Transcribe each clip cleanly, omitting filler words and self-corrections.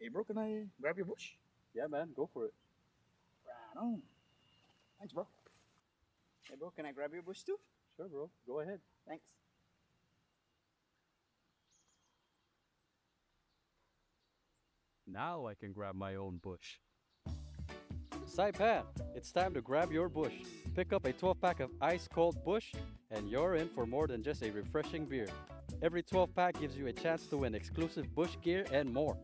Hey bro, can I grab your bush? Yeah, man, go for it. Right on. Thanks, bro. Hey bro, can I grab your bush too? Sure, bro. Go ahead. Thanks. Now I can grab my own bush. Saipan, it's time to grab your bush. Pick up a 12-pack of ice-cold bush, and you're in for more than just a refreshing beer. Every 12-pack gives you a chance to win exclusive bush gear and more.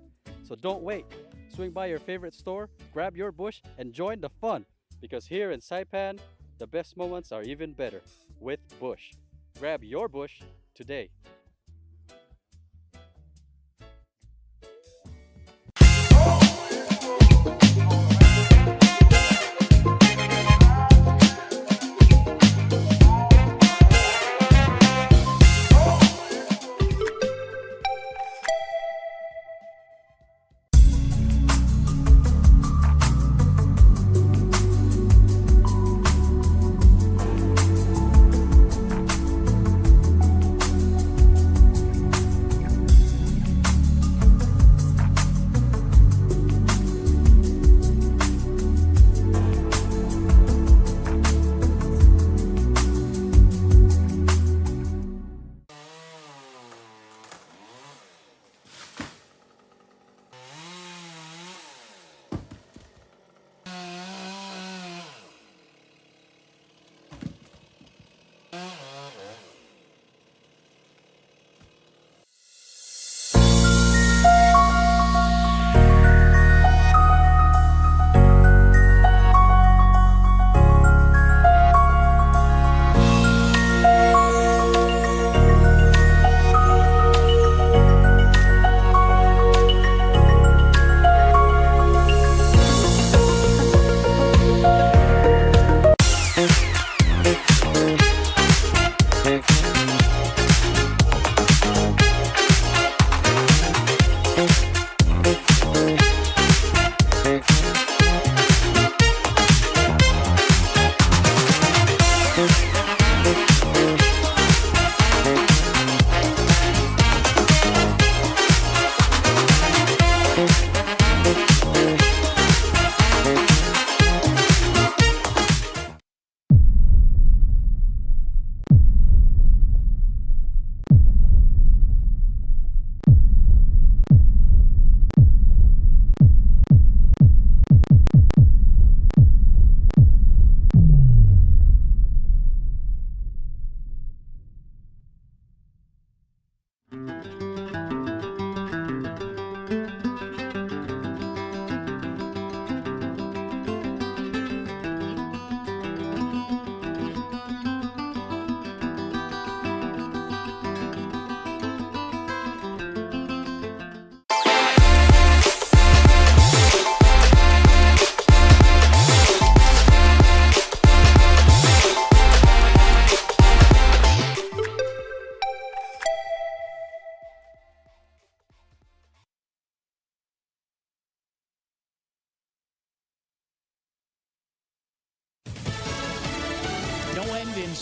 So don't wait. Swing by your favorite store, grab your bush, and join the fun. Because here in Saipan, the best moments are even better with Bush. Grab your bush today.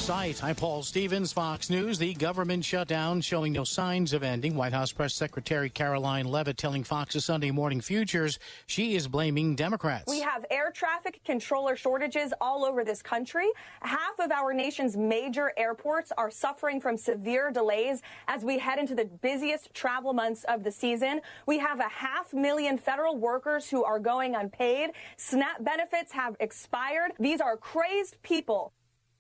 sight. I'm Paul Stevens, Fox News. The government shutdown showing no signs of ending. White House Press Secretary Caroline Leavitt telling Fox's Sunday Morning Futures she is blaming Democrats. We have air traffic controller shortages all over this country. Half of our nation's major airports are suffering from severe delays as we head into the busiest travel months of the season. We have 500,000 federal workers who are going unpaid. SNAP benefits have expired. These are crazed people.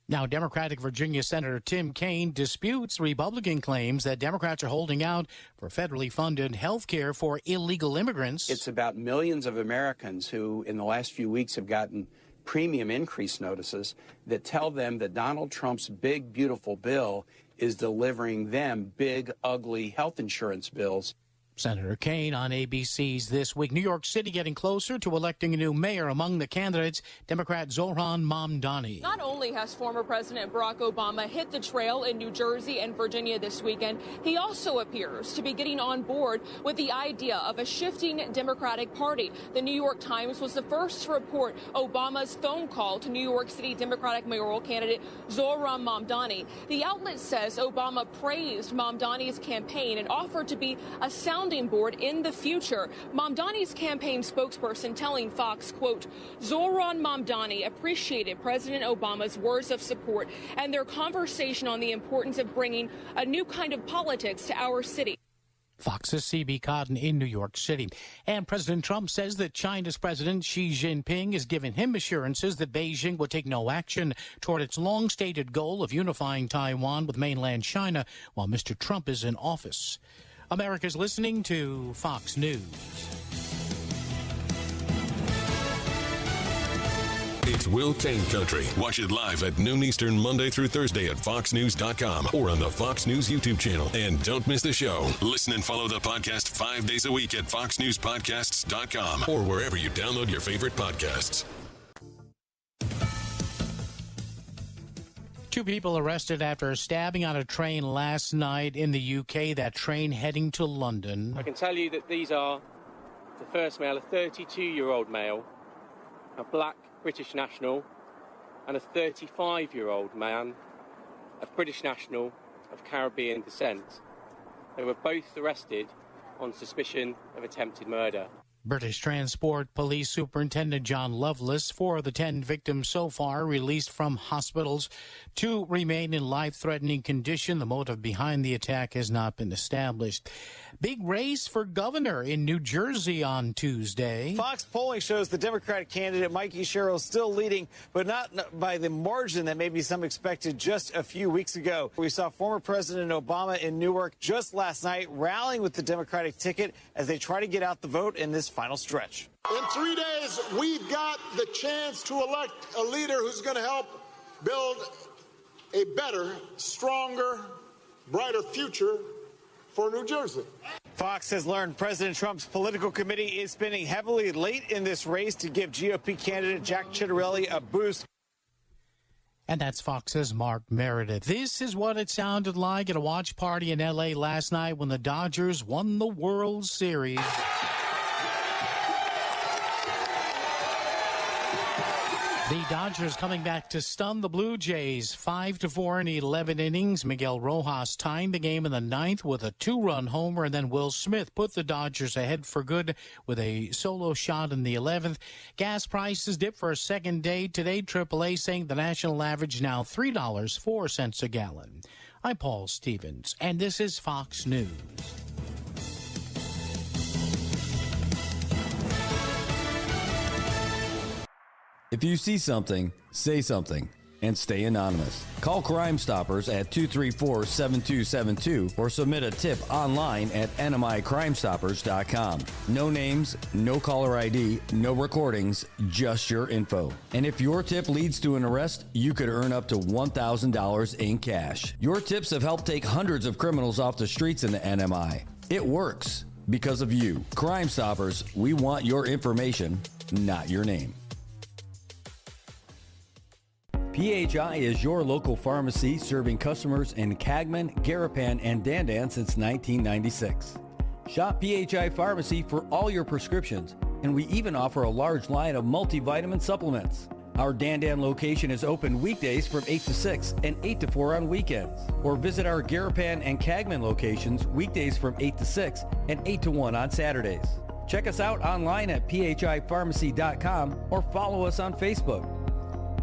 Now, Democratic Virginia Senator Tim Kaine disputes Republican claims that Democrats are holding out for federally funded health care for illegal immigrants. It's about millions of Americans who, in the last few weeks, have gotten premium increase notices that tell them that Donald Trump's big, beautiful bill is delivering them big, ugly health insurance bills. Senator Kaine on ABC's This Week. New York City getting closer to electing a new mayor. Among the candidates, Democrat Zohran Mamdani. Not only has former President Barack Obama hit the trail in New Jersey and Virginia this weekend, he also appears to be getting on board with the idea of a shifting Democratic Party. The New York Times was the first to report Obama's phone call to New York City Democratic mayoral candidate Zohran Mamdani. The outlet says Obama praised Mamdani's campaign and offered to be a sounding board in the future. Mamdani's campaign spokesperson telling Fox, quote, Zohran Mamdani appreciated President Obama's words of support and their conversation on the importance of bringing a new kind of politics to our city. Fox's C.B. Cotton in New York City. And President Trump says that China's President Xi Jinping has given him assurances that Beijing will take no action toward its long-stated goal of unifying Taiwan with mainland China while Mr. Trump is in office. America's listening to Fox News. It's Will Kane Country. Watch it live at noon Eastern Monday through Thursday at foxnews.com or on the Fox News YouTube channel. And don't miss the show. Listen and follow the podcast 5 days a week at foxnewspodcasts.com or wherever you download your favorite podcasts. 2 people arrested after a stabbing on a train last night in the UK. That train heading to London. I can tell you that these are the first male, a 32-year-old male, a black British national, and a 35-year-old man, a British national of Caribbean descent. They were both arrested on suspicion of attempted murder. British Transport Police Superintendent John Lovelace. 4 of the 10 victims so far released from hospitals. 2 remain in life-threatening condition. The motive behind the attack has not been established. Big race for governor in New Jersey on Tuesday. Fox polling shows the Democratic candidate Mikey Sherrill still leading, but not by the margin that maybe some expected just a few weeks ago. We saw former President Obama in Newark just last night rallying with the Democratic ticket as they try to get out the vote in this final stretch. In 3 days, we've got the chance to elect a leader who's going to help build a better, stronger, brighter future for New Jersey. Fox has learned President Trump's political committee is spending heavily late in this race to give GOP candidate Jack Ciattarelli a boost. And that's Fox's Mark Meredith. This is what it sounded like at a watch party in L.A. last night when the Dodgers won the World Series. The Dodgers coming back to stun the Blue Jays 5-4 in 11 innings. Miguel Rojas tying the game in the 9th with a 2-run homer, and then Will Smith put the Dodgers ahead for good with a solo shot in the 11th. Gas prices dipped for a second day today. AAA saying the national average now $3.04 a gallon. I'm Paul Stevens, and this is Fox News. If you see something, say something, and stay anonymous. Call Crime Stoppers at 234-7272 or submit a tip online at nmicrimestoppers.com. No names, no caller ID, no recordings, just your info. And if your tip leads to an arrest, you could earn up to $1,000 in cash. Your tips have helped take hundreds of criminals off the streets in the NMI. It works because of you. Crime Stoppers, we want your information, not your name. PHI is your local pharmacy serving customers in Cagman, Garapan, and Dandan since 1996. Shop PHI Pharmacy for all your prescriptions, and we even offer a large line of multivitamin supplements. Our Dan Dan location is open weekdays from 8 to 6 and 8 to 4 on weekends. Or visit our Garapan and Cagman locations weekdays from 8 to 6 and 8 to 1 on Saturdays. Check us out online at phipharmacy.com or follow us on Facebook.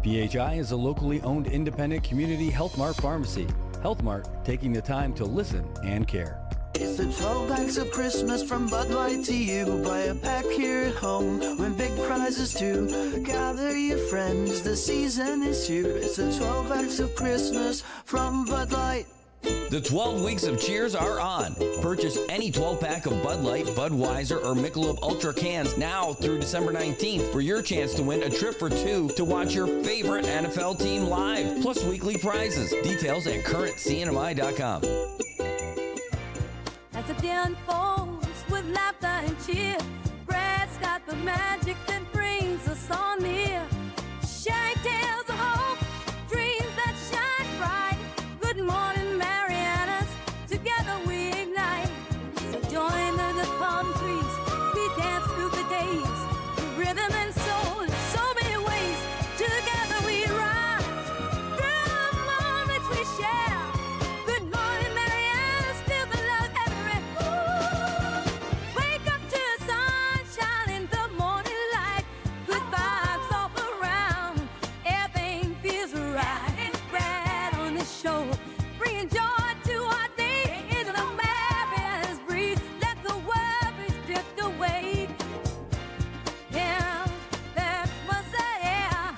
PHI is a locally owned independent community Health Mart pharmacy. Health Mart, taking the time to listen and care. It's the 12 packs of Christmas from Bud Light to you. Buy a pack here at home, win big prizes too. Gather your friends, the season is here. It's the 12 packs of Christmas from Bud Light. The 12 weeks of cheers are on. Purchase any 12-pack of Bud Light, Budweiser, or Michelob Ultra cans now through December 19th for your chance to win a trip for two to watch your favorite NFL team live, plus weekly prizes. Details at currentcnmi.com. As the day unfolds with laughter and cheer, Brad's got the magic that brings us all near. Sharing tales of hope, dreams that shine bright. Good morning, Marianas, together we ignite. So join the palm trees, we dance through the days. The rhythm and soul in so many ways. Together we rise through the moments we share. Good morning, Marianas, feel the love everywhere. Wake up to the sunshine in the morning light. Good vibes all around, everything feels right. Brad on the show, bringing joy to our day. Into the Marianas breeze, let the worries drift away. Yeah, that was the air.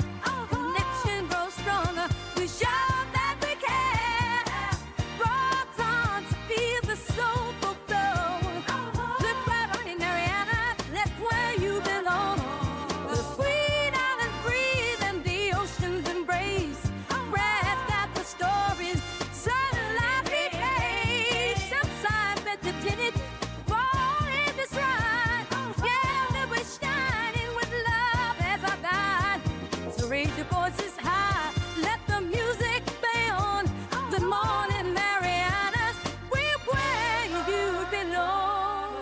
Connection grows stronger. We show that we care. Rocks on, feel the soulful flow. Look right on in Mariana, that's where you belong. The sweet island breeze and the ocean's embrace. Brad's got the stories, sunlight behave. Some signs that the tinted fall in this ride. Yeah, we're shining with love as our guide. So raise your voices high, let the music play on. Good morning, Marianas, we're where you belong.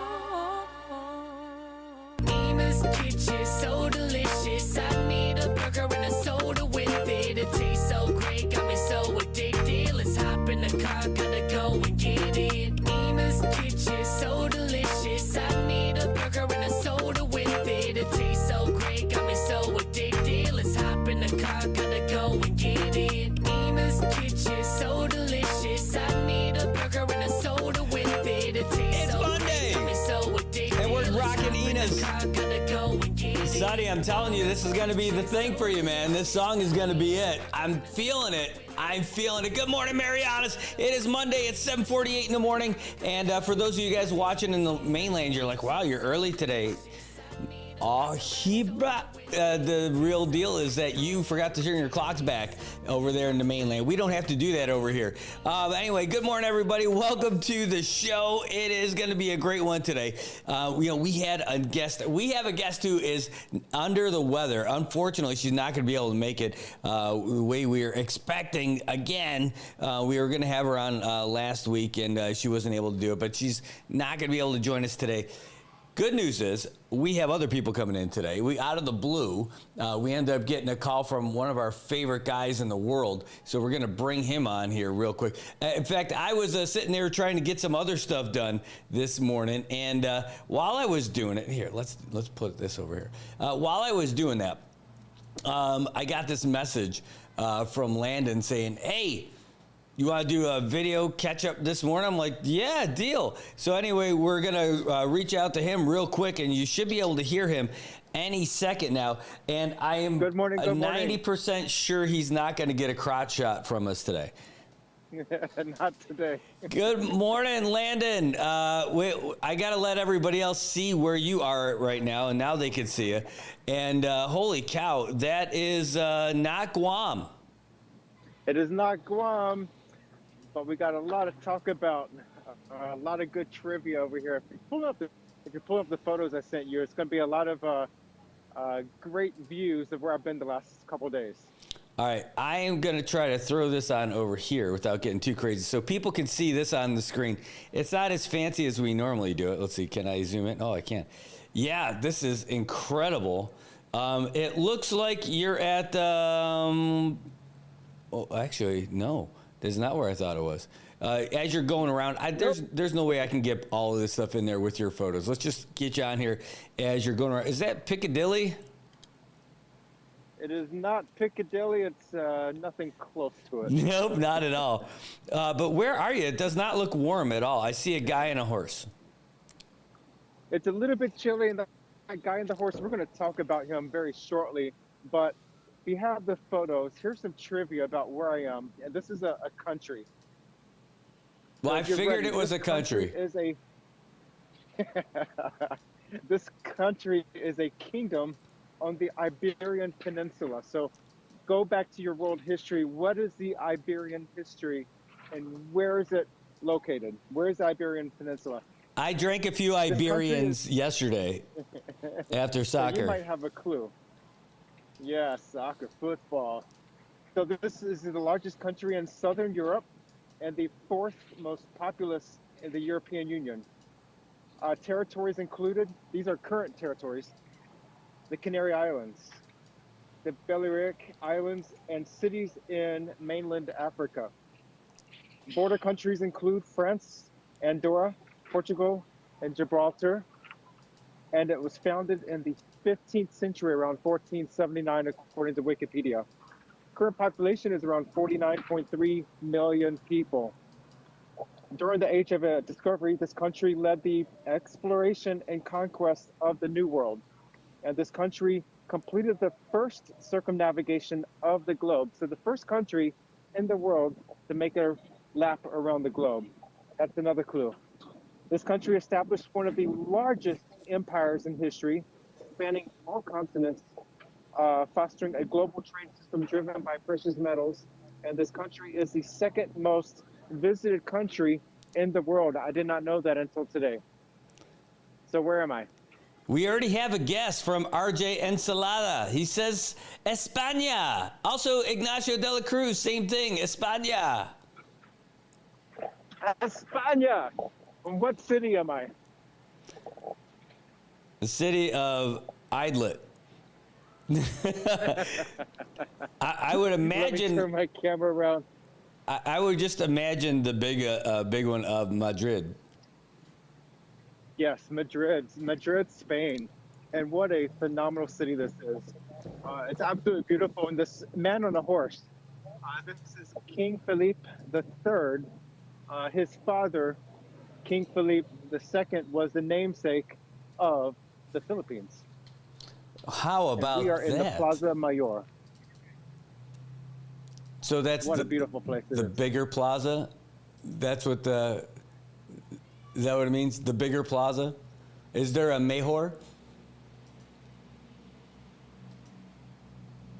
Nina's Kitchen, so delicious. I need a burger and a soda with it. It tastes so great, got me so addicted. Let's hop in the car, gotta go and get it. Nina's Kitchen, so delicious. I need a burger and a soda with it. It tastes so great, got me so addicted. Let's hop in the car, gotta go and get it. Nina's Kitchen, so delicious. I need a burger and a soda with it. It tastes so great, got me so addicted. And we're Let's rocking hop in the Ina's. car, gotta go and get it. Sonny, I'm telling you, this is going to be the thing for you, man. This song is going to be it. I'm feeling it. I'm feeling it. Good morning, Marianas. It is Monday. It's 7:48 in the morning. And for those of you guys watching in the mainland, you're like, wow, you're early today. Oh, the real deal is that you forgot to turn your clocks back over there in the mainland. We don't have to do that over here. Anyway, good morning, everybody. Welcome to the show. It is going to be a great one today. We had a guest. We have a guest who is under the weather. Unfortunately, she's not going to be able to make it the way we were expecting. Again, we were going to have her on last week, and she wasn't able to do it, but she's not going to be able to join us today. Good news is we have other people coming in today. We out of the blue, we ended up getting a call from one of our favorite guys in the world. So we're going to bring him on here real quick. In fact, I was sitting there trying to get some other stuff done this morning. And while I was doing it, here, let's put this over here. While I was doing that, I got this message from Landon saying, hey, you want to do a video catch up this morning? I'm like, yeah, deal. So anyway, we're going to reach out to him real quick, and you should be able to hear him any second now. And I am 90% sure he's not going to get a crotch shot from us today. Not today. Good morning, Landon. I got to let everybody else see where you are right now, and now they can see you. And holy cow, that is not Guam. It is not Guam. But we got a lot to talk about, a lot of good trivia over here. If you pull up the photos I sent you, it's going to be a lot of great views of where I've been the last couple of days. All right, I am going to try to throw this on over here without getting too crazy so people can see this on the screen. It's not as fancy as we normally do it. Let's see, can I zoom in? Oh, I can. Yeah, this is incredible. It looks like you're at. Oh, actually, no. That's not where I thought it was. As you're going around, there's no way I can get all of this stuff in there with your photos. Let's just get you on here as you're going around. Is that Piccadilly? It is not Piccadilly. It's nothing close to it. Nope, not at all. But where are you? It does not look warm at all. I see a guy and a horse. It's a little bit chilly, and the guy and the horse, we're going to talk about him very shortly. But we have the photos. Here's some trivia about where I am. And this is a country. Well, So I if you're figured ready, it was a this country. Is a this country is a kingdom on the Iberian Peninsula. So go back to your world history. What is the Iberian history and where is it located? Where is the Iberian Peninsula? I drank a few Iberians yesterday after soccer. So you might have a clue. Yeah, soccer, football. So this is the largest country in Southern Europe and the fourth most populous in the European Union. Territories included, these are current territories, the Canary Islands, the Balearic Islands, and cities in mainland Africa. Border countries include France, Andorra, Portugal, and Gibraltar. And it was founded in the 15th century, around 1479, according to Wikipedia. Current population is around 49.3 million people. During the age of discovery, this country led the exploration and conquest of the New World. And this country completed the first circumnavigation of the globe. So the first country in the world to make a lap around the globe. That's another clue. This country established one of the largest empires in history, spanning all continents, fostering a global trade system driven by precious metals. And this country is the second most visited country in the world. I did not know that until today. So where am I? We already have a guest from RJ Ensalada. He says España. Also, Ignacio de la Cruz, same thing, España. España. What city am I? The city of Idlet. I would imagine. Let me turn my camera around. I would just imagine the big one of Madrid. Yes, Madrid, Spain. And what a phenomenal city this is. It's absolutely beautiful. And this man on a horse, this is King Felipe III. His father, King Felipe II, was the namesake of the Philippines. How about that? We are in the Plaza Mayor. So that's what a beautiful place it the is. Bigger plaza? That's what is that what it means? The bigger plaza? Is there a mayor?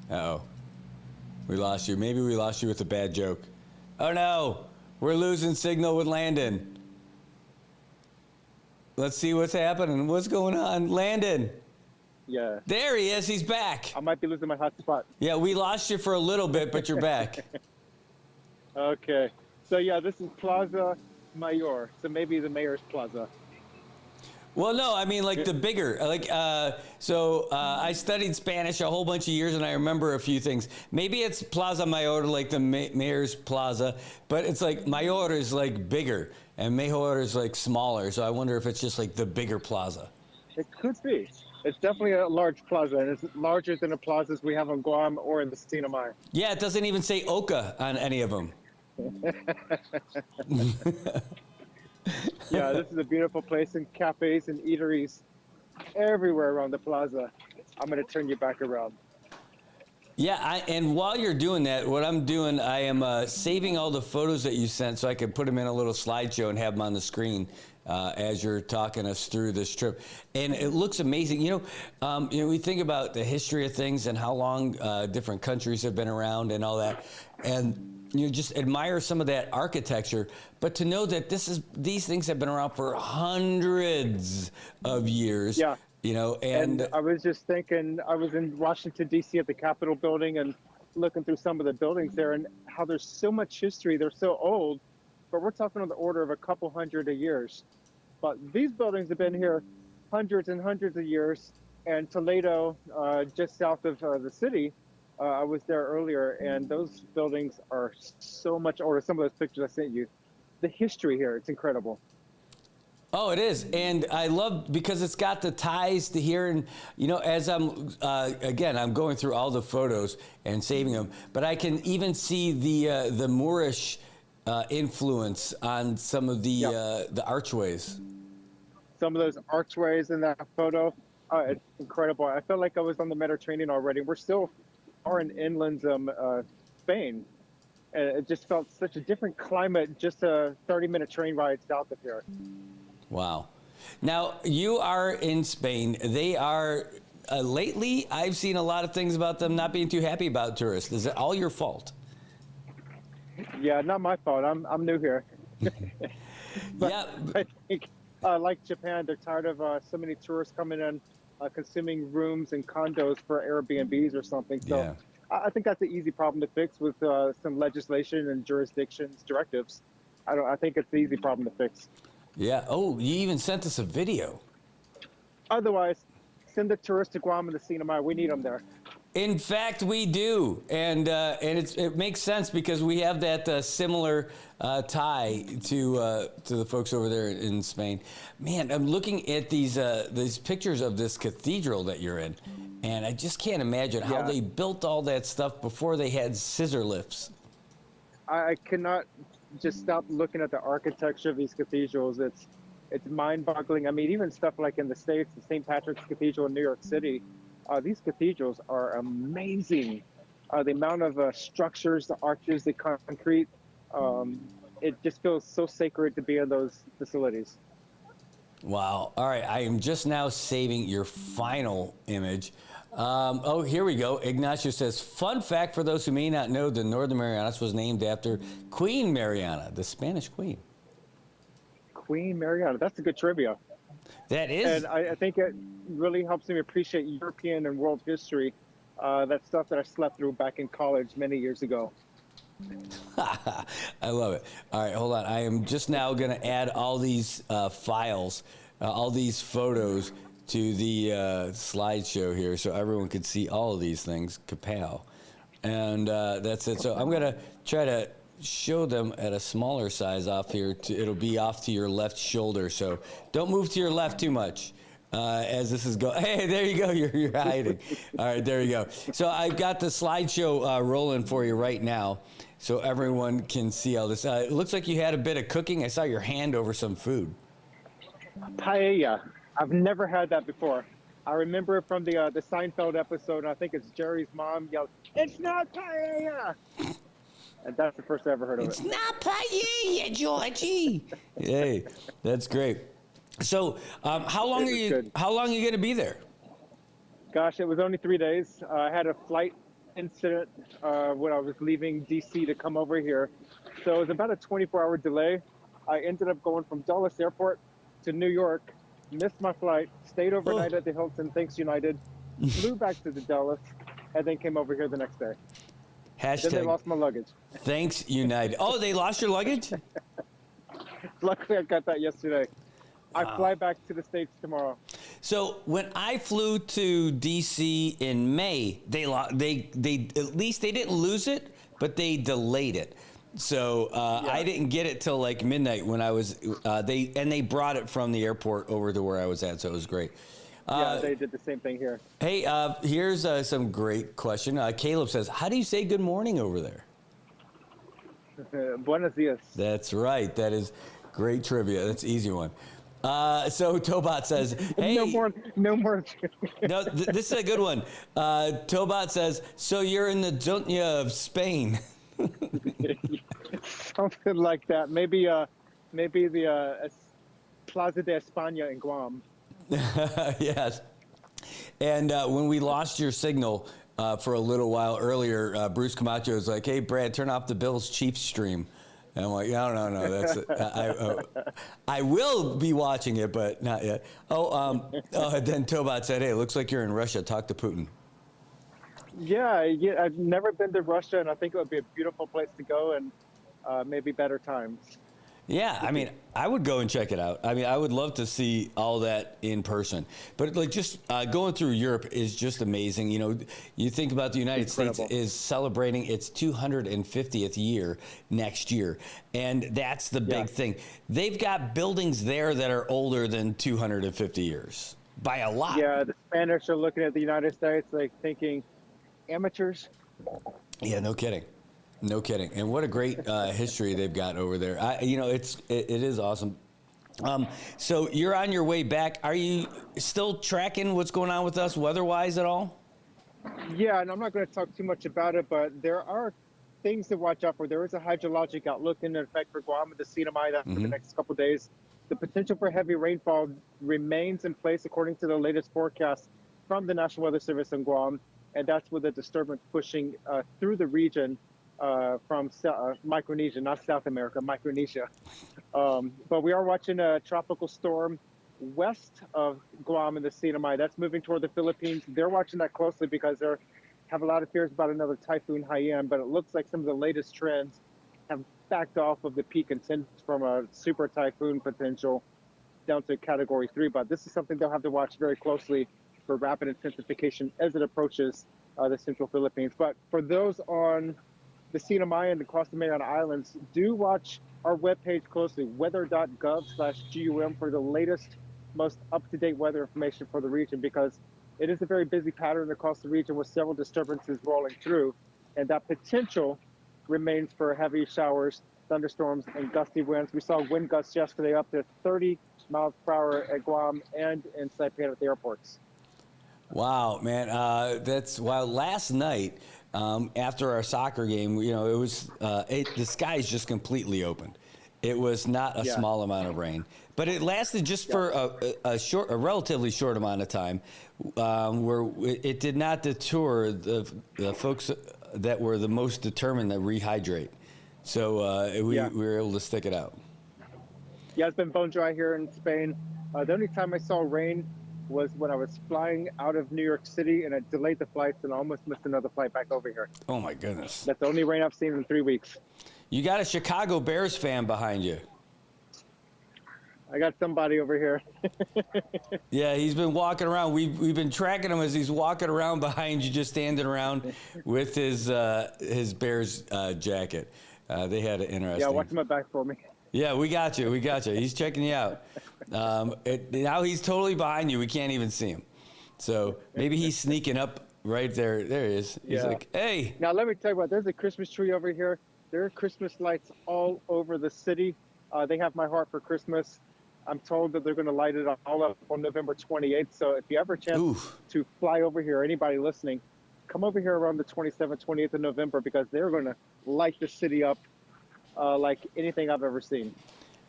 Uh-oh. We lost you. Maybe we lost you with a bad joke. Oh no, we're losing signal with Landon. Let's see what's happening. What's going on? Landon. Yeah. There he is. He's back. I might be losing my hotspot. Yeah, we lost you for a little bit, but you're back. Okay. So yeah, this is Plaza Mayor. So maybe the mayor's plaza. Well, no, I mean like the bigger, I studied Spanish a whole bunch of years and I remember a few things. Maybe it's Plaza Mayor, like the mayor's plaza, but it's like Mayor is like bigger and Mayor is like smaller. So I wonder if it's just like the bigger plaza. It could be. It's definitely a large plaza, and it's larger than the plazas we have on Guam or in the Sinai. Yeah, it doesn't even say Oka on any of them. Yeah, this is a beautiful place, and cafes and eateries everywhere around the plaza. I'm going to turn you back around. Yeah, and while you're doing that, what I'm doing, I am saving all the photos that you sent so I can put them in a little slideshow and have them on the screen as you're talking us through this trip. And it looks amazing. We think about the history of things and how long different countries have been around and all that. And you just admire some of that architecture, but to know that these things have been around for hundreds of years. Yeah. And I was just thinking, I was in Washington, D.C. at the Capitol building and looking through some of the buildings there and how there's so much history. They're so old, but we're talking on the order of a couple hundred of years. But these buildings have been here hundreds and hundreds of years, and Toledo, just south of the city. I was there earlier, and those buildings are so much older. Some of those pictures I sent you, the history here, it's incredible. Oh, it is. And I love because it's got the ties to here. And, you know, as I'm going through all the photos and saving them, but I can even see the Moorish influence on some of the archways. Some of those archways in that photo, it's incredible. I felt like I was on the Mediterranean already. We're still in inland Spain. And it just felt such a different climate, just a 30-minute train ride south of here. Wow. Now, you are in Spain. They are, lately, I've seen a lot of things about them not being too happy about tourists. Is it all your fault? Yeah, not my fault. I'm new here. But yeah. I think, like Japan, they're tired of so many tourists coming in, consuming rooms and condos for Airbnbs or something. So yeah. I think that's an easy problem to fix with some legislation and jurisdictions directives. I think it's an easy problem to fix. Yeah. Oh, you even sent us a video. Otherwise, send the tourists to Guam and the Sinai. We need them there. In fact, we do, and it makes sense because we have that similar tie to the folks over there in Spain. Man, I'm looking at these pictures of this cathedral that you're in, and I just can't imagine how they built all that stuff before they had scissor lifts. I cannot just stop looking at the architecture of these cathedrals. It's mind-boggling. I mean, even stuff like in the States, the St. Patrick's Cathedral in New York City, these cathedrals are amazing. The amount of structures, the arches, the concrete, it just feels so sacred to be in those facilities. Wow. All right. I am just now saving your final image. Oh, here we go. Ignacio says, fun fact for those who may not know, the Northern Marianas was named after Queen Mariana, the Spanish queen. Queen Mariana. That's a good trivia. That is. And I think it really helps me appreciate European and world history, that stuff that I slept through back in college many years ago. I love it. All right, hold on. I am just now going to add all these files, all these photos to the slideshow here so everyone could see all of these things. Kapow. And that's it. So I'm going to try to show them at a smaller size off here. It'll be off to your left shoulder. So don't move to your left too much as this is going. Hey, there you go. You're hiding. All right, there you go. So I've got the slideshow rolling for you right now so everyone can see all this. It looks like you had a bit of cooking. I saw your hand over some food. Paella. I've never had that before. I remember it from the Seinfeld episode, and I think it's Jerry's mom yelled, "It's not paella!" And that's the first I ever heard of it. It's not paella, Georgie. Hey, that's great. So, how long are you going to be there? Gosh, it was only 3 days. I had a flight incident when I was leaving D.C. to come over here. So it was about a 24-hour delay. I ended up going from Dulles Airport to New York, missed my flight, stayed overnight at the Hilton, thanks United, flew back to the Dulles, and then came over here the next day. Hashtag, then they lost my luggage. Thanks United. Oh, they lost your luggage? Luckily, I got that yesterday. I fly back to the States tomorrow. So when I flew to D.C. in May, they at least they didn't lose it, but they delayed it. So I didn't get it till like midnight when I was they brought it from the airport over to where I was at, so it was great. Yeah, they did the same thing here. Hey, here's some great question. Caleb says, "How do you say good morning over there?" Buenos dias. That's right. That is great trivia. That's an easy one. So Tobot says, "Hey, no more." No, this is a good one. Tobot says, "So you're in the Junta of Spain." Something like that. Maybe the Plaza de España in Guam. Yes. And when we lost your signal for a little while earlier, Bruce Camacho was like, "Hey, Brad, turn off the Bills Chiefs stream." And I'm like, no. That's I will be watching it, but not yet. Then Tobot said, "Hey, it looks like you're in Russia. Talk to Putin." Yeah, I've never been to Russia, and I think it would be a beautiful place to go, and maybe better times. Yeah, I mean, I would go and check it out. I mean, I would love to see all that in person. But like just going through Europe is just amazing. You know, you think about the United States is celebrating its 250th year next year, and that's the big thing. They've got buildings there that are older than 250 years by a lot. Yeah, the Spanish are looking at the United States like thinking amateurs. Yeah, no kidding. No kidding. And what a great history they've got over there. It is awesome. So you're on your way back. Are you still tracking what's going on with us weather-wise at all? Yeah, and I'm not going to talk too much about it, but there are things to watch out for. There is a hydrologic outlook in effect for Guam and the Sinai for the next couple of days. The potential for heavy rainfall remains in place according to the latest forecast from the National Weather Service in Guam, and that's with a disturbance pushing through the region from Micronesia, not South America, Micronesia. But we are watching a tropical storm west of Guam and the Sinai. That's moving toward the Philippines. They're watching that closely because they have a lot of fears about another Typhoon Haiyan, but it looks like some of the latest trends have backed off of the peak intent from a super typhoon potential down to Category 3. But this is something they'll have to watch very closely for rapid intensification as it approaches the central Philippines. But for those on the Sinai and across the Mariana Islands, do watch our webpage closely, weather.gov/GUM, for the latest, most up-to-date weather information for the region, because it is a very busy pattern across the region with several disturbances rolling through, and that potential remains for heavy showers, thunderstorms, and gusty winds. We saw wind gusts yesterday up to 30 miles per hour at Guam and in Saipan at the airports. Wow, man, that's wild. Last night, after our soccer game, it was the skies just completely opened. It was not a small amount of rain, but it lasted just for a relatively short amount of time, where it did not deter the folks that were the most determined to rehydrate. So we were able to stick it out. Yeah, it's been bone dry here in Spain. The only time I saw rain was when I was flying out of New York City, and it delayed the flights and almost missed another flight back over here. Oh my goodness. That's the only rain I've seen in 3 weeks. You got a Chicago Bears fan behind you. I got somebody over here. Yeah, he's been walking around. We've been tracking him as he's walking around behind you, just standing around with his Bears jacket. They had an interesting. Yeah, watch my back for me. Yeah, we got you. He's checking you out. Now he's totally behind you. We can't even see him. So maybe he's sneaking up right there. There he is. He's like, hey. Now, let me tell you what. There's a Christmas tree over here. There are Christmas lights all over the city. They have my heart for Christmas. I'm told that they're going to light it all up on November 28th. So if you ever chance to fly over here, anybody listening, come over here around the 27th, 28th of November, because they're going to light the city up like anything I've ever seen.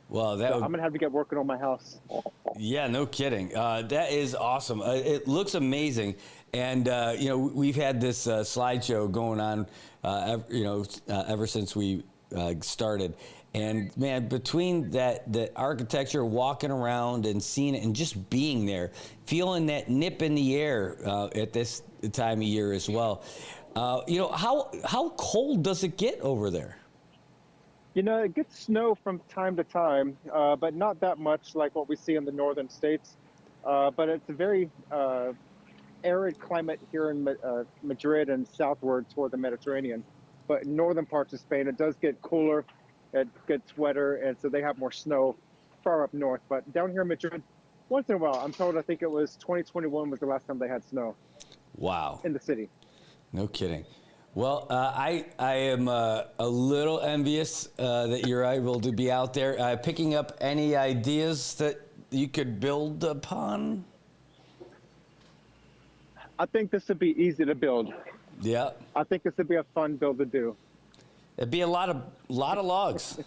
Well, I'm going to have to get working on my house. Yeah, no kidding. That is awesome. It looks amazing. And, we've had this slideshow going on, ever since we started. And, man, between the architecture, walking around and seeing it and just being there, feeling that nip in the air at this time of year as well. How cold does it get over there? It gets snow from time to time, but not that much like what we see in the northern states. But it's a very arid climate here in Madrid and southward toward the Mediterranean. But in northern parts of Spain, it does get cooler, it gets wetter, and so they have more snow far up north. But down here in Madrid, once in a while, I'm told, I think it was 2021 was the last time they had snow. Wow. In the city. No kidding. Well, I am a little envious that you're able to be out there. Picking up any ideas that you could build upon? I think this would be easy to build. Yeah. I think this would be a fun build to do. It'd be a lot of logs.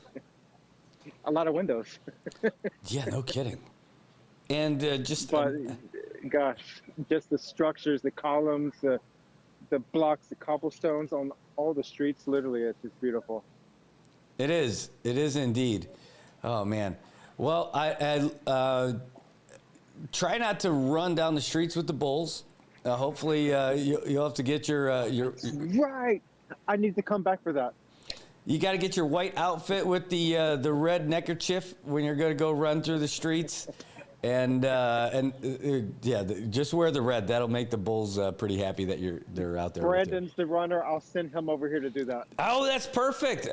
A lot of windows. Yeah, no kidding. And gosh, just the structures, the columns, the blocks, the cobblestones on all the streets, literally, it's just beautiful. It is. It is indeed. Oh, man. Well, I try not to run down the streets with the bulls. Hopefully, you'll have to get your... Right. I need to come back for that. You got to get your white outfit with the red neckerchief when you're going to go run through the streets. And just wear the red. That'll make the bulls pretty happy that they're out there. Brandon's the runner. I'll send him over here to do that. Oh, that's perfect.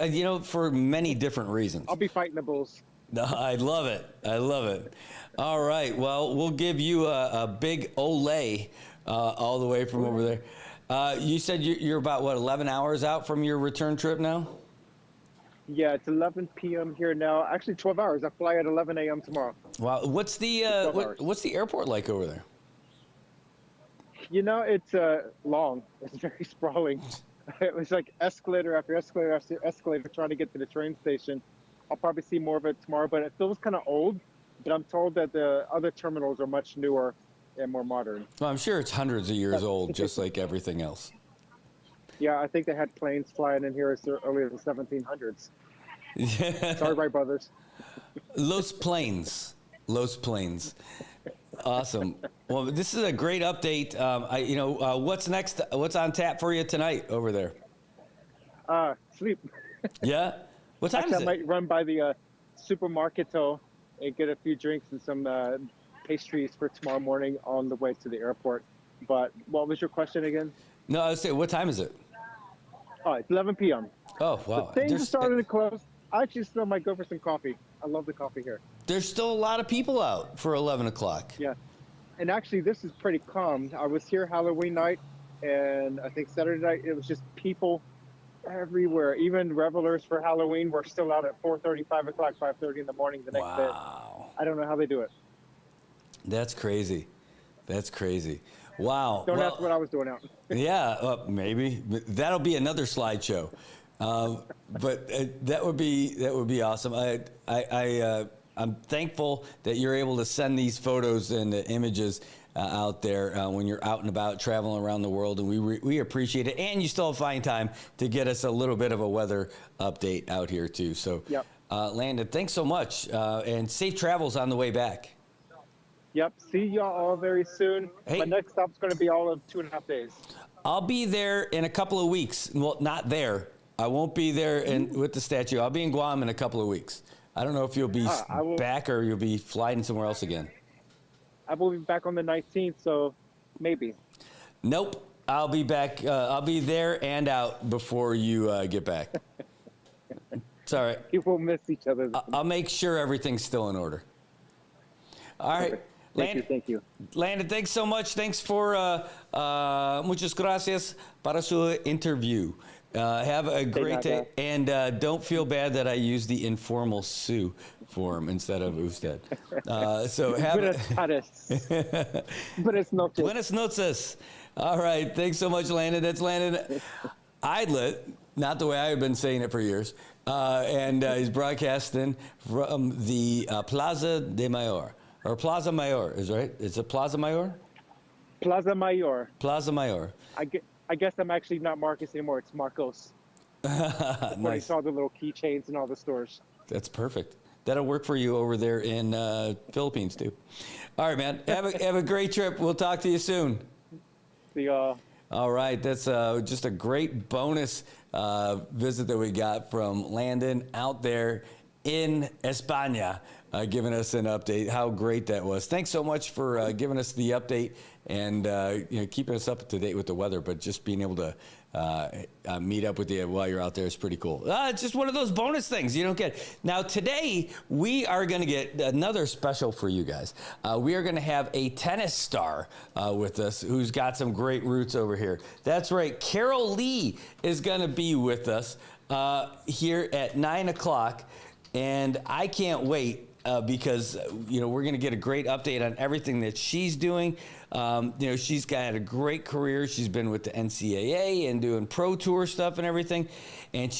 For many different reasons. I'll be fighting the bulls. No, I love it. I love it. All right. Well, we'll give you a big Olay all the way from over there. You said you're about, 11 hours out from your return trip now? Yeah, it's 11 p.m. here now. Actually, 12 hours. I fly at 11 a.m. tomorrow. Wow. What's the airport like over there? It's long. It's very sprawling. It was like escalator after escalator after escalator trying to get to the train station. I'll probably see more of it tomorrow, but it feels kind of old. But I'm told that the other terminals are much newer and more modern. Well, I'm sure it's hundreds of years old, just like everything else. Yeah, I think they had planes flying in here as early as the 1700s. Sorry, Wright brothers. Los Plains. Awesome. Well, this is a great update. What's next? What's on tap for you tonight over there? Sleep. Yeah? What time is it? I might run by the supermarketo and get a few drinks and some pastries for tomorrow morning on the way to the airport. But what was your question again? No, I was saying, what time is it? Oh, it's 11 p.m. Oh, wow. The things are starting to close. I actually still might go for some coffee. I love the coffee here. There's still a lot of people out for 11 o'clock. Yeah. And actually, this is pretty calm. I was here Halloween night, and I think Saturday night, it was just people everywhere. Even revelers for Halloween were still out at 4:30, 5 o'clock, 5:30 in the morning the next day. I don't know how they do it. That's crazy. Wow. Don't ask what I was doing out. Yeah, maybe. That'll be another slideshow. But that would be awesome. I'm thankful that you're able to send these photos and the images out there when you're out and about traveling around the world, and we appreciate it. And you still find time to get us a little bit of a weather update out here too. So, yep. Landon, thanks so much, and safe travels on the way back. Yep. See y'all all very soon. Hey. My next stop's going to be all of 2.5 days. I'll be there in a couple of weeks. Well, not there. I won't be there with the statue. I'll be in Guam in a couple of weeks. I don't know if you'll be back or you'll be flying somewhere else again. I will be back on the 19th, so maybe. Nope. I'll be back. I'll be there and out before you get back. It's all right. We will miss each other. I'll make sure everything's still in order. All right. Thank you. Landon, thanks so much. Thanks for muchas gracias para su interview. Have a great day. And don't feel bad that I used the informal Sue form instead of usted. So have Buenas noches. Buenas noches. All right. Thanks so much, Landon. That's Landon Idlet, not the way I've been saying it for years. And he's broadcasting from the Plaza de Mayor. Or Plaza Mayor, is right? Is it Plaza Mayor? Plaza Mayor. Plaza Mayor. I guess I'm actually not Marcus anymore. It's Marcos. Nice. When you saw the little keychains in all the stores. That's perfect. That'll work for you over there in Philippines too. All right, man. Have a great trip. We'll talk to you soon. See y'all. All right. That's just a great bonus visit that we got from Landon out there in España, giving us an update. How great that was. Thanks so much for giving us the update and keeping us up to date with the weather, but just being able to meet up with you while you're out there is pretty cool. It's just one of those bonus things you don't get. Now, today, we are going to get another special for you guys. We are going to have a tennis star with us who's got some great roots over here. That's right. Carol Lee is going to be with us here at 9 o'clock. And I can't wait because, we're going to get a great update on everything that she's doing. She's got a great career. She's been with the NCAA and doing pro tour stuff and everything. And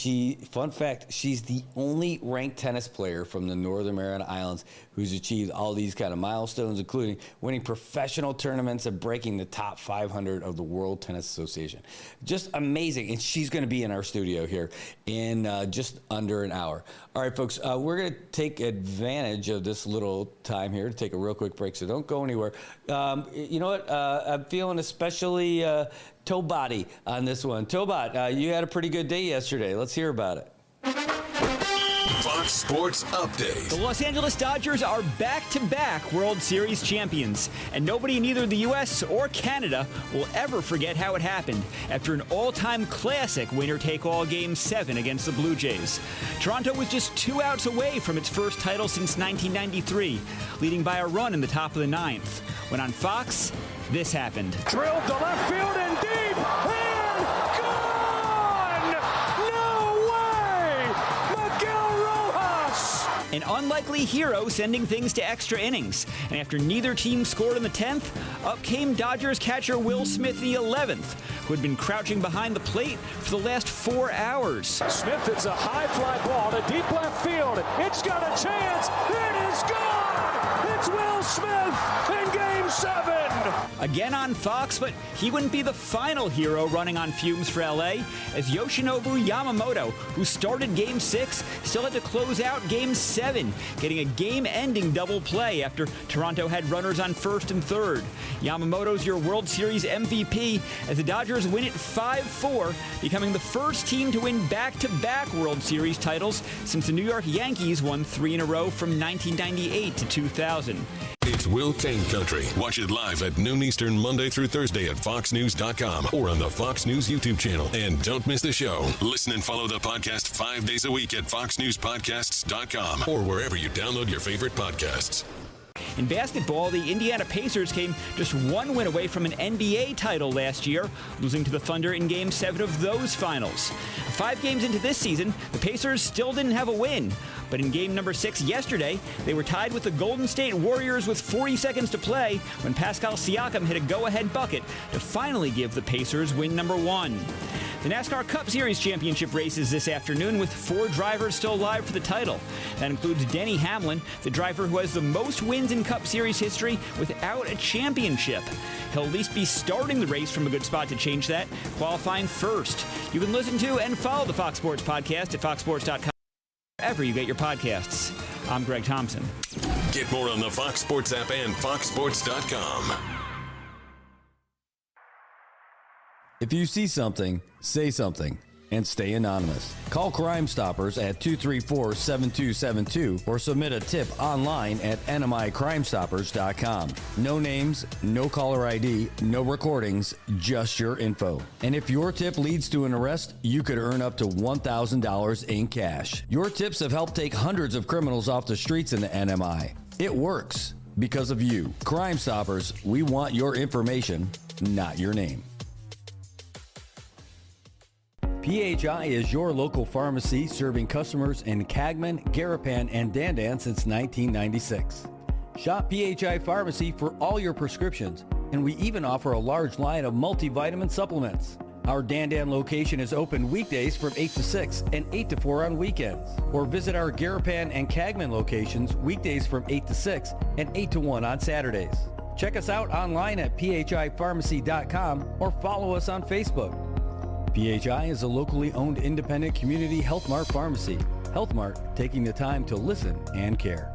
fun fact, she's the only ranked tennis player from the Northern Mariana Islands who's achieved all these kind of milestones, including winning professional tournaments and breaking the top 500 of the World Tennis Association. Just amazing. And she's going to be in our studio here in just under an hour. All right, folks, we're going to take advantage of this little time here to take a real quick break, so don't go anywhere. You know what? I'm feeling especially toe body on this one. Tobot, you had a pretty good day yesterday. Let's hear about it. Fox Sports Update. The Los Angeles Dodgers are back-to-back World Series champions, and nobody in either the U.S. or Canada will ever forget how it happened after an all-time classic winner-take-all Game 7 against the Blue Jays. Toronto was just 2 outs away from its first title since 1993, leading by a run in the top of the 9th. When on Fox, this happened. Drilled to left field and deep, and gone! No way! Miguel Rojas! An unlikely hero sending things to extra innings. And after neither team scored in the 10th, up came Dodgers catcher Will Smith in the 11th, who had been crouching behind the plate for the last 4 hours. Smith hits a high fly ball to deep left field. It's got a chance. It is gone! It's Will Smith in Game 7! Again on Fox, but he wouldn't be the final hero running on fumes for LA, as Yoshinobu Yamamoto, who started Game 6, still had to close out Game 7, getting a game-ending double play after Toronto had runners on first and third. Yamamoto's your World Series MVP as the Dodgers win it 5-4, becoming the first team to win back-to-back World Series titles since the New York Yankees won 3 in a row from 1998 to 2000. It's Will Kane Country. Watch it live at noon Eastern Monday through Thursday at foxnews.com or on the Fox News YouTube channel. And don't miss the show. Listen and follow the podcast 5 days a week at foxnewspodcasts.com or wherever you download your favorite podcasts. In basketball, the Indiana Pacers came just 1 win away from an NBA title last year, losing to the Thunder in Game 7 of those finals. 5 games into this season, the Pacers still didn't have a win. But in game number 6 yesterday, they were tied with the Golden State Warriors with 40 seconds to play when Pascal Siakam hit a go-ahead bucket to finally give the Pacers win number 1. The NASCAR Cup Series championship races this afternoon with 4 drivers still alive for the title. That includes Denny Hamlin, the driver who has the most wins in Cup Series history without a championship. He'll at least be starting the race from a good spot to change that, qualifying first. You can listen to and follow the Fox Sports Podcast at foxsports.com, wherever you get your podcasts. I'm Greg Thompson. Get more on the Fox Sports app and foxsports.com. If you see something, say something, and stay anonymous. Call Crime Stoppers at 234-7272 or submit a tip online at nmicrimestoppers.com. No names, no caller ID, no recordings, just your info. And if your tip leads to an arrest, you could earn up to $1,000 in cash. Your tips have helped take hundreds of criminals off the streets in the NMI. It works because of you. Crime Stoppers, we want your information, not your name. PHI is your local pharmacy serving customers in Cagman, Garapan, and Dandan since 1996. Shop PHI Pharmacy for all your prescriptions, and we even offer a large line of multivitamin supplements. Our Dandan location is open weekdays from 8 to 6 and 8 to 4 on weekends. Or visit our Garapan and Cagman locations weekdays from 8 to 6 and 8 to 1 on Saturdays. Check us out online at phipharmacy.com or follow us on Facebook. PHI is a locally owned independent community Health Mart pharmacy. Health Mart, taking the time to listen and care.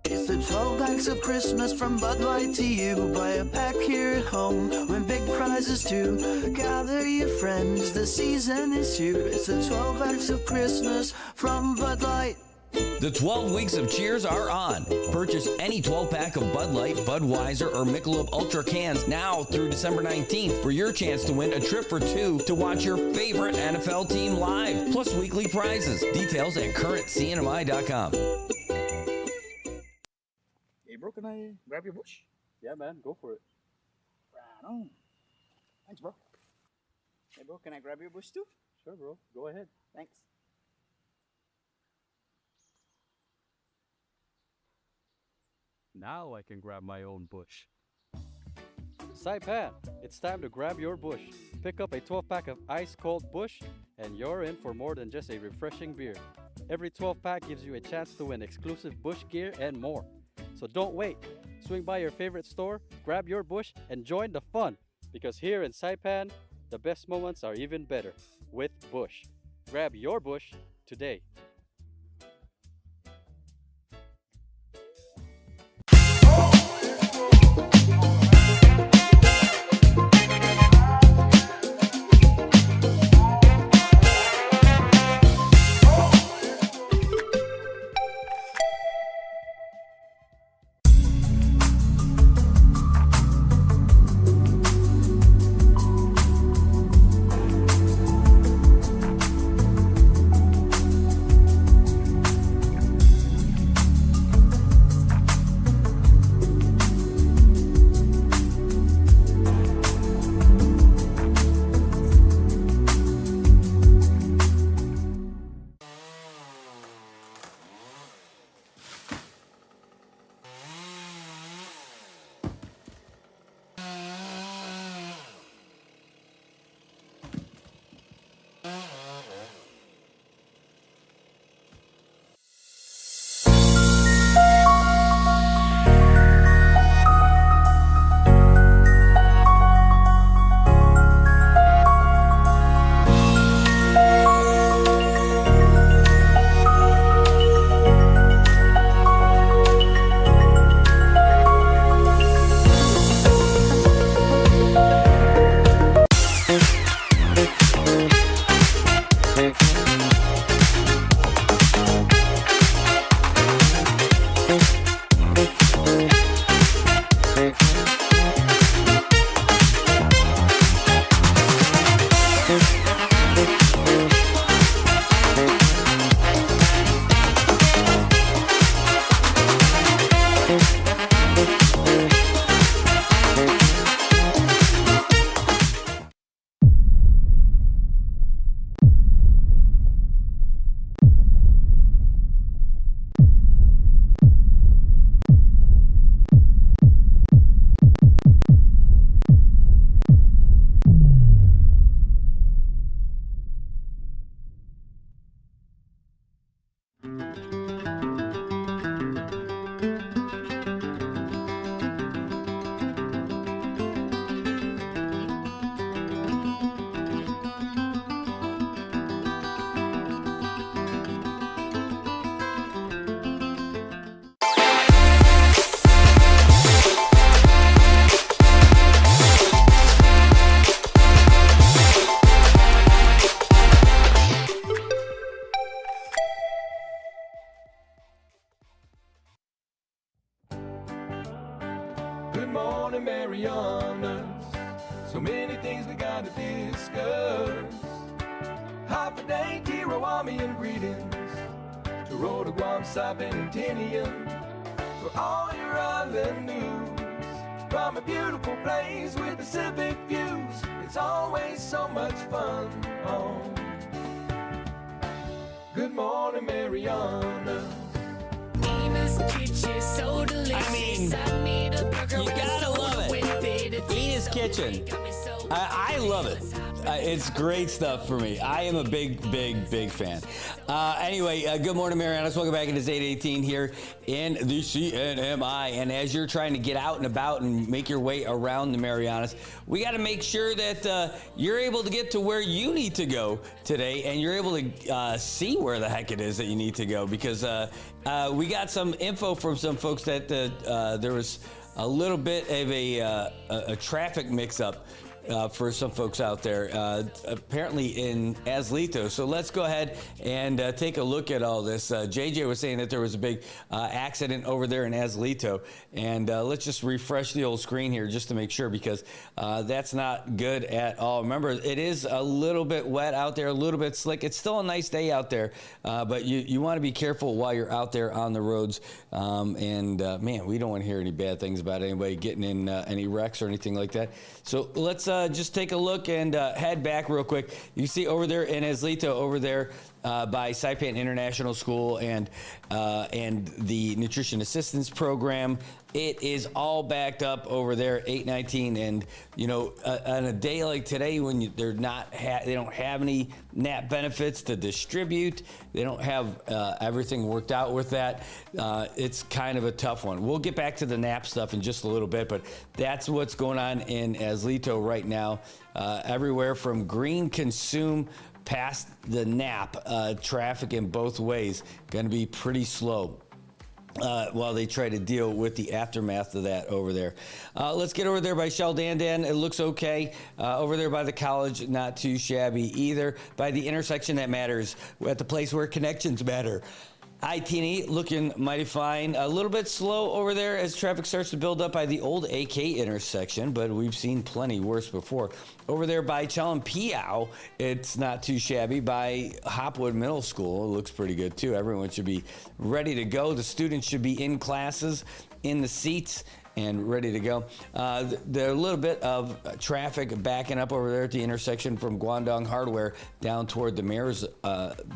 It's the 12 packs of Christmas from Bud Light to you. Buy a pack here at home, win big prizes too. Gather your friends, the season is here. It's the 12 packs of Christmas from Bud Light. The 12 weeks of cheers are on. Purchase any 12-pack of Bud Light, Budweiser, or Michelob Ultra cans now through December 19th for your chance to win a trip for 2 to watch your favorite NFL team live, plus weekly prizes. Details at currentcnmi.com. Hey, bro, can I grab your bush? Yeah, man, go for it. Right on. Thanks, bro. Hey, bro, can I grab your bush too? Sure, bro. Go ahead. Thanks. Now I can grab my own bush. Saipan, it's time to grab your bush. Pick up a 12-pack of ice-cold Bush, and you're in for more than just a refreshing beer. Every 12-pack gives you a chance to win exclusive Bush gear and more. So don't wait. Swing by your favorite store, grab your Bush, and join the fun. Because here in Saipan, the best moments are even better with Bush. Grab your Bush today. Good morning, Marianas. So many things we gotta discuss. Happy day, Kirawami, and greetings to Rhoda, Guam, Saipan, and Tinian. For all your island news, from a beautiful place with Pacific views, it's always so much fun on Good Morning, Marianas. Nina's Kitchen, so delicious. I need a burger with a soda with it. Nina's Kitchen. I love it. It's great stuff for me. I am a big fan. Anyway, good morning, Marianas. Welcome back. It is 8:18 here in the CNMI. And as you're trying to get out and about and make your way around the Marianas, we got to make sure that you're able to get to where you need to go today, and you're able to see where the heck it is that you need to go, because we got some info from some folks that there was a little bit of a traffic mix-up for some folks out there, apparently in Azlito. So let's go ahead and take a look at all this. JJ was saying that there was a big accident over there in Azlito, and let's just refresh the old screen here just to make sure, because that's not good at all. Remember, it is a little bit wet out there, a little bit slick. It's still a nice day out there, but you want to be careful while you're out there on the roads. Man, we don't want to hear any bad things about anybody getting in any wrecks or anything like that. So let's just take a look and head back real quick. You see over there in Azlito, over there by Saipan International School and the Nutrition Assistance Program, it is all backed up over there, 819. And on a day like today, when they don't have any NAP benefits to distribute, they don't have everything worked out with that. It's kind of a tough one. We'll get back to the NAP stuff in just a little bit, but that's what's going on in Azlito right now. Everywhere from Green Consume past the NAP, traffic in both ways going to be pretty slow while they try to deal with the aftermath of that over there. Let's get over there by Shell Dandan. It looks okay. Over there by the college, not too shabby either. By the intersection that matters, at the place where connections matter, I-10 looking mighty fine. A little bit slow over there as traffic starts to build up by the old AK intersection, but we've seen plenty worse before. Over there by Chalumpiao, it's not too shabby. By Hopwood Middle School, it looks pretty good too. Everyone should be ready to go. The students should be in classes, in the seats, and ready to go. There's a little bit of traffic backing up over there at the intersection from Guangdong Hardware down toward the mayor's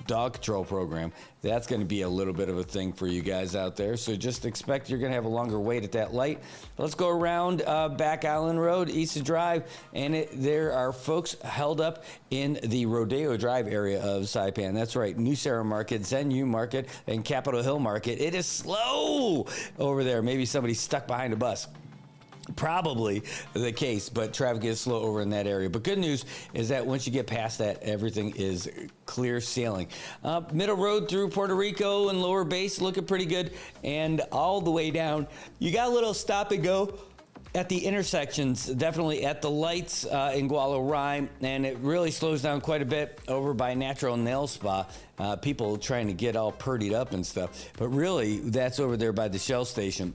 dog control program. That's going to be a little bit of a thing for you guys out there. So just expect you're going to have a longer wait at that light. Let's go around Back Island Road, East Drive, and there are folks held up in the Rodeo Drive area of Saipan. That's right, New Sarah Market, Zenyu Market, and Capitol Hill Market. It is slow over there. Maybe somebody stuck behind a bus. Probably the case, but traffic is slow over in that area. But good news is that once you get past that, everything is clear sailing. Middle Road through Puerto Rico and Lower Base looking pretty good. And all the way down, you got a little stop and go at the intersections, definitely at the lights in Gualo Rime, and it really slows down quite a bit over by Natural Nail Spa. People trying to get all purdied up and stuff. But really, that's over there by the Shell station,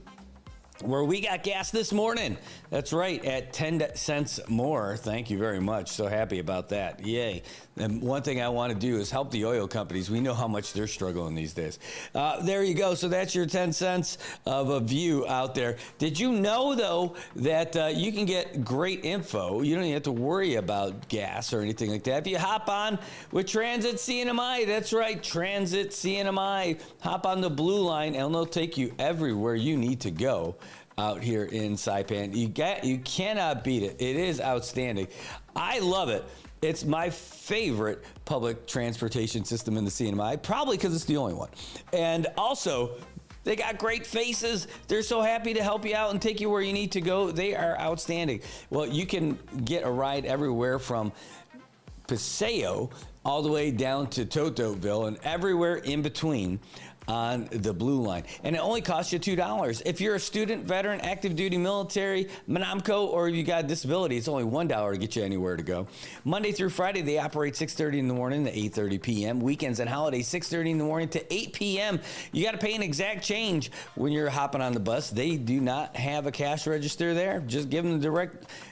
where we got gas this morning. That's right, at 10 cents more. Thank you very much. So happy about that. Yay. And one thing I want to do is help the oil companies. We know how much they're struggling these days. There you go. So that's your 10 cents of a view out there. Did you know, though, that you can get great info? You don't even have to worry about gas or anything like that. If you hop on with Transit CNMI, that's right, Transit CNMI. Hop on the blue line, and they'll take you everywhere you need to go out here in Saipan. You cannot beat it. It is outstanding. I love it. It's my favorite public transportation system in the CNMI, probably because it's the only one. And also, they got great faces. They're so happy to help you out and take you where you need to go. They are outstanding. Well, you can get a ride everywhere from Paseo all the way down to Totoville and everywhere in between on the Blue Line. And it only costs you $2. If you're a student, veteran, active duty, military, Monamco, or you got a disability, it's only $1 to get you anywhere to go. Monday through Friday, they operate 6:30 in the morning to 8:30 p.m. Weekends and holidays, 6:30 in the morning to 8 p.m. You got to pay an exact change when you're hopping on the bus. They do not have a cash register there. Just give them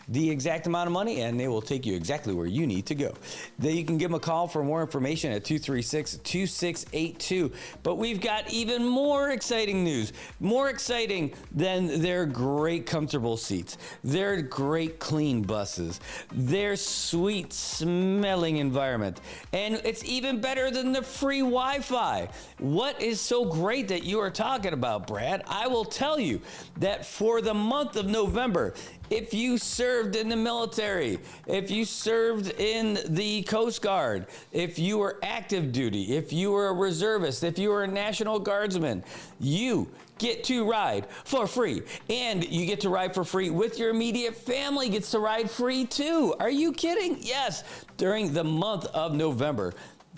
the exact amount of money, and they will take you exactly where you need to go. You can give them a call for more information at 236-2682. But we've got even more exciting news. More exciting than their great comfortable seats, their great clean buses, their sweet smelling environment, and it's even better than the free Wi-Fi. What is so great that you are talking about, Brad? I will tell you that for the month of November, if you served in the military, if you served in the Coast Guard, if you were active duty, if you were a reservist, if you were a National Guardsman, you get to ride for free. And you get to ride for free with your immediate family gets to ride free too. Are you kidding? Yes. During the month of November,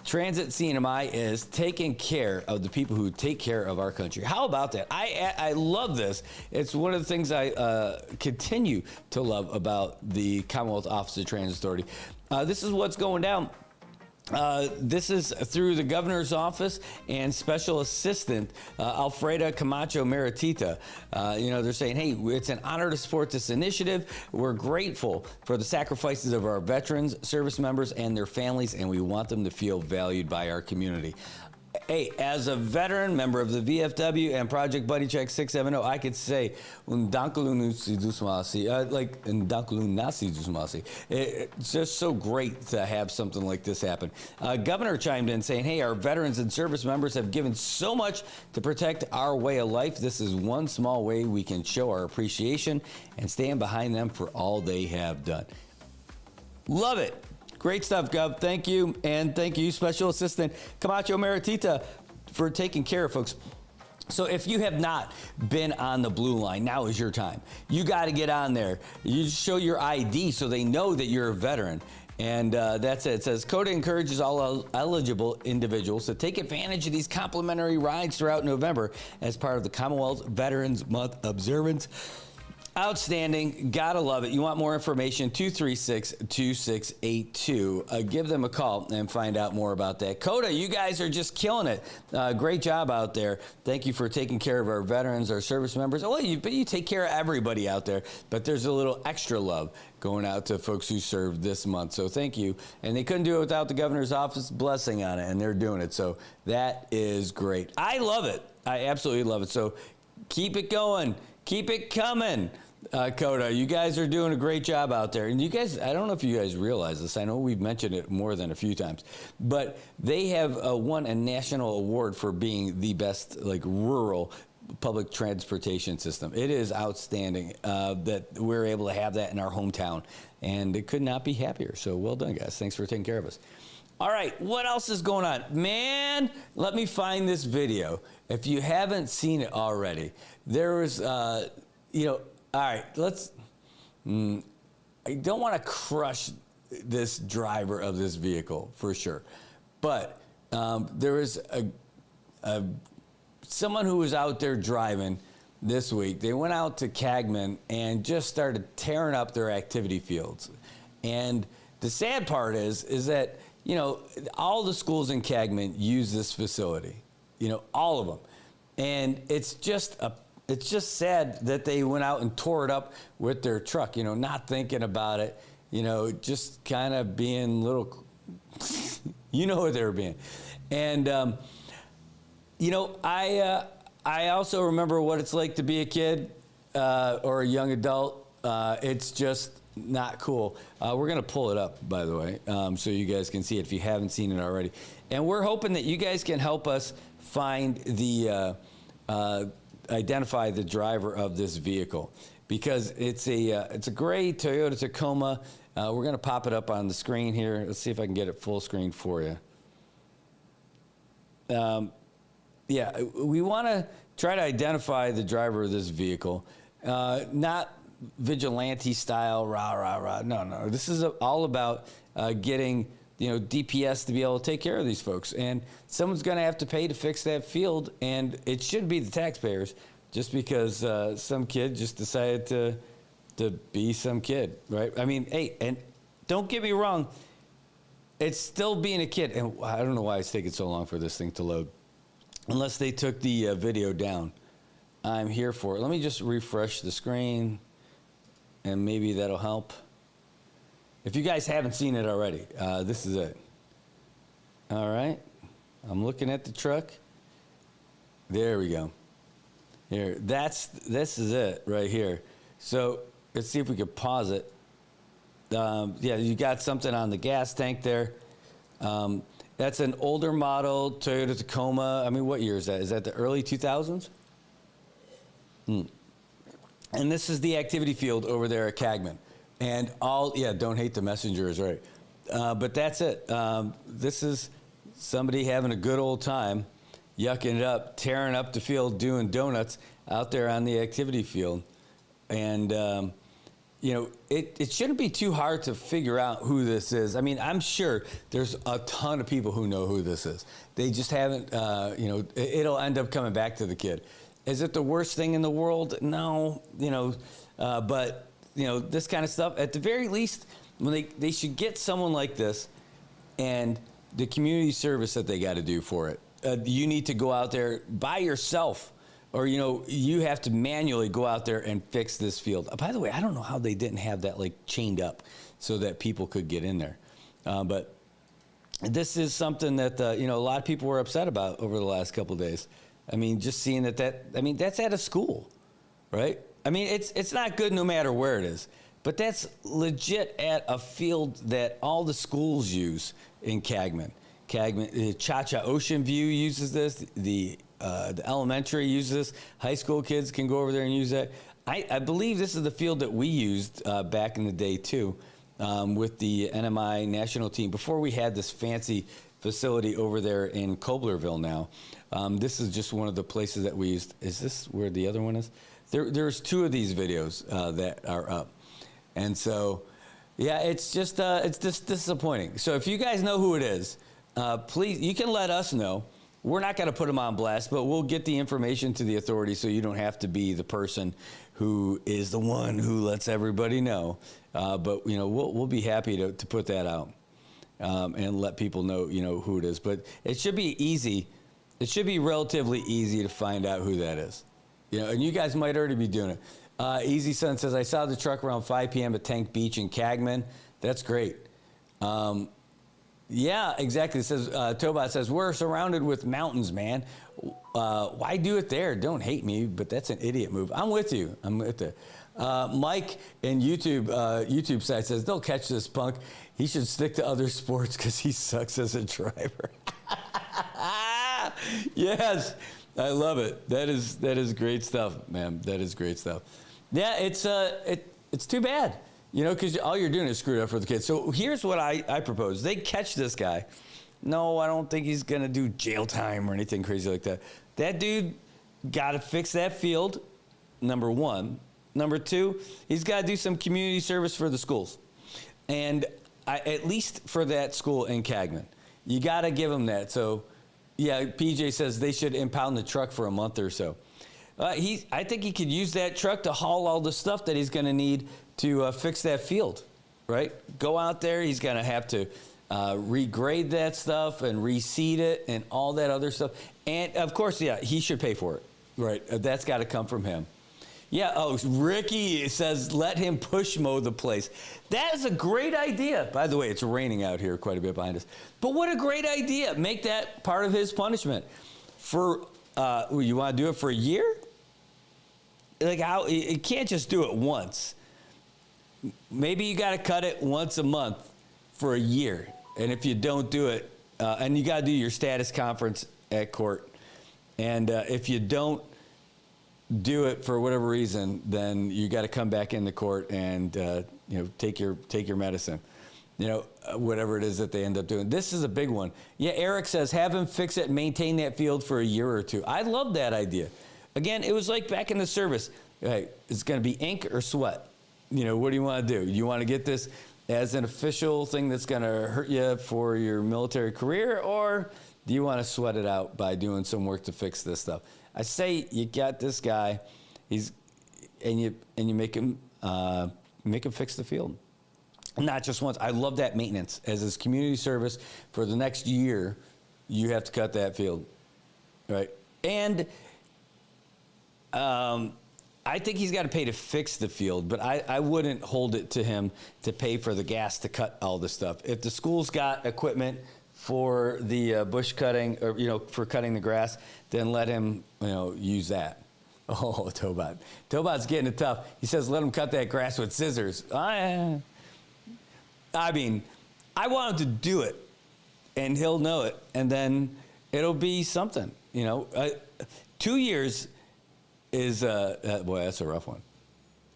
Transit CNMI is taking care of the people who take care of our country. How about that? I love this. It's one of the things I continue to love about the Commonwealth Office of Transit Authority. This is what's going down. This is through the governor's office and special assistant Alfreda Camacho Meritita. They're saying, hey, it's an honor to support this initiative. We're grateful for the sacrifices of our veterans, service members, and their families, and we want them to feel valued by our community. Hey, as a veteran, member of the VFW and Project Buddy Check 670, I could say, it's just so great to have something like this happen. Governor chimed in saying, hey, our veterans and service members have given so much to protect our way of life. This is one small way we can show our appreciation and stand behind them for all they have done. Love it. Great stuff, Gov. Thank you. And thank you, Special Assistant Camacho Meritita, for taking care of folks. So if you have not been on the Blue Line, now is your time. You got to get on there. You show your ID so they know that you're a veteran. And that's it. It says, COTA encourages all eligible individuals to take advantage of these complimentary rides throughout November as part of the Commonwealth Veterans Month observance. Outstanding. Gotta love it. You want more information? 236-2682. Give them a call and find out more about that. COTA, you guys are just killing it. Great job out there. Thank you for taking care of our veterans, our service members. Well, you take care of everybody out there, but there's a little extra love going out to folks who served this month. So thank you. And they couldn't do it without the governor's office blessing on it, and they're doing it. So that is great. I love it. I absolutely love it. So keep it going. Keep it coming. COTA, you guys are doing a great job out there. And you guys, I don't know if you guys realize this. I know we've mentioned it more than a few times, but they have won a national award for being the best rural public transportation system. It is outstanding that we're able to have that in our hometown, and it could not be happier. So well done, guys. Thanks for taking care of us. All right, what else is going on? Man, let me find this video. If you haven't seen it already, there was, all right, I don't want to crush this driver of this vehicle for sure, but there was someone who was out there driving this week. They went out to Cagman and just started tearing up their activity fields. And the sad part is that, all the schools in Cagman use this facility, all of them. And it's just sad that they went out and tore it up with their truck, not thinking about it, just kind of being little, what they were being. And, I also remember what it's like to be a kid or a young adult. It's just not cool. We're going to pull it up, by the way, so you guys can see it if you haven't seen it already. And we're hoping that you guys can help us find the identify the driver of this vehicle, because it's a gray Toyota Tacoma. We're going to pop it up on the screen here. Let's see if I can get it full screen for you. Yeah, we want to try to identify the driver of this vehicle, not vigilante style, rah, rah, rah. No. This is all about getting DPS to be able to take care of these folks. And someone's going to have to pay to fix that field, and it should be the taxpayers, just because some kid just decided to be some kid, right? I mean, hey, and don't get me wrong, it's still being a kid. And I don't know why it's taking so long for this thing to load, unless they took the video down. I'm here for it. Let me just refresh the screen, and maybe that'll help. If you guys haven't seen it already, this is it. All right. I'm looking at the truck. There we go. Here, this is it right here. So let's see if we could pause it. Yeah, you got something on the gas tank there. That's an older model Toyota Tacoma. I mean, what year is that? Is that the early 2000s? And this is the activity field over there at Cagman. And don't hate the messenger is right. But that's it. This is somebody having a good old time, yucking it up, tearing up the field, doing donuts out there on the activity field. And, it shouldn't be too hard to figure out who this is. I mean, I'm sure there's a ton of people who know who this is. They just haven't, it'll end up coming back to the kid. Is it the worst thing in the world? No, but this kind of stuff, at the very least, when they should get someone like this and the community service that they got to do for it. You need to go out there by yourself, or, you have to manually go out there and fix this field. By the way, I don't know how they didn't have that chained up so that people could get in there. But this is something that, a lot of people were upset about over the last couple of days. I mean, just seeing that's at a school, right? I mean, it's not good no matter where it is, but that's legit at a field that all the schools use in Cagman. Cha-Cha Ocean View uses this. The elementary uses this. High school kids can go over there and use that. I believe this is the field that we used back in the day too, with the NMI national team before we had this fancy facility over there in Koblerville now. This is just one of the places that we used. Is this where the other one is? There's two of these videos that are up. And so, yeah, it's just disappointing. So if you guys know who it is, please, you can let us know. We're not going to put them on blast, but we'll get the information to the authorities so you don't have to be the person who is the one who lets everybody know. But, we'll be happy to put that out and let people know, who it is. But it should be easy. It should be relatively easy to find out who that is. And you guys might already be doing it. Easy Sun says, I saw the truck around 5 p.m. at Tank Beach in Cagman. That's great. Yeah, exactly. It says, Tobot says, we're surrounded with mountains, man. Why do it there? Don't hate me, but that's an idiot move. I'm with you. Mike in YouTube site says, they'll catch this punk. He should stick to other sports because he sucks as a driver. Yes. I love it. That is great stuff, man. That is great stuff. Yeah, it's too bad, because all you're doing is screwing up for the kids. So here's what I propose. They catch this guy. No, I don't think he's going to do jail time or anything crazy like that. That dude got to fix that field, number one. Number two, he's got to do some community service for the schools. And at least for that school in Cagman. You got to give him that. So, yeah, PJ says they should impound the truck for a month or so. I think he could use that truck to haul all the stuff that he's going to need to fix that field, right? Go out there. He's going to have to regrade that stuff and reseed it and all that other stuff. And, of course, yeah, he should pay for it, right? That's got to come from him. Yeah, Ricky says let him push mow the place. That is a great idea. By the way, it's raining out here quite a bit behind us. But what a great idea. Make that part of his punishment. You want to do it for a year? You can't just do it once. Maybe you got to cut it once a month for a year. And if you don't do it, and you got to do your status conference at court. And if you don't do it for whatever reason, then you got to come back into court and take your medicine. Whatever it is that they end up doing. This is a big one. Yeah, Eric says have him fix it and maintain that field for a year or two. I love that idea. Again, it was like back in the service. Hey, it's going to be ink or sweat. What do you want to do? You want to get this as an official thing that's going to hurt you for your military career, or do you want to sweat it out by doing some work to fix this stuff? I say you got this guy, and you make him fix the field. Not just once. I love that maintenance. As his community service for the next year, you have to cut that field, right? And I think he's got to pay to fix the field, but I wouldn't hold it to him to pay for the gas to cut all this stuff. If the school's got equipment for the bush cutting, or for cutting the grass, then let him use that. Oh, Tobot's getting it tough. He says let him cut that grass with scissors. I mean, I want him to do it, and he'll know it, and then it'll be something. 2 years is boy, that's a rough one,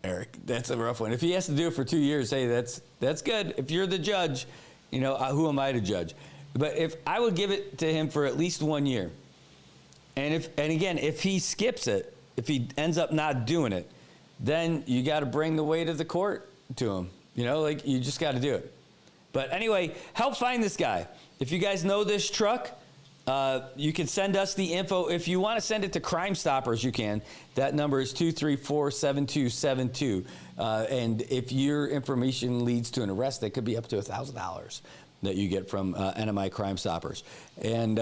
Eric. That's a rough one. If he has to do it for 2 years, hey, that's good. If you're the judge, who am I to judge? But if I would give it to him for at least 1 year, and again, if he skips it, if he ends up not doing it, then you got to bring the weight of the court to him. You just got to do it. But anyway, help find this guy. If you guys know this truck, you can send us the info. If you want to send it to Crime Stoppers, you can. That number is 234-7272. And if your information leads to an arrest, that could be up to $1,000 that you get from NMI Crime Stoppers. And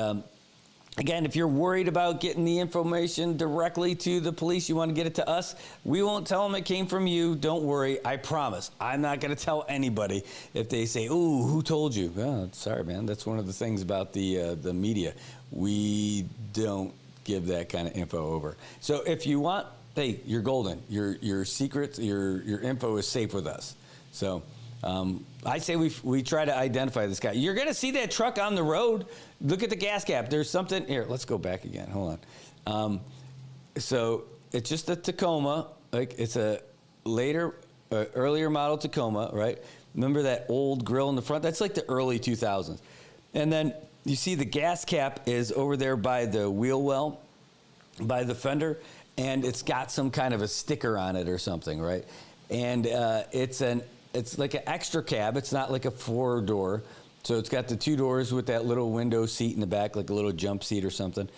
again, if you're worried about getting the information directly to the police, you want to get it to us, we won't tell them it came from you. Don't worry. I promise. I'm not going to tell anybody if they say, ooh, who told you? Oh, sorry, man. That's one of the things about the media. We don't give that kind of info over. So if you want, hey, you're golden. Your secrets, your info is safe with us. So I say we try to identify this guy. You're going to see that truck on the road. Look at the gas cap. There's something here. Let's go back again. Hold on. So it's just a Tacoma. Like it's a earlier model Tacoma, right? Remember that old grill in the front? That's like the early 2000s. And then you see the gas cap is over there by the wheel well, by the fender, and it's got some kind of a sticker on it or something, right? And it's like an extra cab. It's not like a 4-door. So it's got the 2 doors with that little window seat in the back, like a little jump seat or something.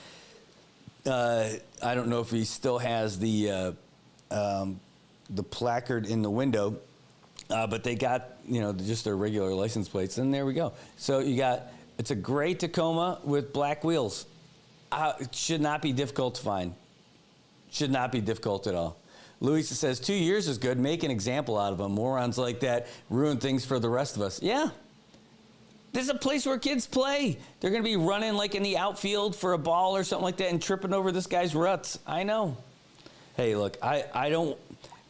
I don't know if he still has the placard in the window, but they got, just their regular license plates. And there we go. So it's a gray Tacoma with black wheels. It should not be difficult to find. Should not be difficult at all. Louisa says 2 years is good. Make an example out of them. Morons like that ruin things for the rest of us. Yeah. This is a place where kids play. They're going to be running like in the outfield for a ball or something like that and tripping over this guy's ruts. I know. Hey, look, I know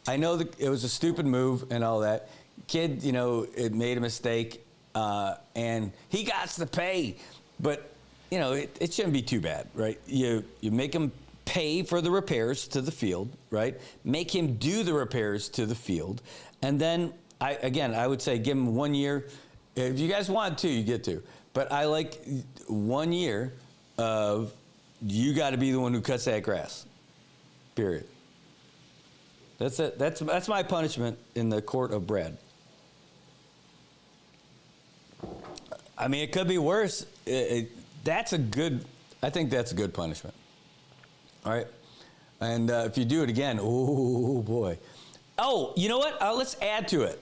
that it was a stupid move and all that. Kid, it made a mistake, and he got to pay. But, it shouldn't be too bad, right? You make him pay for the repairs to the field, right? Make him do the repairs to the field. And then, I would say give him 1 year. If you guys want to, you get to. But I like 1 year of you got to be the one who cuts that grass. Period. That's it. That's my punishment in the court of Brad. I mean, it could be worse. I think that's a good punishment. All right? And if you do it again, oh, boy. Oh, you know what? Let's add to it.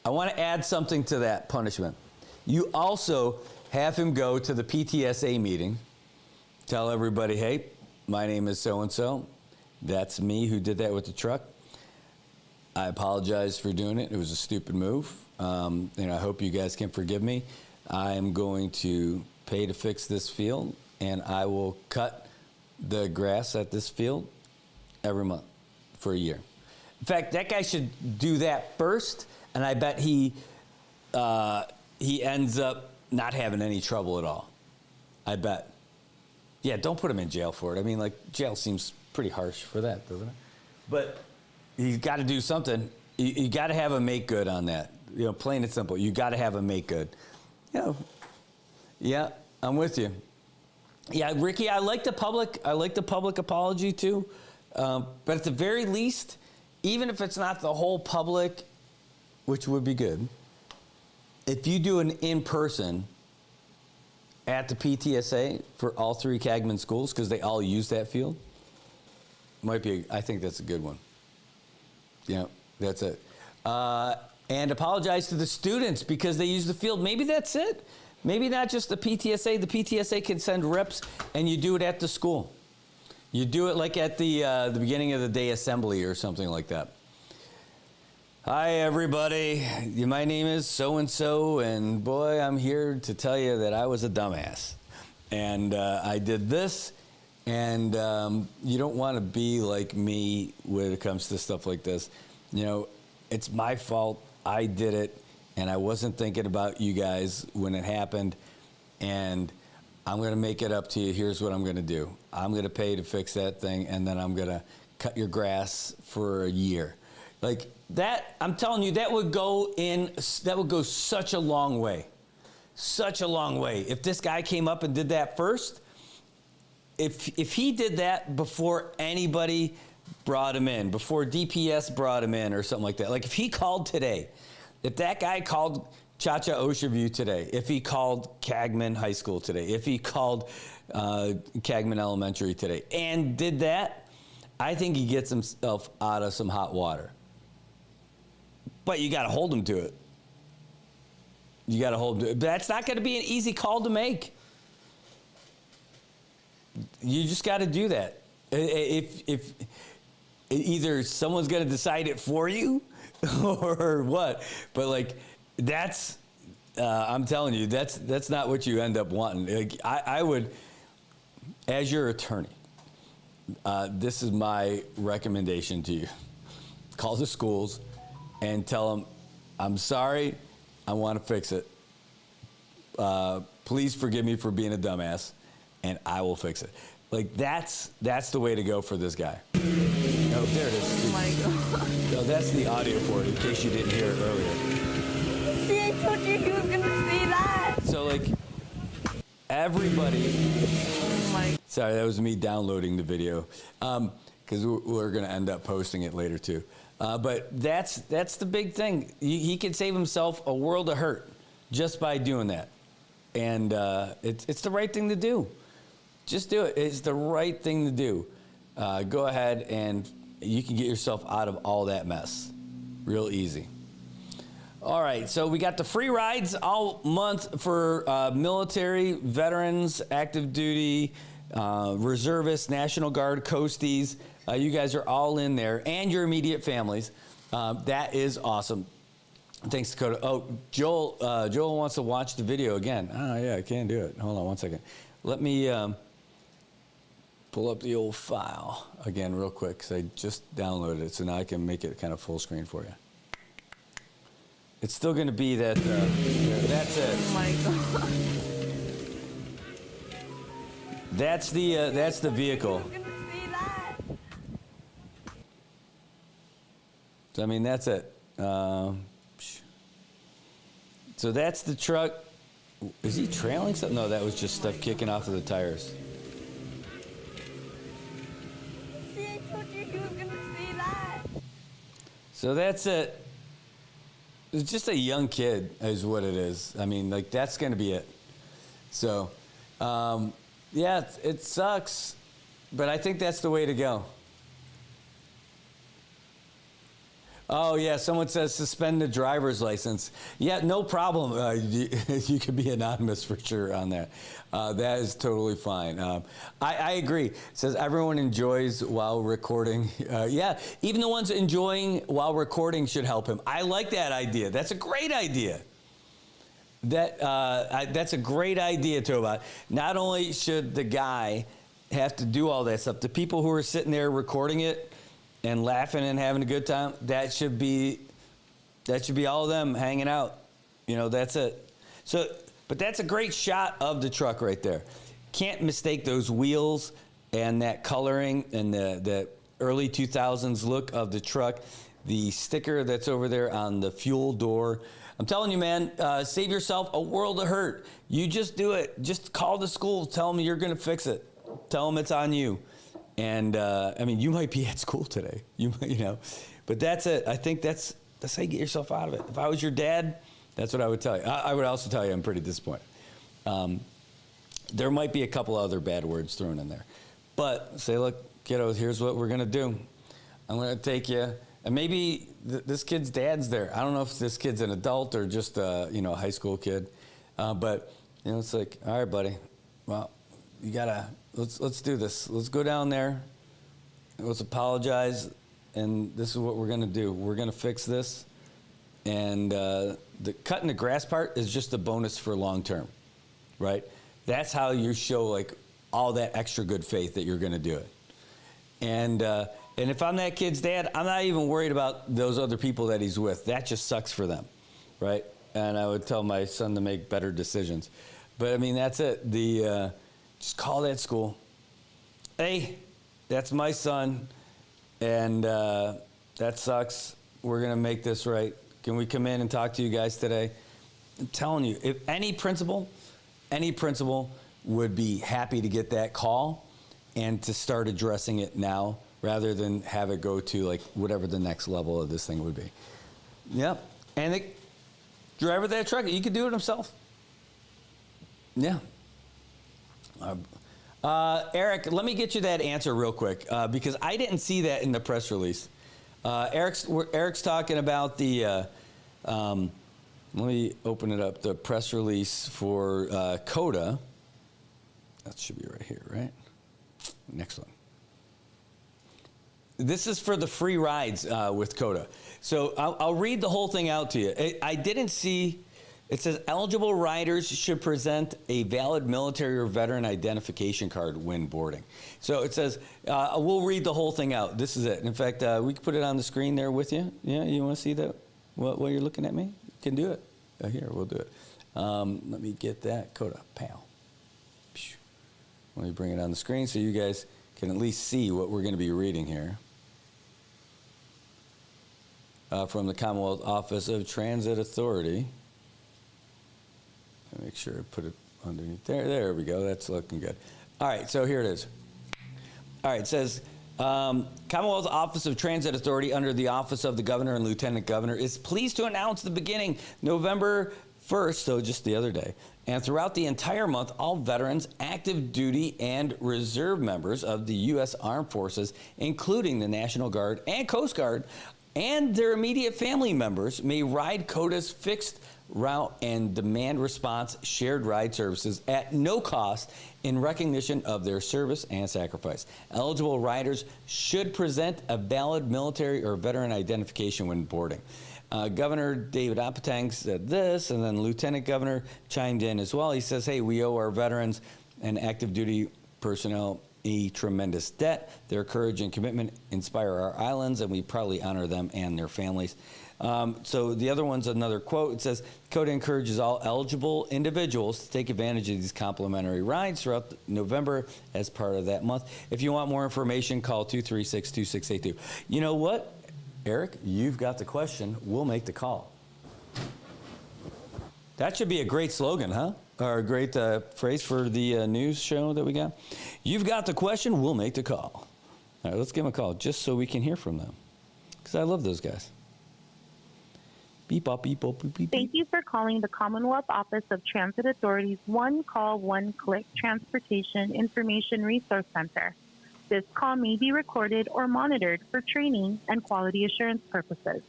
I want to add something to that punishment. You also have him go to the PTSA meeting, tell everybody, hey, my name is so-and-so. That's me who did that with the truck. I apologize for doing it. It was a stupid move. I hope you guys can forgive me. I am going to pay to fix this field, and I will cut the grass at this field every month for a year. In fact, that guy should do that first. And I bet he ends up not having any trouble at all. I bet. Yeah, don't put him in jail for it. I mean, jail seems pretty harsh for that, doesn't it? But he's got to do something. You got to have a make good on that. Plain and simple. You got to have a make good. Yeah, I'm with you. Yeah, Ricky, I like the public apology too. But at the very least, even if it's not the whole public, which would be good, if you do an in-person at the PTSA for all 3 Cagman schools, because they all use that field, I think that's a good one. Yeah, that's it. And apologize to the students because they use the field. Maybe that's it. Maybe not just the PTSA. The PTSA can send reps, and you do it at the school. You do it like at the beginning of the day assembly or something like that. Hi, everybody. My name is so-and-so, and boy, I'm here to tell you that I was a dumbass. And I did this, and you don't want to be like me when it comes to stuff like this. You know, it's my fault. I did it, and I wasn't thinking about you guys when it happened, and I'm going to make it up to you. Here's what I'm going to do. I'm going to pay to fix that thing, and then I'm going to cut your grass for a year. Like that, I'm telling you, that would go such a long way. Such a long way. If this guy came up and did that first, if he did that before anybody brought him in, before DPS brought him in or something like that, like if he called today, if that guy called Cha-Cha Oceanview today, if he called Cagman High School today, if he called Cagman Elementary today and did that, I think he gets himself out of some hot water. But you got to hold him to it. You got to hold him to it. But that's not going to be an easy call to make. You just got to do that. If either someone's going to decide it for you or what. But like that's, I'm telling you, that's not what you end up wanting. Like, I would, as your attorney, this is my recommendation to you. Call the schools and tell them, I'm sorry, I want to fix it. Please forgive me for being a dumbass, and I will fix it. Like, that's the way to go for this guy. Oh, there it is. Oh, my God. No, that's the audio for it, in case you didn't hear it earlier. See, I told you he was going to see that. So, like, everybody... Oh, my... Sorry, that was me downloading the video, because we're going to end up posting it later, too. But that's the big thing. He can save himself a world of hurt just by doing that. And it's the right thing to do. Just do it. It's the right thing to do. Go ahead and you can get yourself out of all that mess real easy. All right, so we got the free rides all month for military, veterans, active duty, reservists, National Guard, Coasties. You guys are all in there, and your immediate families. That is awesome. Thanks, Dakota. Oh, Joel wants to watch the video again. Oh, yeah, I can do it. Hold on one second. Let me pull up the old file again real quick, because I just downloaded it, so now I can make it kind of full screen for you. It's still going to be that, that's it. Oh, my God. That's the vehicle. So, I mean, that's it. So that's the truck. Is he trailing something? No, that was just stuff kicking off of the tires. See, I told you he was going to see that. So that's it. It's just a young kid is what it is. I mean, like, that's going to be it. So, yeah, it sucks, but I think that's the way to go. Oh, yeah, someone says suspend the driver's license. Yeah, no problem. You could be anonymous for sure on that. That is totally fine. I agree. It says everyone enjoys while recording. Yeah, even the ones enjoying while recording should help him. I like that idea. That's a great idea. That's a great idea, Toba. Not only should the guy have to do all that stuff, the people who are sitting there recording it and laughing and having a good time, that should be all of them hanging out. You know, that's it. So, but that's a great shot of the truck right there. Can't mistake those wheels and that coloring and the early 2000s look of the truck. The sticker that's over there on the fuel door. I'm telling you, man, save yourself a world of hurt. You just do it. Just call the school. Tell them you're going to fix it. Tell them it's on you. And, I mean, you might be at school today, you know, but that's it. I think that's how you get yourself out of it. If I was your dad, That's what I would tell you. I would also tell you I'm pretty disappointed. There might be a couple other bad words thrown in there. But say, look, kiddo, here's what we're going to do. I'm going to take you, and maybe this kid's dad's there. I don't know if this kid's an adult or just a high school kid. But it's like, all right, buddy. Well, you gotta let's do this. Let's go down there. Let's apologize, and this is what we're gonna do. We're gonna fix this, and the cutting the grass part is just a bonus for long term, right? That's how you show like all that extra good faith that you're gonna do it. And if I'm that kid's dad, I'm not even worried about those other people that he's with. That just sucks for them, right? And I would tell my son to make better decisions. But I mean, that's it. Just call that school. Hey, that's my son, and that sucks. We're gonna make this right. Can we come in and talk to you guys today? I'm telling you, if any principal would be happy to get that call and to start addressing it now rather than have it go to like whatever the next level of this thing would be. Yep. And the driver of that truck, he could do it himself. Yeah. Eric, let me get you that answer real quick because I didn't see that in the press release. Eric's talking about the, let me open it up, the press release for CODA. That should be right here, right? Next one. This is for the free rides with CODA. So I'll read the whole thing out to you. I didn't see, it says eligible riders should present a valid military or veteran identification card when boarding. So it says, we'll read the whole thing out. This is it. In fact, we can put it on the screen there with you. Yeah, you want to see that while you're looking at me? You can do it. Here, we'll do it. Let me get that CODA, pal. Let me bring it on the screen so you guys can at least see what we're going to be reading here. From the Commonwealth Office of Transit Authority. Make sure I put it underneath there. There we go. That's looking good. All right, so here it is. All right, it says, Commonwealth Office of Transit Authority under the Office of the Governor and Lieutenant Governor is pleased to announce the beginning November 1st, so just the other day, and throughout the entire month, all veterans, active duty, and reserve members of the U.S. Armed Forces, including the National Guard and Coast Guard, and their immediate family members may ride CODA's fixed route and demand response shared ride services at no cost in recognition of their service and sacrifice. Eligible riders should present a valid military or veteran identification when boarding. Governor David Opatang said this, and then Lieutenant Governor chimed in as well. He says, hey, we owe our veterans and active duty personnel a tremendous debt. Their courage and commitment inspire our islands, and we proudly honor them and their families. So the other one's another quote. It says, CODA encourages all eligible individuals to take advantage of these complimentary rides throughout November as part of that month. If you want more information, call 236-2682. You know what, Eric? You've got the question. We'll make the call. That should be a great slogan, huh? Or a great phrase for the news show that we got. You've got the question. We'll make the call. All right, let's give them a call just so we can hear from them. Because I love those guys. Beep, bop, beep, bop, beep, beep. Thank you for calling the Commonwealth Office of Transit Authority's One Call, One Click Transportation Information Resource Center. This call may be recorded or monitored for training and quality assurance purposes.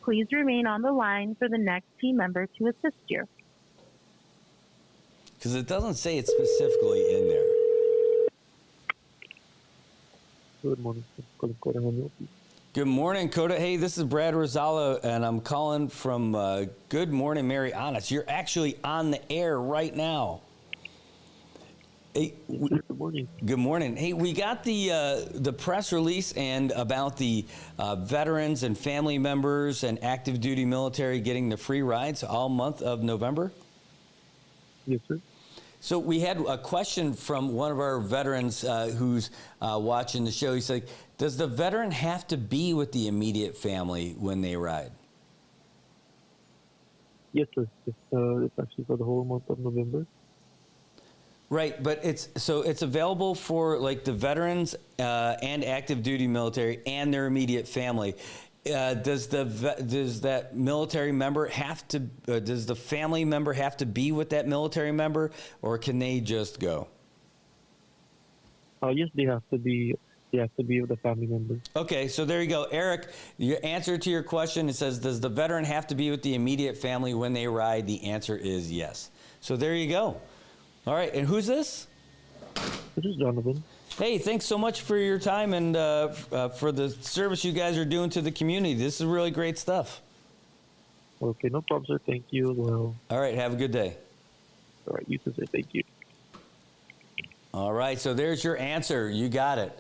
Please remain on the line for the next team member to assist you. Because it doesn't say it specifically in there. Good morning. Good morning, CODA. Hey, this is Brad Rosalo, and I'm calling from Good Morning Marianas. You're actually on the air right now. Hey, good morning. Good morning. Hey, we got the press release and about the veterans and family members and active duty military getting the free rides all month of November. Yes, sir. So we had a question from one of our veterans who's watching the show. He's like, does the veteran have to be with the immediate family when they ride? Yes, sir. It's actually for the whole month of November. Right, but it's available for like the veterans and active duty military and their immediate family. does that military member have to? Does the family member have to be with that military member, or can they just go? Yes, they have to be. They have to be with the family member. Okay, so there you go, Eric. Your answer to your question, it says, does the veteran have to be with the immediate family when they ride? The answer is yes. So there you go. All right, and who's this? This is Jonathan. Hey, thanks so much for your time and for the service you guys are doing to the community. This is really great stuff. Okay, no problem, sir. Thank you as well. All right, have a good day. All right, you too, sir. Thank you. All right, so there's your answer. You got it.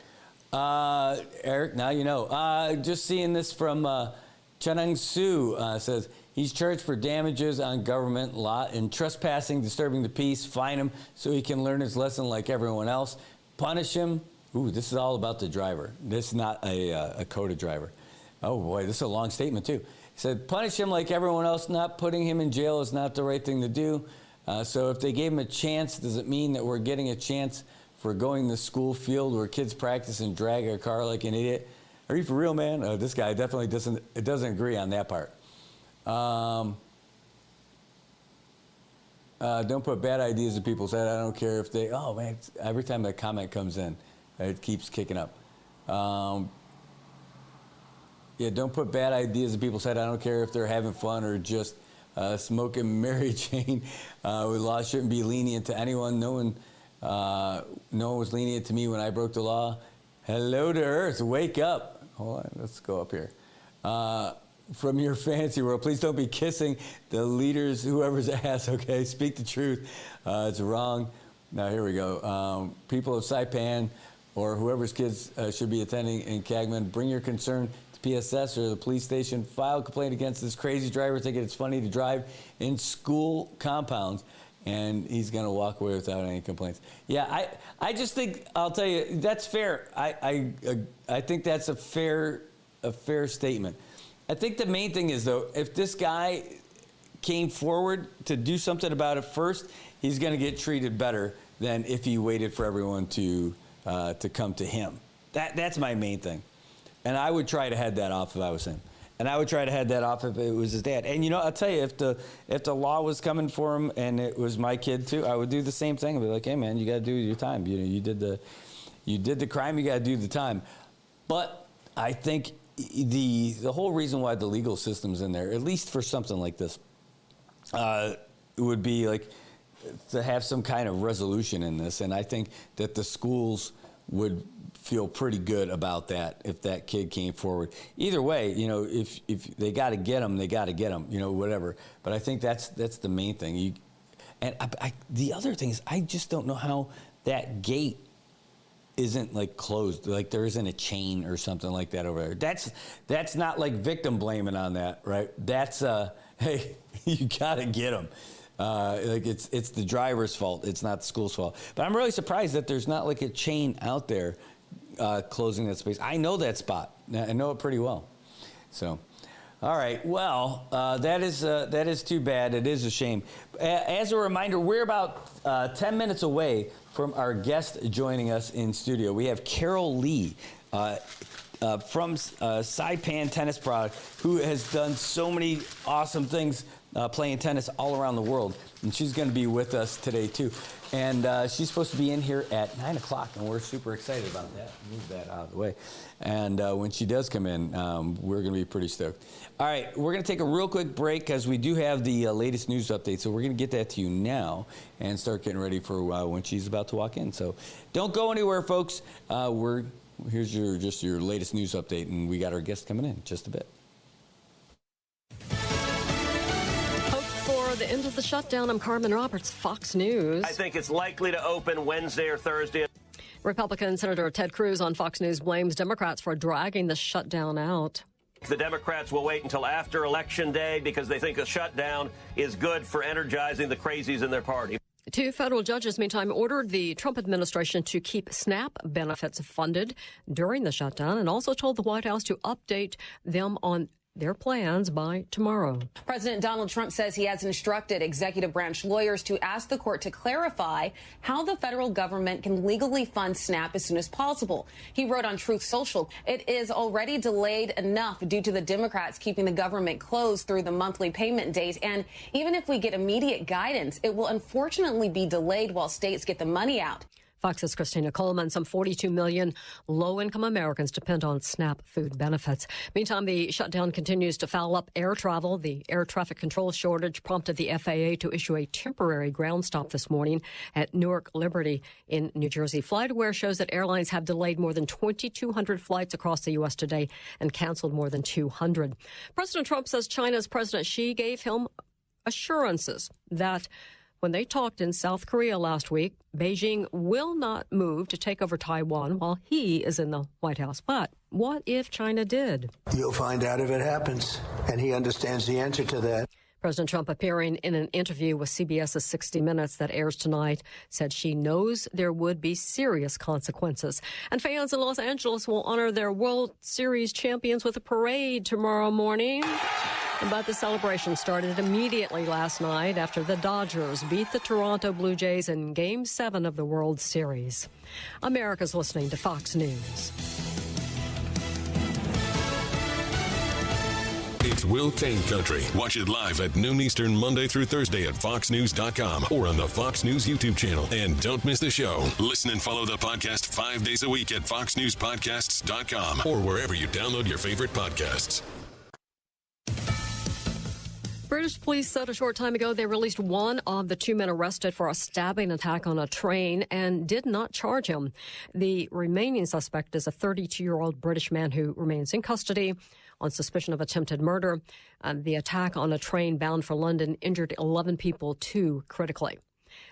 Eric, now you know. Just seeing this from Chanang Su says, he's charged for damages on government lot and trespassing, disturbing the peace. Fine him so he can learn his lesson like everyone else. Punish him. Ooh, this is all about the driver. This is not a COTA driver. Oh, boy, this is a long statement, too. He said, punish him like everyone else. Not putting him in jail is not the right thing to do. So if they gave him a chance, does it mean that we're getting a chance for going to the school field where kids practice and drag a car like an idiot? Are you for real, man? This guy definitely doesn't agree on that part. Don't put bad ideas in people's head. I don't care if they, oh man, every time that comment comes in, it keeps kicking up. Yeah, don't put bad ideas in people's head. I don't care if they're having fun or just smoking Mary Jane. Law shouldn't be lenient to anyone. No one was lenient to me when I broke the law. Hello to Earth, wake up. Hold on, let's go up here. From your fantasy world, please don't be kissing the leaders, whoever's ass, okay? Speak the truth. It's wrong. Now, here we go. People of Saipan or whoever's kids should be attending in Kagman, bring your concern to PSS or the police station. File a complaint against this crazy driver thinking it's funny to drive in school compounds. And he's going to walk away without any complaints. Yeah, I just think, I'll tell you, that's fair. I think that's a fair statement. I think the main thing is, though, if this guy came forward to do something about it first, he's going to get treated better than if he waited for everyone to come to him. That's my main thing. And I would try to head that off if I was him. And I would try to head that off if it was his dad. And, you know, I'll tell you, if the law was coming for him and it was my kid, too, I would do the same thing. I'd be like, hey, man, you got to do your time. You know, you did the crime, you got to do the time. But I think the whole reason why the legal system's in there, at least for something like this, it would be like to have some kind of resolution in this. And I think that the schools would feel pretty good about that if that kid came forward. Either way, you know, if they got to get him, they got to get him, you know, whatever. But I think that's the main thing. The other thing is, I just don't know how that gate isn't like closed, like there isn't a chain or something like that over there. That's not like victim blaming on that, right? That's hey, you got to get him. Like it's the driver's fault. It's not the school's fault. But I'm really surprised that there's not like a chain out there closing that space. I know that spot. I know it pretty well. So, all right. Well, that is too bad. It is a shame. As a reminder, we're about 10 minutes away from our guest joining us in studio. We have Carol Lee from Saipan Tennis Product, who has done so many awesome things playing tennis all around the world. And she's going to be with us today, too. And she's supposed to be in here at 9 o'clock, and we're super excited about that. Move that out of the way. And when she does come in, we're going to be pretty stoked. All right, we're going to take a real quick break because we do have the latest news update. So we're going to get that to you now and start getting ready for when she's about to walk in. So don't go anywhere, folks. Here's your latest news update, and we got our guest coming in just a bit. The end of the shutdown. I'm Carmen Roberts, Fox News. I think it's likely to open Wednesday or Thursday. Republican Senator Ted Cruz on Fox News blames Democrats for dragging the shutdown out. The Democrats will wait until after Election Day because they think a shutdown is good for energizing the crazies in their party. Two federal judges, meantime, ordered the Trump administration to keep SNAP benefits funded during the shutdown and also told the White House to update them on their plans by tomorrow. President Donald Trump says he has instructed executive branch lawyers to ask the court to clarify how the federal government can legally fund SNAP as soon as possible. He wrote on Truth Social, "It is already delayed enough due to the Democrats keeping the government closed through the monthly payment date. And even if we get immediate guidance, it will unfortunately be delayed while states get the money out." Fox's Christina Coleman. Some 42 million low-income Americans depend on SNAP food benefits. Meantime, the shutdown continues to foul up air travel. The air traffic control shortage prompted the FAA to issue a temporary ground stop this morning at Newark Liberty in New Jersey. FlightAware shows that airlines have delayed more than 2,200 flights across the U.S. today and canceled more than 200. President Trump says China's President Xi gave him assurances that when they talked in South Korea last week, Beijing will not move to take over Taiwan while he is in the White House. But what if China did? You'll find out if it happens, and he understands the answer to that. President Trump, appearing in an interview with CBS's 60 Minutes that airs tonight, said she knows there would be serious consequences. And fans in Los Angeles will honor their World Series champions with a parade tomorrow morning. But the celebration started immediately last night after the Dodgers beat the Toronto Blue Jays in Game 7 of the World Series. America's listening to Fox News. It's Will Kane Country. Watch it live at noon Eastern Monday through Thursday at foxnews.com or on the Fox News YouTube channel. And don't miss the show. Listen and follow the podcast 5 days a week at foxnewspodcasts.com or wherever you download your favorite podcasts. British police said a short time ago they released one of the 2 men arrested for a stabbing attack on a train and did not charge him. The remaining suspect is a 32-year-old British man who remains in custody on suspicion of attempted murder. The attack on a train bound for London injured 11 people, 2 critically.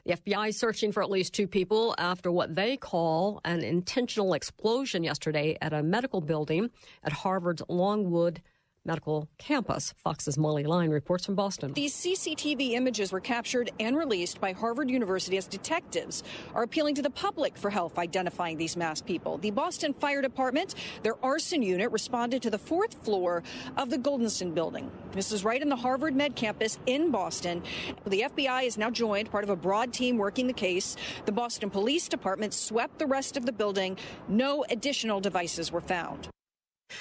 The FBI is searching for at least 2 people after what they call an intentional explosion yesterday at a medical building at Harvard's Longwood Medical Campus. Fox's Molly Line reports from Boston. These CCTV images were captured and released by Harvard University as detectives are appealing to the public for help identifying these masked people. The Boston Fire Department, their arson unit, responded to the 4th floor of the Goldenson building. This is right in the Harvard Med Campus in Boston. The FBI is now joined, part of a broad team working the case. The Boston Police Department swept the rest of the building. No additional devices were found.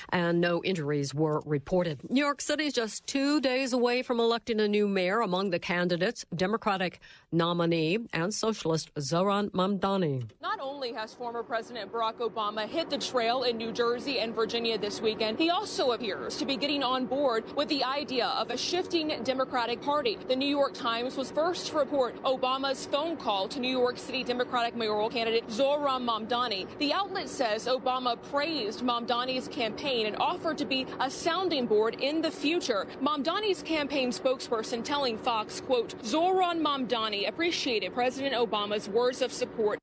And no injuries were reported. New York City is just 2 days away from electing a new mayor. Among the candidates, Democratic nominee and socialist Zohran Mamdani. Not only has former President Barack Obama hit the trail in New Jersey and Virginia this weekend, he also appears to be getting on board with the idea of a shifting Democratic Party. The New York Times was first to report Obama's phone call to New York City Democratic mayoral candidate Zohran Mamdani. The outlet says Obama praised Mamdani's campaign and offered to be a sounding board in the future. Mamdani's campaign spokesperson telling Fox, quote, Zohran Mamdani appreciated President Obama's words of support.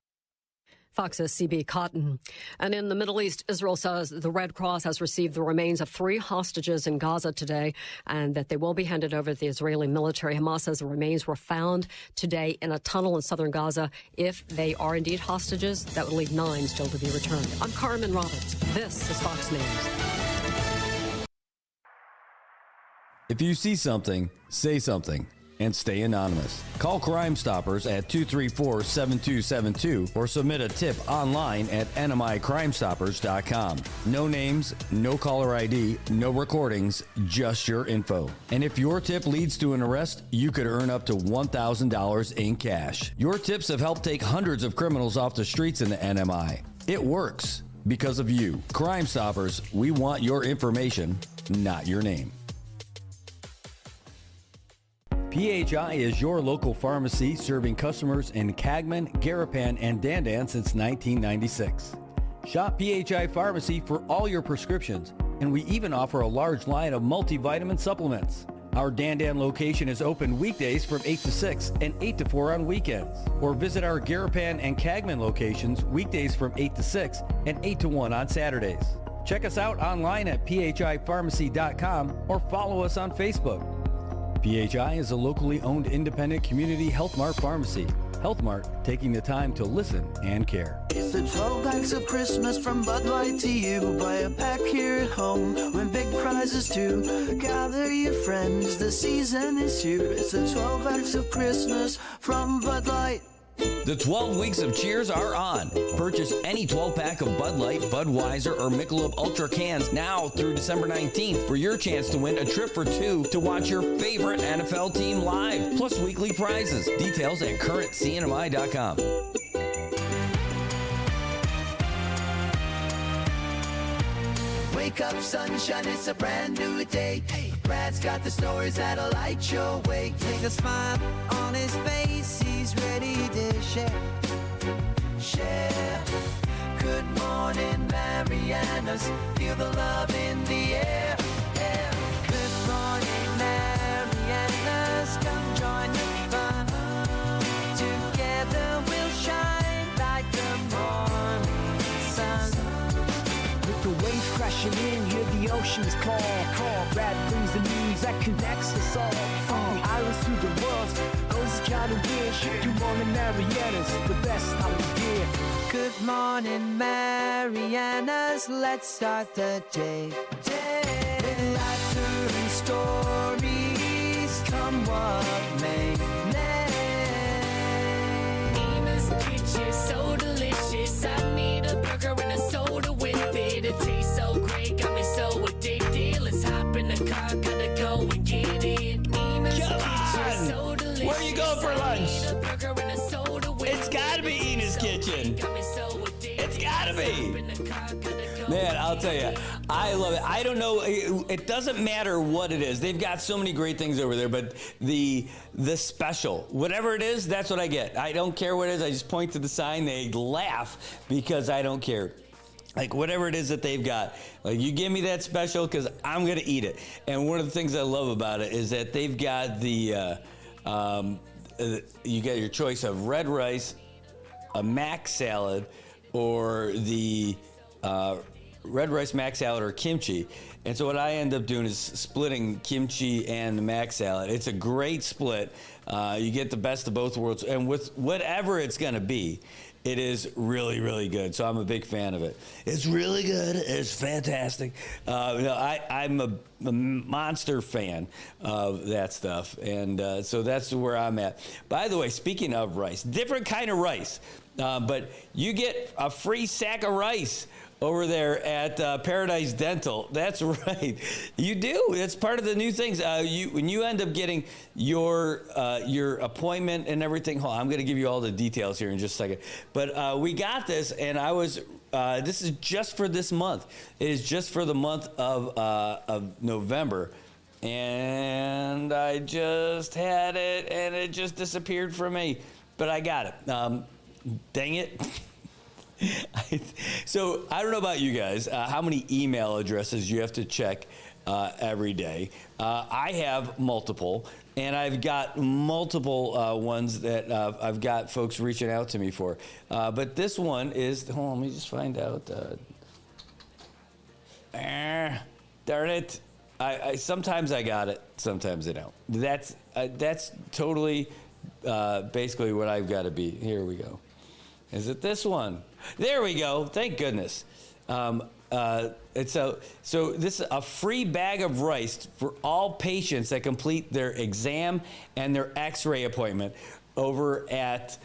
Fox's CB Cotton. And in the Middle East, Israel says the Red Cross has received the remains of 3 hostages in Gaza today and that they will be handed over to the Israeli military. Hamas says the remains were found today in a tunnel in southern Gaza. If they are indeed hostages, that would leave 9 still to be returned. I'm Carmen Roberts. This is Fox News. If you see something, say something. And stay anonymous. Call Crime Stoppers at 234-7272 or submit a tip online at nmicrimestoppers.com. No names, no caller ID, no recordings, just your info. And if your tip leads to an arrest, you could earn up to $1,000 in cash. Your tips have helped take hundreds of criminals off the streets in the NMI. It works because of you. Crime Stoppers, we want your information, not your name. PHI is your local pharmacy serving customers in Cagman, Garapan, and Dandan since 1996. Shop PHI Pharmacy for all your prescriptions, and we even offer a large line of multivitamin supplements. Our Dandan location is open weekdays from 8 to 6 and 8 to 4 on weekends. Or visit our Garapan and Cagman locations weekdays from 8 to 6 and 8 to 1 on Saturdays. Check us out online at phipharmacy.com or follow us on Facebook. PHI is a locally owned independent community health mart pharmacy. Health Mart, taking the time to listen and care. It's the 12 packs of Christmas from Bud Light to you. Buy a pack here at home, win big prizes too. Gather your friends, the season is here. It's the 12 packs of Christmas from Bud Light. The 12 weeks of cheers are on. Purchase any 12-pack of Bud Light, Budweiser, or Michelob Ultra cans now through December 19th for your chance to win a trip for two to watch your favorite NFL team live, plus weekly prizes. Details at currentcnmi.com. Wake up, sunshine, it's a brand new day. Brad's got the stories that'll light your way. Take a smile on his face, he's ready to share. Share. Good morning, Marianas. Feel the love in the air. Yeah. Good morning, Marianas. Come join the fun. Together we'll shine like the morning sun. With the waves crashing in, hear the oceans call. Brad brings the news that connects us all. From the islands to the world, goes count and wish. Good morning, Marianas, the best time of year. Good morning, Marianas. Let's start the day. With laughter and stories, come what may. Nina's kitchen, so delicious. I need a burger and a soda with it. It tastes so great, got me so addicted. Let's hop in the car, gotta go and get it. Nina's kitchen, so delicious. Where are you going for lunch? I need a burger and a soda with It's gotta be Ina's Kitchen. It's gotta be. Man, I'll tell you, I love it. I don't know, it doesn't matter what it is. They've got so many great things over there, but the special, whatever it is, that's what I get. I don't care what it is. I just point to the sign. They laugh because I don't care. Like whatever it is that they've got, like you give me that special because I'm gonna eat it. And one of the things I love about it is that they've got the, you get your choice of red rice, a mac salad, or the red rice mac salad or kimchi. And so what I end up doing is splitting kimchi and the mac salad. It's a great split. You get the best of both worlds. And with whatever it's going to be, it is really, really good. So I'm a big fan of it. It's really good. It's fantastic. I'm a monster fan of that stuff. And so that's where I'm at. By the way, speaking of rice, different kind of rice. But you get a free sack of rice over there at Paradise Dental. That's right. You do. It's part of the new things. When you end up getting your appointment and everything, hold on, I'm going to give you all the details here in just a second. But we got this, and I was, this is just for this month. It is just for the month of November. And I just had it, and it just disappeared from me. But I got it. Dang it. So I don't know about you guys, how many email addresses you have to check every day. I have multiple, and I've got multiple ones that I've got folks reaching out to me for. But this one is, hold on, let me just find out. Darn it. I sometimes I got it, sometimes I don't. That's totally basically what I've got to be. Here we go. Is it this one? There we go. Thank goodness. So this is a free bag of rice for all patients that complete their exam and their x-ray appointment over at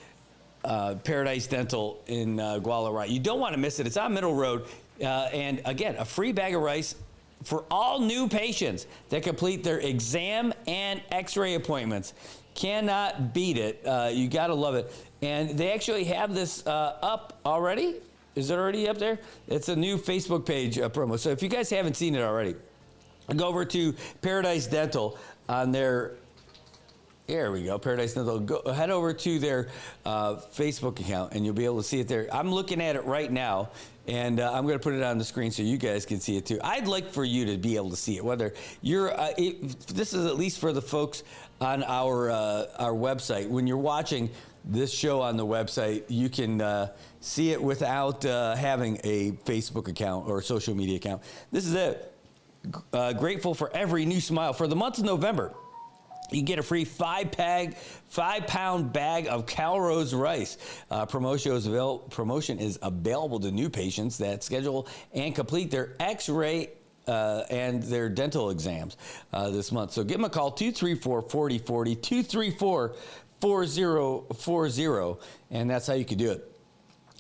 Paradise Dental in Guadalajara. You don't want to miss it. It's on Middle Road. And again, a free bag of rice for all new patients that complete their exam and x-ray appointments. Cannot beat it. You got to love it. And they actually have this up already. Is it already up there? It's a new Facebook page promo. So if you guys haven't seen it already, go over to Paradise Dental on their, there we go, Paradise Dental. Head over to their Facebook account, and you'll be able to see it there. I'm looking at it right now, and I'm going to put it on the screen so you guys can see it too. I'd like for you to be able to see it, whether you're, this is at least for the folks on our website. When you're watching this show on the website, you can see it without having a Facebook account or social media account. This is it. Grateful for every new smile. For the month of November, You get a free 5-pound bag of Calrose rice. Promotion is available to new patients that schedule and complete their X-ray and their dental exams this month. So give them a call, 234-4040, 234-4040, and that's how you can do it.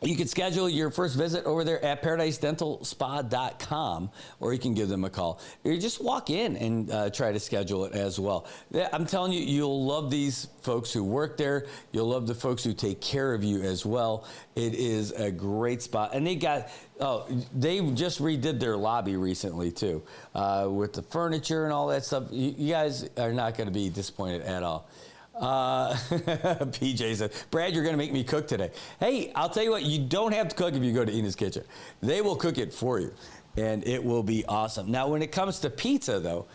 You can schedule your first visit over there at paradisedentalspa.com, or you can give them a call. Or just walk in and try to schedule it as well. I'm telling you, you'll love these folks who work there. You'll love the folks who take care of you as well. It is a great spot. And they just redid their lobby recently, too, with the furniture and all that stuff. You guys are not going to be disappointed at all. PJ said, Brad, you're going to make me cook today. Hey, I'll tell you what, you don't have to cook if you go to Ina's Kitchen. They will cook it for you, and it will be awesome. Now, when it comes to pizza, though,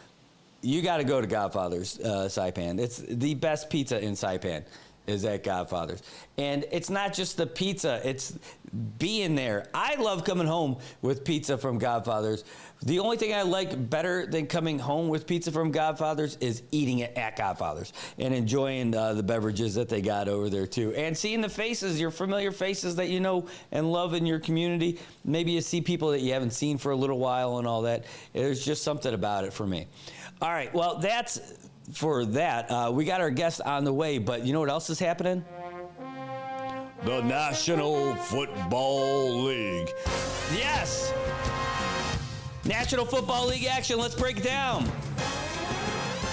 you got to go to Godfather's Saipan. It's the best pizza in Saipan is at Godfather's. And it's not just the pizza, it's being there. I love coming home with pizza from Godfather's. The only thing I like better than coming home with pizza from Godfather's is eating it at Godfather's and enjoying the beverages that they got over there too. And seeing the faces, your familiar faces that you know and love in your community. Maybe you see people that you haven't seen for a little while and all that. There's just something about it for me. All right, well, that's for that. We got our guest on the way, but you know what else is happening? The National Football League. Yes! National Football League action. Let's break it down.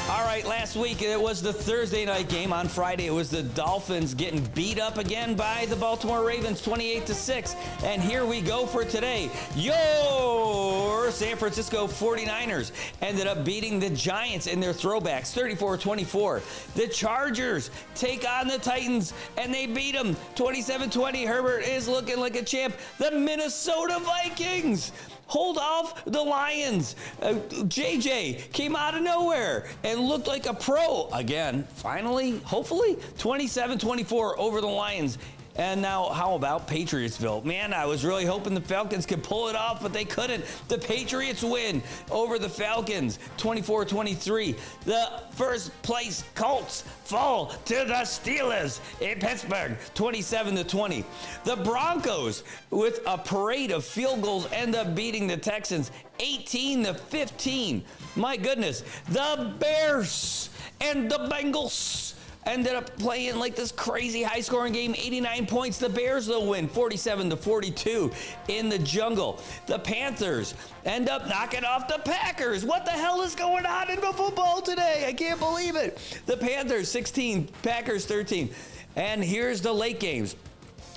All right, last week it was the Thursday night game. On Friday it was the Dolphins getting beat up again by the Baltimore Ravens 28-6. And here we go for today. Your San Francisco 49ers ended up beating the Giants in their throwbacks 34-24. The Chargers take on the Titans and they beat them 27-20. Herbert is looking like a champ. The Minnesota Vikings hold off the Lions. JJ came out of nowhere and looked like a pro again. Finally, hopefully, 27-24 over the Lions. And now, how about Patriotsville? Man, I was really hoping the Falcons could pull it off, but they couldn't. The Patriots win over the Falcons, 24-23. The first place Colts fall to the Steelers in Pittsburgh, 27-20. The Broncos, with a parade of field goals, end up beating the Texans, 18-15. My goodness, the Bears and the Bengals ended up playing like this crazy high-scoring game, 89 points. The Bears, they'll win 47-42 in the jungle. The Panthers end up knocking off the Packers. What the hell is going on in the football today? I can't believe it. The Panthers, 16, Packers, 13. And here's the late games.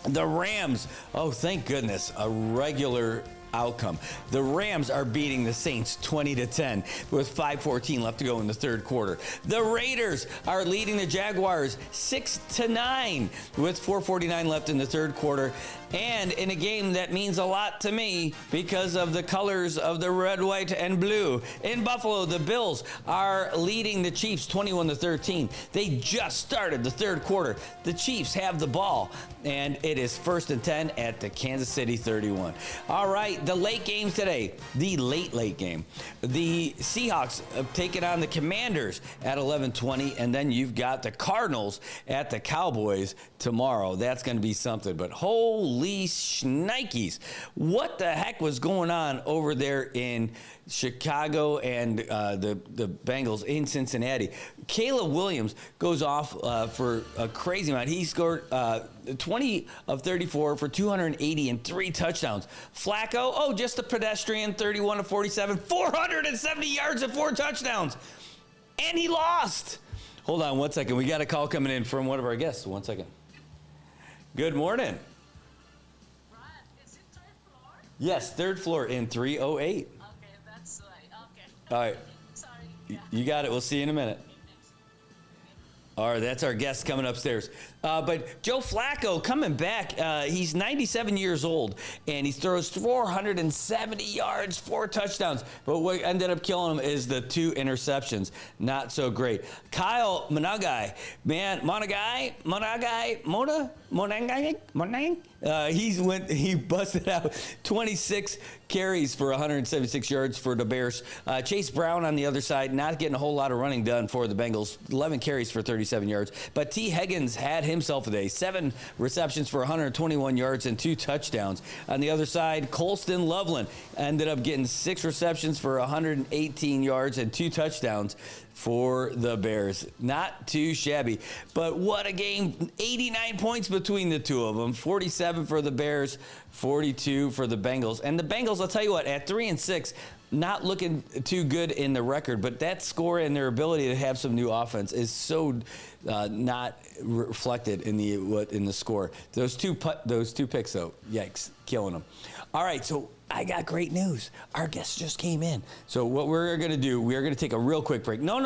The Rams, oh, thank goodness, a regular outcome. The Rams are beating the Saints 20-10 with 5:14 left to go in the third quarter. The Raiders are leading the Jaguars 6-9 with 4:49 left in the third quarter. And in a game that means a lot to me because of the colors of the red, white, and blue. In Buffalo, the Bills are leading the Chiefs 21-13. They just started the third quarter. The Chiefs have the ball, and it is 1st and 10 at the Kansas City 31. All right, the late games today, the late game. The Seahawks have taken on the Commanders at 11:20, and then you've got the Cardinals at the Cowboys tomorrow. That's going to be something, but holy shnikes, what the heck was going on over there in Chicago and the Bengals in Cincinnati? Caleb Williams goes off for a crazy amount. He scored 20 of 34 for 280 and 3 touchdowns. Flacco, oh, just a pedestrian, 31 of 47, 470 yards and 4 touchdowns. And he lost. Hold on one second. We got a call coming in from one of our guests. One second. Good morning. Yes, third floor in 308. Okay, that's right. Okay. All right. Sorry. You got it. We'll see you in a minute. All right, that's our guest coming upstairs. But Joe Flacco coming back. He's 97 years old, and he throws 470 yards, 4 touchdowns. But what ended up killing him is the 2 interceptions. Not so great. Kyle Monagai, he busted out 26 carries for 176 yards for the Bears. Chase Brown on the other side, not getting a whole lot of running done for the Bengals. 11 carries for 37 yards. But T. Higgins had himself a day. 7 receptions for 121 yards and 2 touchdowns. On the other side, Colston Loveland ended up getting 6 receptions for 118 yards and 2 touchdowns for the Bears. Not too shabby. But what a game. 89 points between the two of them. 47 for the Bears, 42 for the Bengals. And the Bengals, I'll tell you what, at 3-6, not looking too good in the record, but that score and their ability to have some new offense is so not reflected in the score. Those two picks, though, yikes, killing them. All right, so I got great news. Our guest just came in. So what we're going to do, we are going to take a real quick break. No.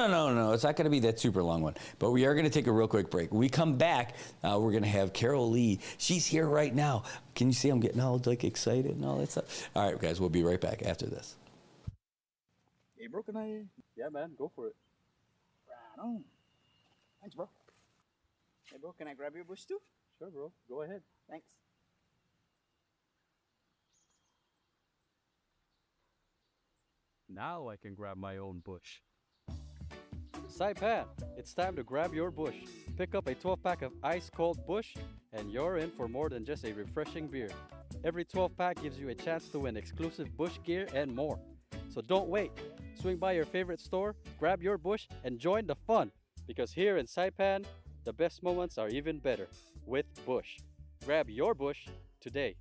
It's not going to be that super long one. But we are going to take a real quick break. When we come back, we're going to have Carol Lee. She's here right now. Can you see I'm getting all excited and all that stuff? All right, guys, we'll be right back after this. Hey, bro, can I? Yeah, man, go for it. Right on. Thanks, bro. Hey, bro, can I grab your bush too? Sure, bro. Go ahead. Thanks. Now I can grab my own bush. Saipan, it's time to grab your bush. Pick up a 12-pack of ice-cold Bush, and you're in for more than just a refreshing beer. Every 12-pack gives you a chance to win exclusive Bush gear and more. So don't wait. Swing by your favorite store, grab your Bush, and join the fun. Because here in Saipan, the best moments are even better with Bush. Grab your Bush today.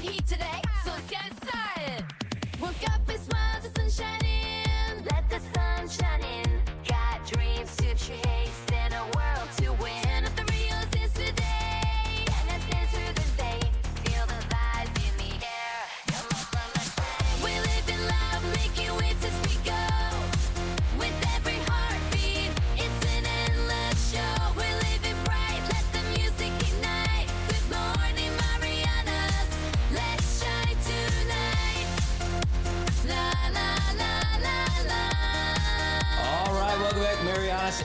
heat today, so let's get started. Woke up and smiled, the sun shining. Let the sun shine in. Got dreams to chase and a world to win. Turn up the Rios is today, and let's dance through the day. Feel the vibes in the air. Come on, let's play. We live in love, making waves as we go. With every heartbeat, it's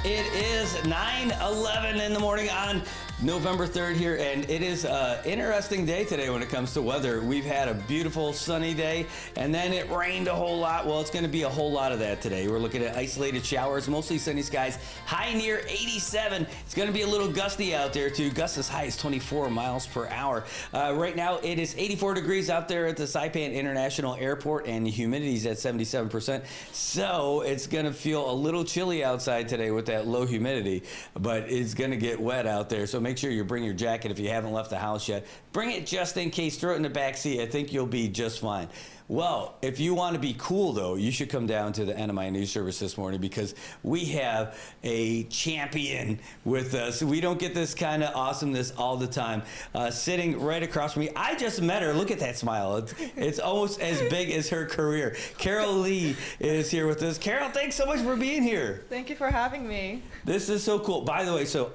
It is 9:11 in the morning on November 3rd here, and it is an interesting day today when it comes to weather. We've had a beautiful sunny day, and then it rained a whole lot. Well, it's going to be a whole lot of that today. We're looking at isolated showers, mostly sunny skies, high near 87. It's going to be a little gusty out there, too. Gusts as high as 24 miles per hour. Right now, it is 84 degrees out there at the Saipan International Airport, and the humidity is at 77%. So it's going to feel a little chilly outside today with that low humidity, but it's going to get wet out there. So make sure you bring your jacket if you haven't left the house yet. Bring it just in case. Throw it in the back seat. I think you'll be just fine. Well, if you want to be cool, though, you should come down to the NMI News Service this morning because we have a champion with us. We don't get this kind of awesomeness all the time. Sitting right across from me, I just met her. Look at that smile. It's almost as big as her career. Carol Lee is here with us. Carol, thanks so much for being here. Thank you for having me. This is so cool. By the way, so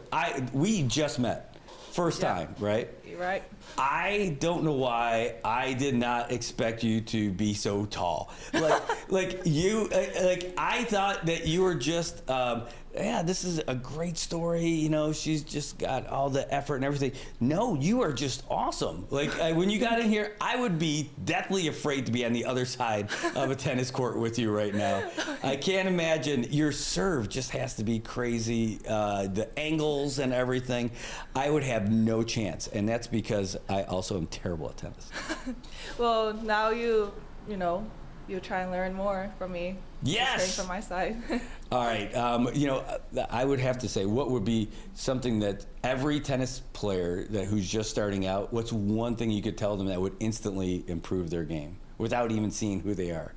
we just met. First time, right? You're right. I don't know why I did not expect you to be so tall. Like I thought that you were just, this is a great story. You know, she's just got all the effort and everything. No, you are just awesome. Like when you got in here, I would be deathly afraid to be on the other side of a tennis court with you right now. I can't imagine. Your serve just has to be crazy. The angles and everything. I would have no chance, and that's because I also am terrible at tennis. Well, now you try and learn more from me. Yes. Just from my side. All right. I would have to say, what would be something that every tennis player who's just starting out, what's one thing you could tell them that would instantly improve their game without even seeing who they are?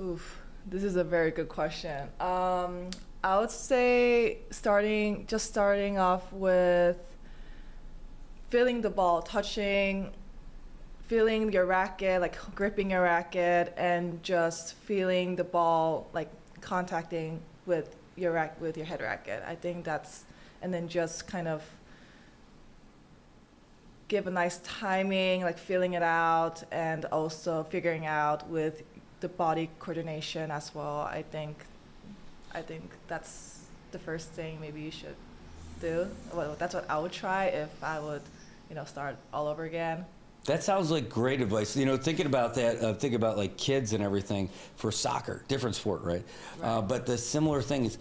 Oof, this is a very good question. I would say starting off with feeling the ball, feeling your racket, like gripping your racket, and just feeling the ball, like contacting with your head racket. I think and then just kind of give a nice timing, like feeling it out, and also figuring out with the body coordination as well. I think that's the first thing maybe you should do. Well, that's what I would try if I would, start all over again. That sounds like great advice. Thinking about that, think about like kids and everything for soccer, different sport, right? But the similar thing is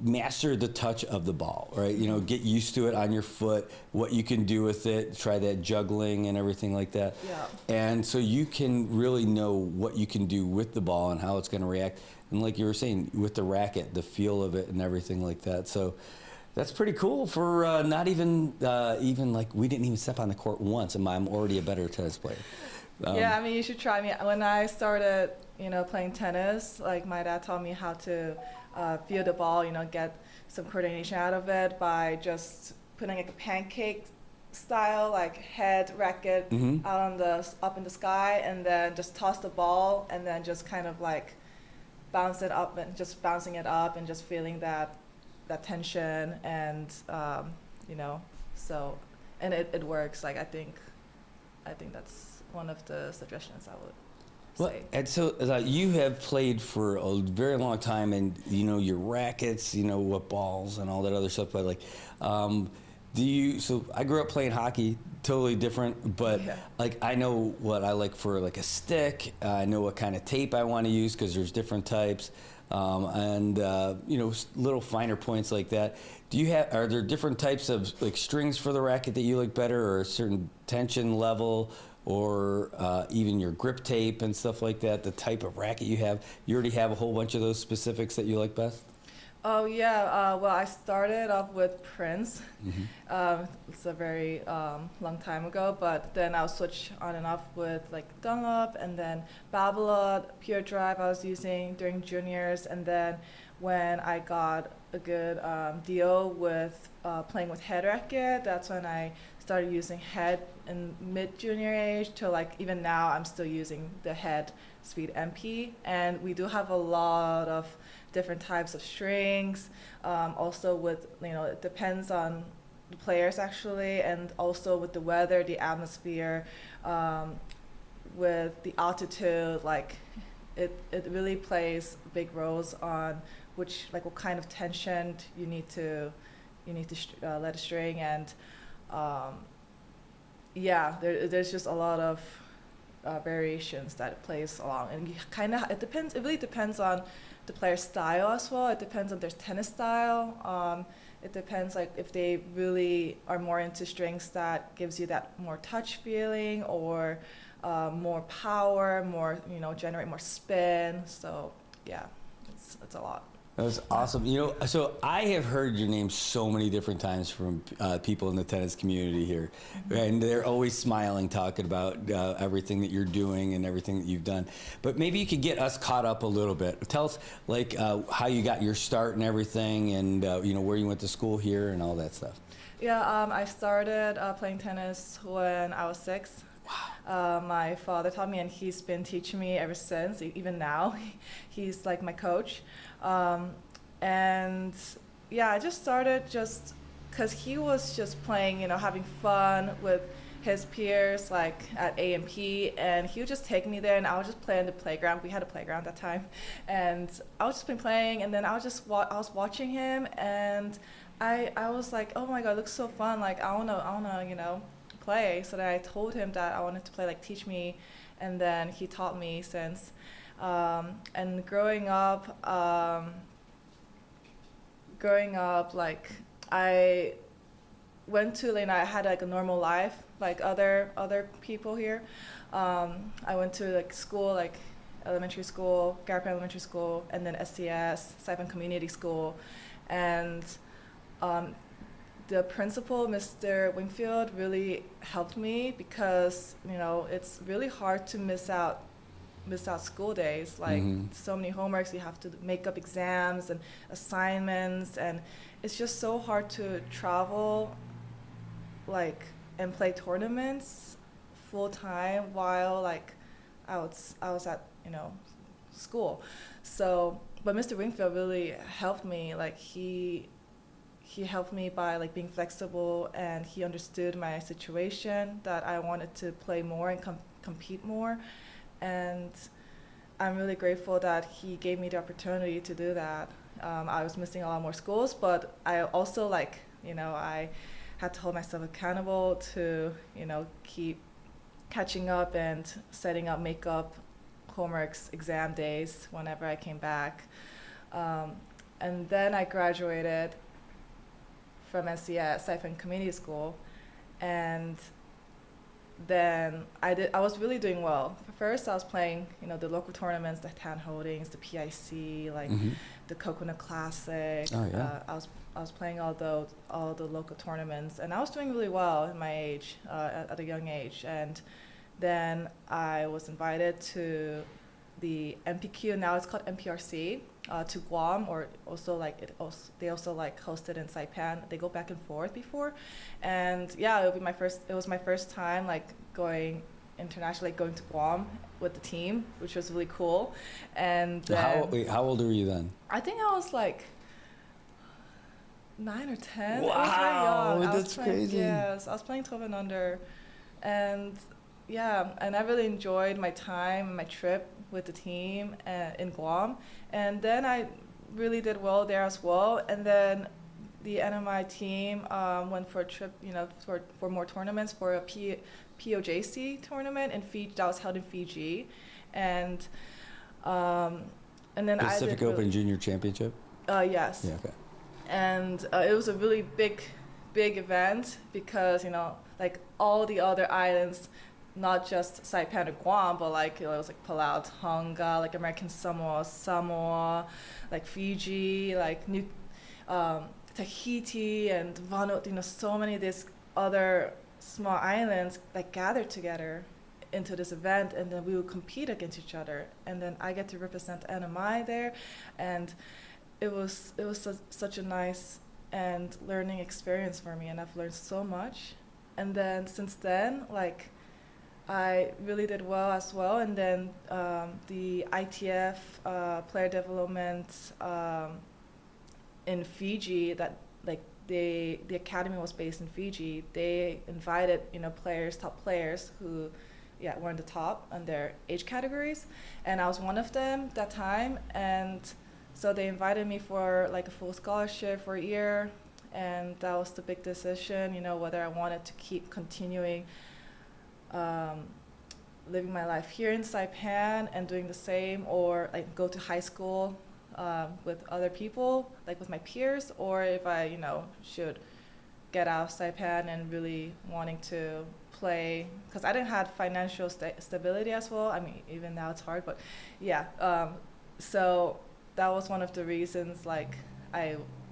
master the touch of the ball, right? Get used to it on your foot, what you can do with it, try that juggling and everything like that. Yeah. And so you can really know what you can do with the ball and how it's going to react. And like you were saying, with the racket, the feel of it and everything like that. So that's pretty cool for not even like we didn't even step on the court once, and I'm already a better tennis player. Yeah, I mean, you should try me. When I started, playing tennis, like my dad taught me how to feel the ball, get some coordination out of it by just putting like a pancake style, like head racket up in the sky, and then just toss the ball, and then just kind of like bounce it up and just bouncing it up and just feeling that tension and and it works. Like I think that's one of the suggestions I would say. And so you have played for a very long time, and your rackets, what balls and all that other stuff. But like, so I grew up playing hockey, totally different. But like I know what I like for like a stick. I know what kind of tape I want to use because there's different types. And little finer points like that. Are there different types of like strings for the racket that you like better, or a certain tension level, or even your grip tape and stuff like that? The type of racket you have. You already have a whole bunch of those specifics that you like best? Oh yeah. Well, I started off with Prince. It's a very long time ago, but then I'll switch on and off with like Dunlop, and then Babolat, Pure Drive I was using during juniors, and then when I got a good deal with playing with head racket, that's when I started using head in mid-junior age till like even now I'm still using the head Speed MP, and we do have a lot of different types of strings. Also with, it depends on the players actually, and also with the weather, the atmosphere, with the altitude, like it really plays big roles on what kind of tension you need to let it string, and there's just a lot of variations that it plays along, and it really depends on the player's style as well. It depends on their tennis style. It depends like if they really are more into strings that gives you that more touch feeling, or more power, more generate more spin. So yeah, it's a lot. That was awesome. So I have heard your name so many different times from people in the tennis community here, and they're always smiling, talking about everything that you're doing and everything that you've done. But maybe you could get us caught up a little bit. Tell us how you got your start and everything, and where you went to school here and all that stuff. Yeah, I started playing tennis when I was 6. Wow. My father taught me, and he's been teaching me ever since. Even now, he's like my coach. And yeah, I just started just because he was just playing, having fun with his peers, like at A&P, and he would just take me there, and I would just play on the playground. We had a playground at that time, and I would just be playing, and then I was watching him, and I was like, oh my God, it looks so fun. Like I wanna, play. So then I told him that I wanted to play, like teach me, and then he taught me since. And growing up, like I went to, I had like a normal life, like other people here. I went to like school, like elementary school, Garapan Elementary School, and then SCS, Saipan Community School, and the principal, Mr. Wingfield, really helped me because it's really hard to miss out school days, like so many homeworks, you have to make up exams and assignments, and it's just so hard to travel and play tournaments full time while I was at school. So but Mr. Wingfield really helped me, he helped me by being flexible, and he understood my situation, that I wanted to play more and compete more. And I'm really grateful that he gave me the opportunity to do that. I was missing a lot more schools, but I also I had to hold myself accountable to keep catching up and setting up makeup, homeworks, exam days whenever I came back. And then I graduated from SCS, Saipan Community School, and then I was really doing well. First, I was playing, the local tournaments, the Tan Holdings, the PIC, the Coconut Classic. Oh, yeah. I was playing all the local tournaments, and I was doing really well in my age, at a young age. And then I was invited to the MPQ, now it's called MPRC, to Guam, or also they also hosted in Saipan. They go back and forth before, and yeah, it was my first time going internationally, going to Guam with the team, which was really cool. And then, how old were you then? I think I was 9 or 10. Wow, I was very young. that's crazy. Yes, I was playing 12 and under, and yeah, and I really enjoyed my time, my trip with the team in Guam. And then I really did well there as well. And then the NMI team went for a trip, for more tournaments, for a POJC tournament in Fiji that was held in Fiji, and then Pacific Open Junior Championship. Yes. Yeah. Okay. And it was a really big event because all the other islands, not just Saipan or Guam, but it was Palau, Tonga, American Samoa, Fiji, New Tahiti and Vanuatu, so many of these other small islands gathered together into this event, and then we would compete against each other. And then I get to represent NMI there, and it was such a nice and learning experience for me, and I've learned so much. And then since then, I really did well as well. And then the ITF player development in Fiji, that the academy was based in Fiji. They invited top players who were in the top on their age categories, and I was one of them that time. And So they invited me for like a full scholarship for a year, and that was the big decision, whether I wanted to keep continuing living my life here in Saipan and doing the same, or like go to high school with other people, like with my peers, or if I, should get out of Saipan and really wanting to play, because I didn't have financial stability as well. I mean, even now it's hard, but yeah. So that was one of the reasons, like,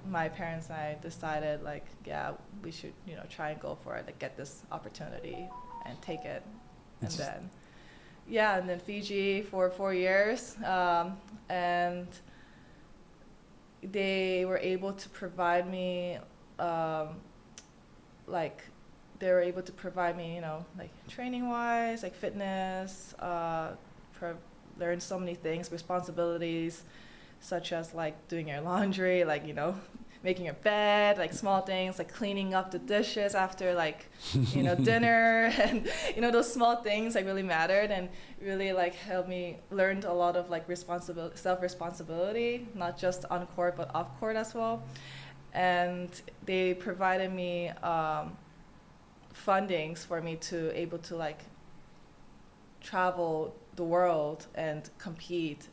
my parents and I decided, like, yeah, we should, try and go for it, like, get this opportunity and take it. And then, yeah, and then Fiji for 4 years, and they were able to provide me, like training-wise, like fitness, learn so many things, responsibilities, such as like doing your laundry, like, making your bed, like small things, like cleaning up the dishes after like, dinner, and, those small things like really mattered and really like helped me learn a lot of like self-responsibility, not just on court, but off court as well. And they provided me fundings for me to able to like travel the world and compete.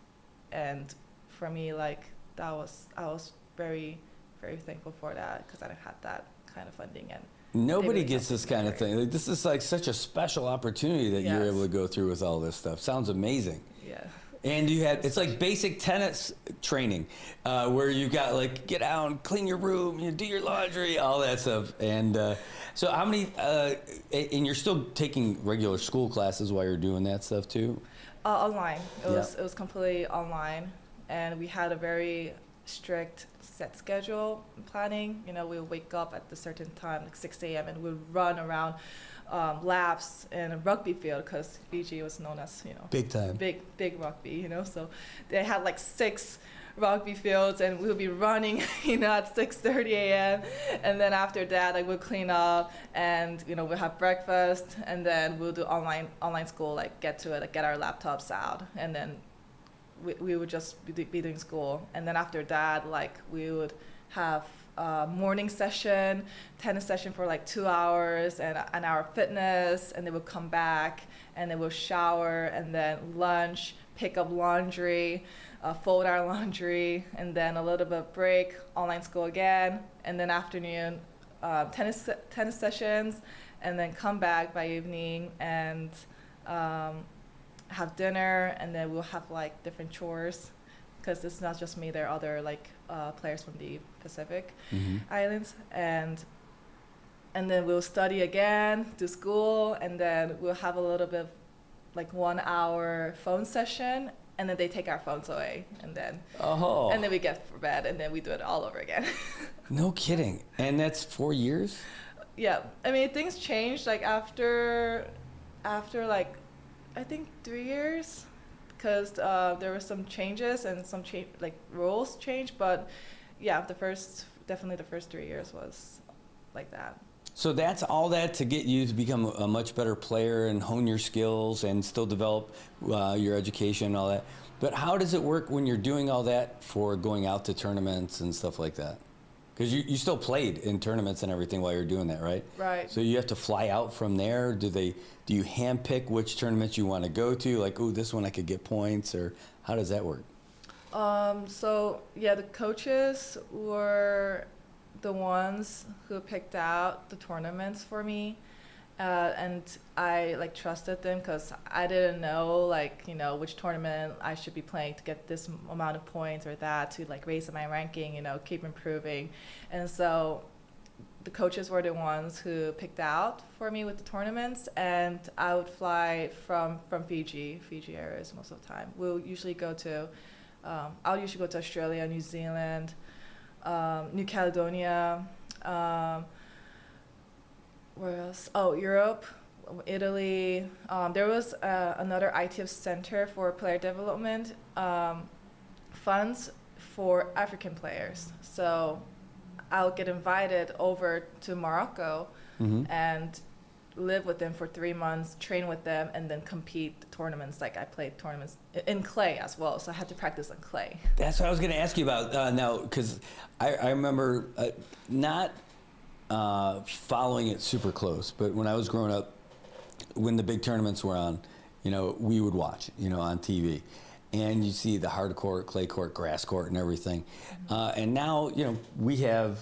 And for me, like, I was very, very thankful for that, because I didn't have that kind of funding. And nobody gets this kind of thing. Like, this is like such a special opportunity that you're able to go through with all this stuff. Sounds amazing. Yeah. And you had, it's like basic tennis training, where you got like, get out and clean your room, you do your laundry, all that stuff. And so how many, and you're still taking regular school classes while you're doing that stuff too? Online. It was completely online. And we had a very strict set schedule planning. We would wake up at a certain time, like 6 a.m., and we'd run around laps in a rugby field, because Fiji was known as, big time. Big rugby, So they had like 6 rugby fields, and we would be running, at 6:30 a.m. And then after that, like, we'll clean up, and, we'll have breakfast, and then we'll do online school, like get to it, like get our laptops out, and then we would just be doing school. And then after that, like, we would have a morning session, tennis session for like 2 hours, and an hour of fitness, and then we'll come back, and then we'll shower, and then lunch, pick up laundry, fold our laundry, and then a little bit of break, online school again, and then afternoon tennis sessions, and then come back by evening and have dinner, and then we'll have like different chores, because it's not just me, there are other like players from the Pacific Islands, and then we'll study again, do school, and then we'll have a little bit of like 1 hour phone session, and then they take our phones away, and then and then we get for bed, and then we do it all over again. No kidding. And that's 4 years? Yeah, I mean, things changed like after like I think 3 years, because there were some changes and some rules changed, but yeah, definitely the first 3 years was like that. So that's all that to get you to become a much better player and hone your skills and still develop your education and all that. But how does it work when you're doing all that for going out to tournaments and stuff like that? Because you still played in tournaments and everything while you're doing that, right? Right. So you have to fly out from there. Do you handpick which tournaments you want to go to? Like, ooh, this one I could get points, or how does that work? So yeah, the coaches were the ones who picked out the tournaments for me, and I like trusted them, because I didn't know which tournament I should be playing to get this amount of points or that, to like raise my ranking, keep improving. And so the coaches were the ones who picked out for me with the tournaments, and I would fly from Fiji areas most of the time. I'll usually go to Australia, New Zealand, New Caledonia, where else? Oh, Europe, Italy. There was another ITF center for player development funds for African players. So I'll get invited over to Morocco and live with them for 3 months, train with them, and then compete tournaments. Like I played tournaments in clay as well, so I had to practice on clay. That's what I was going to ask you about now, because I remember not following it super close, but when I was growing up, when the big tournaments were on, we would watch, on TV. And you see the hard court, clay court, grass court, and everything. And now, we have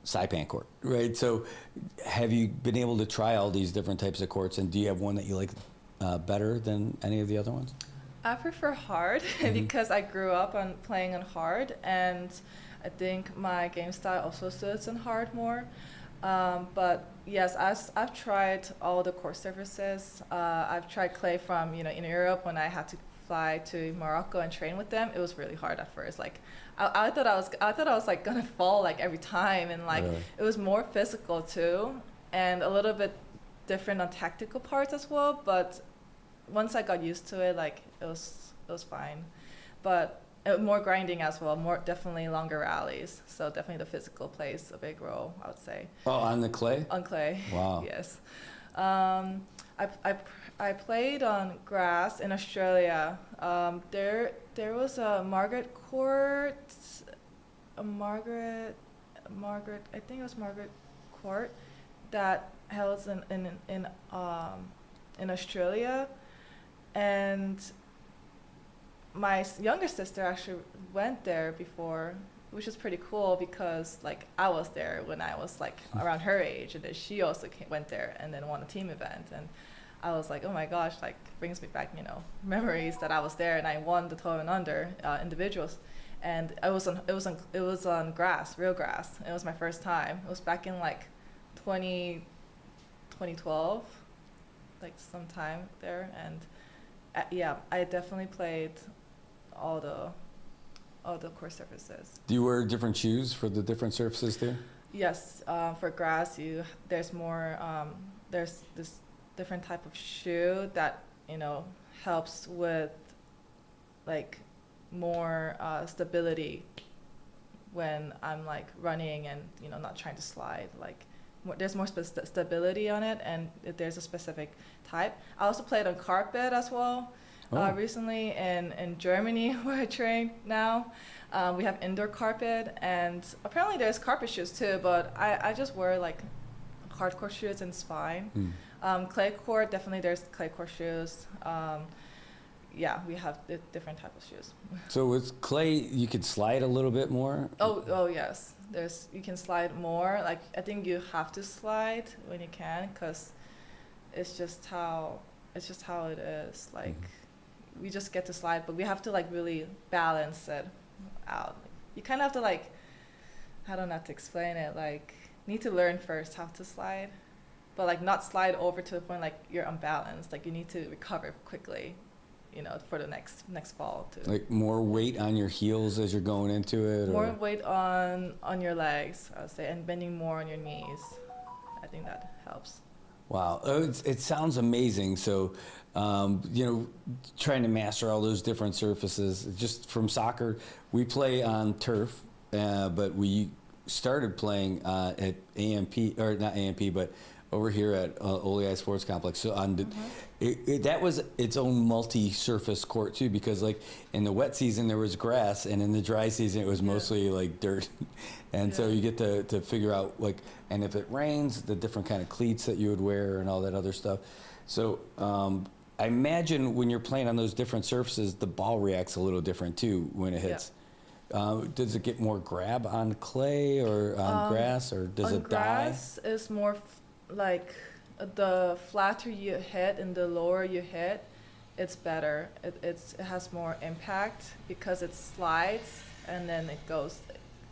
Saipan court, right? So have you been able to try all these different types of courts, and do you have one that you like better than any of the other ones? I prefer hard because I grew up on playing on hard, and I think my game style also suits on hard more. But yes, I've tried all the court surfaces. I've tried clay from, in Europe when I had to fly to Morocco and train with them. It was really hard at first. Like I thought I was like gonna fall like every time, and like Really? it was more physical too, and a little bit different on tactical parts as well. But once I got used to it, like it was fine. But more grinding as well, definitely longer rallies. So definitely the physical plays a big role, I would say. Oh, on the clay? On clay. Wow. Yes. I played on grass in Australia. There was a Margaret Court, I think it was Margaret Court, that held in Australia, and my younger sister actually went there before, which is pretty cool because like I was there when I was like around her age, and then she also went there and then won a team event, and I was like, oh my gosh, like brings me back, memories that I was there and I won the 12 and under individuals, and it was on grass, real grass. It was my first time. It was back in like 2012, like sometime there, and yeah, I definitely played all the course surfaces. Do you wear different shoes for the different surfaces there? Yes, for grass, there's more. There's this different type of shoe that helps with like more stability when I'm like running and not trying to slide. Like there's more stability on it, and there's a specific type. I also played on carpet as well. Recently in Germany, where I train now, we have indoor carpet, and apparently there's carpet shoes too, but I just wear like hardcore shoes and it's fine. Clay court, definitely there's clay court shoes. Yeah, we have different type of shoes. So with clay, you could slide a little bit more? Oh yes, you can slide more. Like I think you have to slide when you can, because it's just how it is. Like we just get to slide, but we have to like really balance it out. You kind of have to like, I don't know how to explain it. Like need to learn first how to slide, but like not slide over to the point like you're unbalanced. Like you need to recover quickly, for the next ball too. Like more weight on your heels as you're going into it? More weight on your legs, I would say, and bending more on your knees. I think that helps. Wow, it sounds amazing. So, trying to master all those different surfaces. Just from soccer, we play on turf, but we started playing at AMP, or not AMP, but over here at Oleai Sports Complex. So that was its own multi-surface court too, because like in the wet season there was grass, and in the dry season it was mostly like dirt. And so you get to figure out like, and if it rains, the different kind of cleats that you would wear and all that other stuff. So I imagine when you're playing on those different surfaces, the ball reacts a little different too when it hits. Does it get more grab on clay or on grass, or does it die? On grass is more like the flatter you hit and the lower you hit, it's better. It has more impact because it slides and then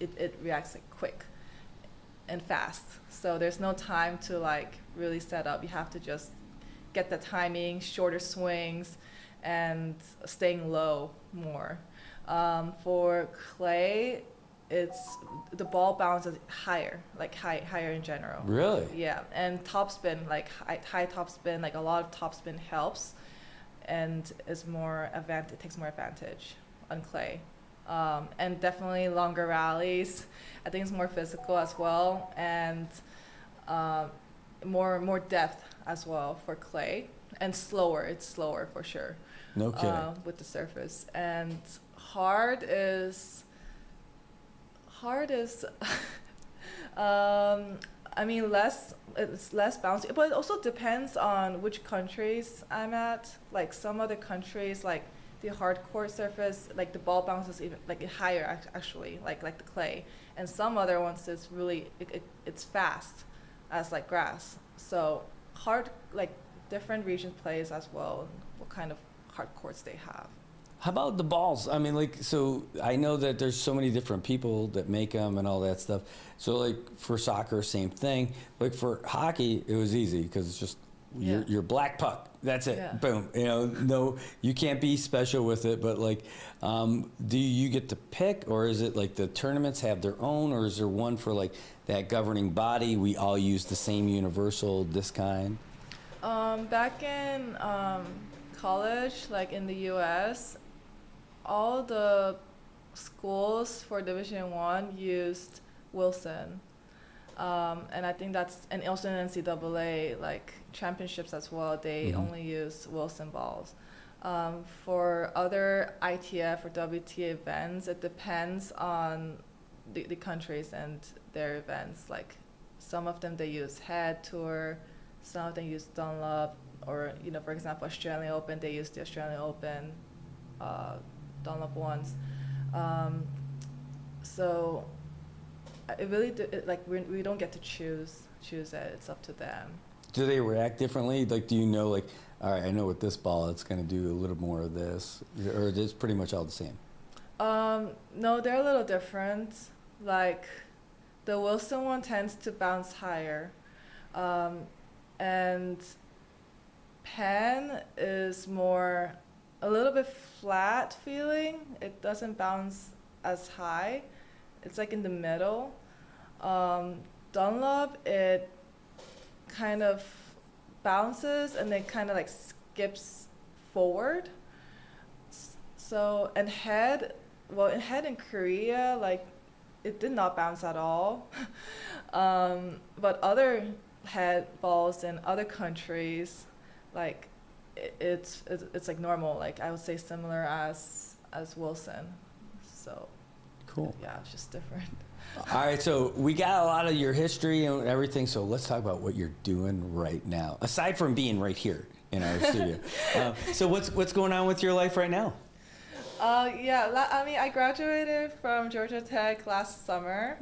it reacts like quick and fast. So there's no time to like really set up. You have to just get the timing, shorter swings, and staying low more. For clay, it's the ball bounces higher, like higher in general. Really? Yeah, and topspin, like high topspin, like a lot of topspin helps, and is more it takes more advantage on clay. And definitely longer rallies. I think it's more physical as well, and more depth as well for clay, and slower. It's slower for sure. No kidding. With the surface, and hard is I mean, it's less bouncy, but it also depends on which countries I'm at. Like some other countries, like the hard court surface, like the ball bounces even like higher actually, like the clay. And some other ones it's really it's fast, as like grass. So hard, like different regions plays as well. What kind of hard courts they have. How about the balls? I mean, like, so I know that there's so many different people that make them and all that stuff. So, like, for soccer, same thing. Like, for hockey, it was easy because it's just your black puck. That's it. Yeah. Boom. You know, no, you can't be special with it. But, like, do you get to pick, or is it like the tournaments have their own, or is there one for, like, that governing body? We all use the same universal, this kind? Back in college, like in the U.S., all the schools for Division I used Wilson, and I think that's, and also in NCAA like championships as well. They only use Wilson balls. For other ITF or WTA events, it depends on the countries and their events. Like some of them they use Head Tour, some of them use Dunlop, or for example, Australian Open, they use the Australian Open. Dunlop ones, so it really like we don't get to choose it. It's up to them. Do they react differently? Like, do you know, like, all right, I know with this ball it's going to do a little more of this, or is it pretty much all the same? No, they're a little different. Like the Wilson one tends to bounce higher, and Penn is more a little bit flat feeling. It doesn't bounce as high. It's like in the middle. Dunlop, it kind of bounces and then kind of like skips forward. So, and Head in Korea, like it did not bounce at all. But other Head balls in other countries, like it's like normal, like I would say similar as Wilson. So cool. Yeah, it's just different. All right, so we got a lot of your history and everything, so let's talk about what you're doing right now, aside from being right here in our studio. So what's going on with your life right now? I mean, I graduated from Georgia Tech last summer.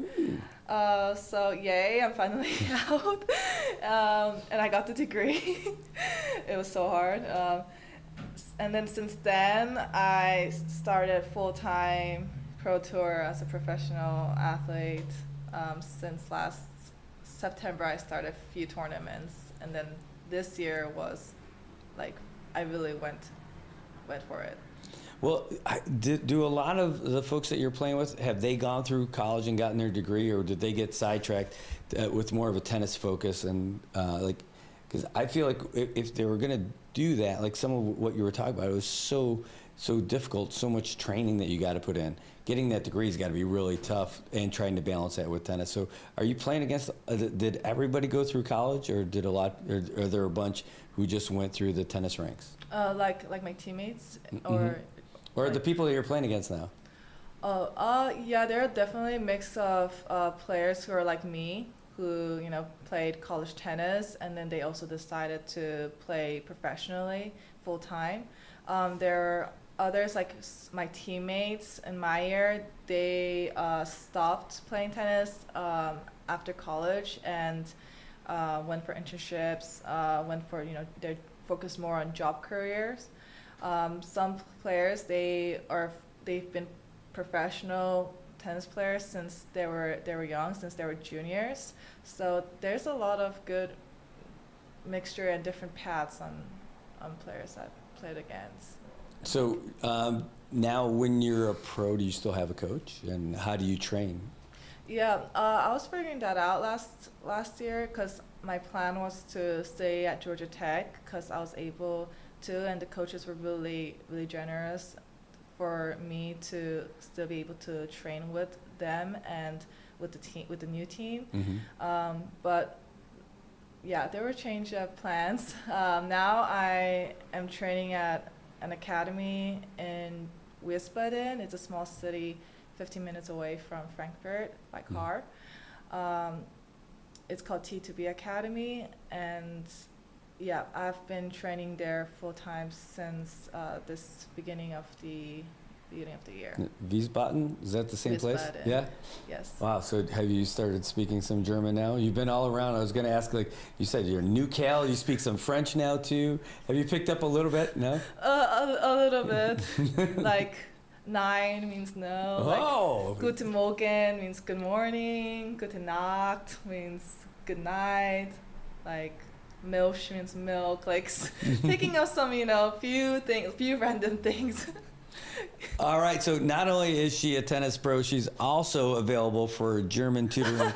So yay, I'm finally out. And I got the degree. It was so hard. And then since then, I started full-time pro tour as a professional athlete. Since last September, I started a few tournaments. And then this year was like, I really went for it. Well, do a lot of the folks that you're playing with, have they gone through college and gotten their degree, or did they get sidetracked with more of a tennis focus? And because I feel like if they were going to do that, like some of what you were talking about, it was so difficult, so much training that you got to put in. Getting that degree's got to be really tough, and trying to balance that with tennis. So, are you playing against? Did everybody go through college, or did a lot? Or are there a bunch who just went through the tennis ranks? Like my teammates, or. Or the people that you're playing against now? Yeah, there are definitely a mix of players who are like me, who played college tennis, and then they also decided to play professionally full time. There are others like my teammates in my year. They stopped playing tennis after college and went for internships. Went for they're focused more on job careers. Some players they've been professional tennis players since they were young, since they were juniors. So there's a lot of good mixture and different paths on players I've played against. So now, when you're a pro, do you still have a coach, and how do you train? Yeah, I was figuring that out last year because my plan was to stay at Georgia Tech because I was able to, and the coaches were really, really generous for me to still be able to train with them and with the team, with the new team. Mm-hmm. But yeah, there were change of plans. Now I am training at an academy in Wiesbaden. It's a small city 15 minutes away from Frankfurt by car. It's called T2B Academy, and yeah, I've been training there full time since this beginning of the year. Wiesbaden, is that the same place? Wiesbaden. Yeah. Yes. Wow. So have you started speaking some German now? You've been all around. I was going to ask, like you said, you're New Cal. You speak some French now too. Have you picked up a little bit? No. A little bit. Like nein means no. Oh. Like Guten Morgen means good morning. Gute Nacht means good night. Like Milch means milk. Like picking up some, few random things. All right, so not only is she a tennis pro, she's also available for German tutoring.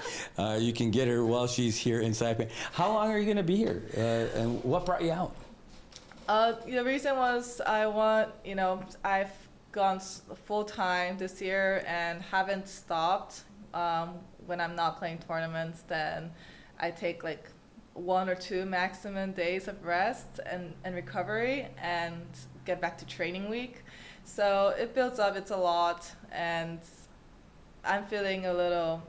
You can get her while she's here in Saipan. How long are you going to be here, and what brought you out? The reason was I've gone full time this year and haven't stopped. When I'm not playing tournaments, then I take like 1 or 2 maximum days of rest and recovery and get back to training week. So it builds up, it's a lot, and I'm feeling a little,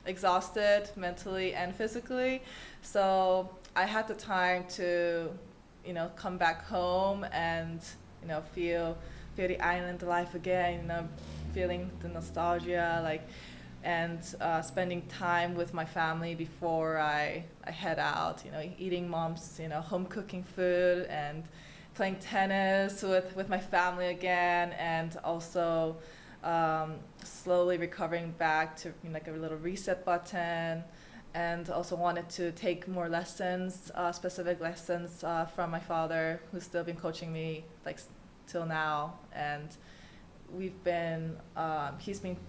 exhausted mentally and physically. So I had the time to, come back home and, feel the island life again, feeling the nostalgia, and spending time with my family before I head out, eating mom's, home cooking food and playing tennis with my family again, and also slowly recovering back to like a little reset button, and also wanted to take more lessons, specific lessons from my father, who's still been coaching me till now, and he's been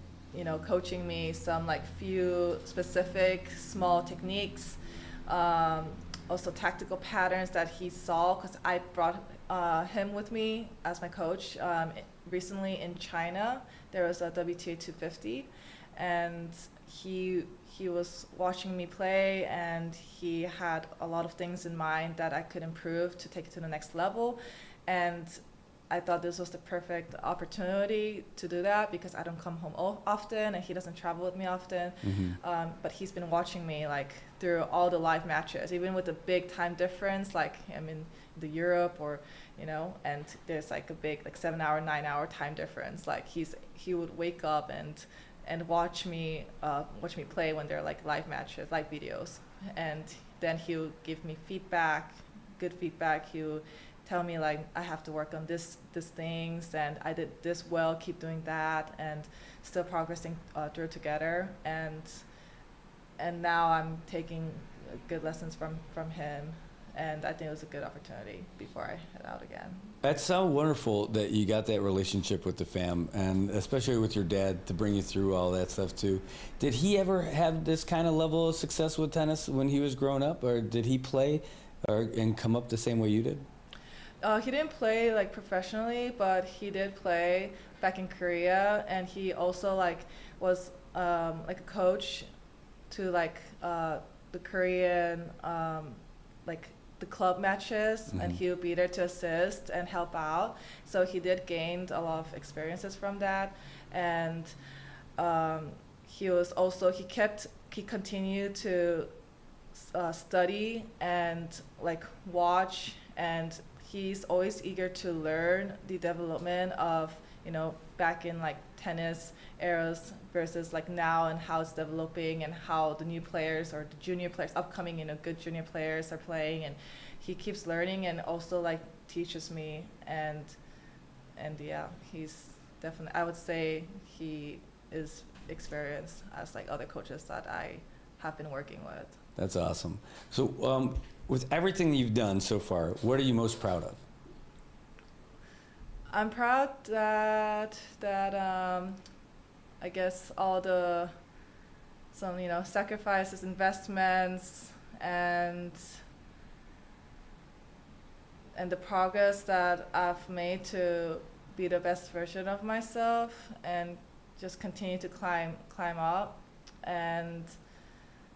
coaching me some few specific small techniques, also tactical patterns that he saw, because I brought him with me as my coach. Recently in China, there was a WTA 250, and he was watching me play, and he had a lot of things in mind that I could improve to take it to the next level. And I thought this was the perfect opportunity to do that, because I don't come home often and he doesn't travel with me often. Mm-hmm. But he's been watching me through all the live matches, even with the big time difference, I'm in the Europe or, and there's a big 7-hour, 9-hour time difference. He would wake up and watch me play when there are live matches, live videos. And then he would give me feedback, good feedback. He would tell me I have to work on these things, and I did this well, keep doing that, and still progressing through together. And now I'm taking good lessons from him, and I think it was a good opportunity before I head out again. That's so wonderful that you got that relationship with the fam, and especially with your dad to bring you through all that stuff too. Did he ever have this kind of level of success with tennis when he was growing up, or did he play and come up the same way you did? He didn't play professionally, but he did play back in Korea, and he also was a coach to the Korean the club matches, mm-hmm. and he would be there to assist and help out. So he did gain a lot of experiences from that, and he continued to study and watch, and he's always eager to learn the development of, back in tennis eras versus now, and how it's developing, and how the new players or the junior players, upcoming, good junior players are playing. And he keeps learning and also teaches me. And yeah, he's definitely, I would say he is experienced as other coaches that I have been working with. That's awesome. So with everything you've done so far, what are you most proud of? I'm proud that I guess all some sacrifices, investments, and the progress that I've made to be the best version of myself and just continue to climb up. And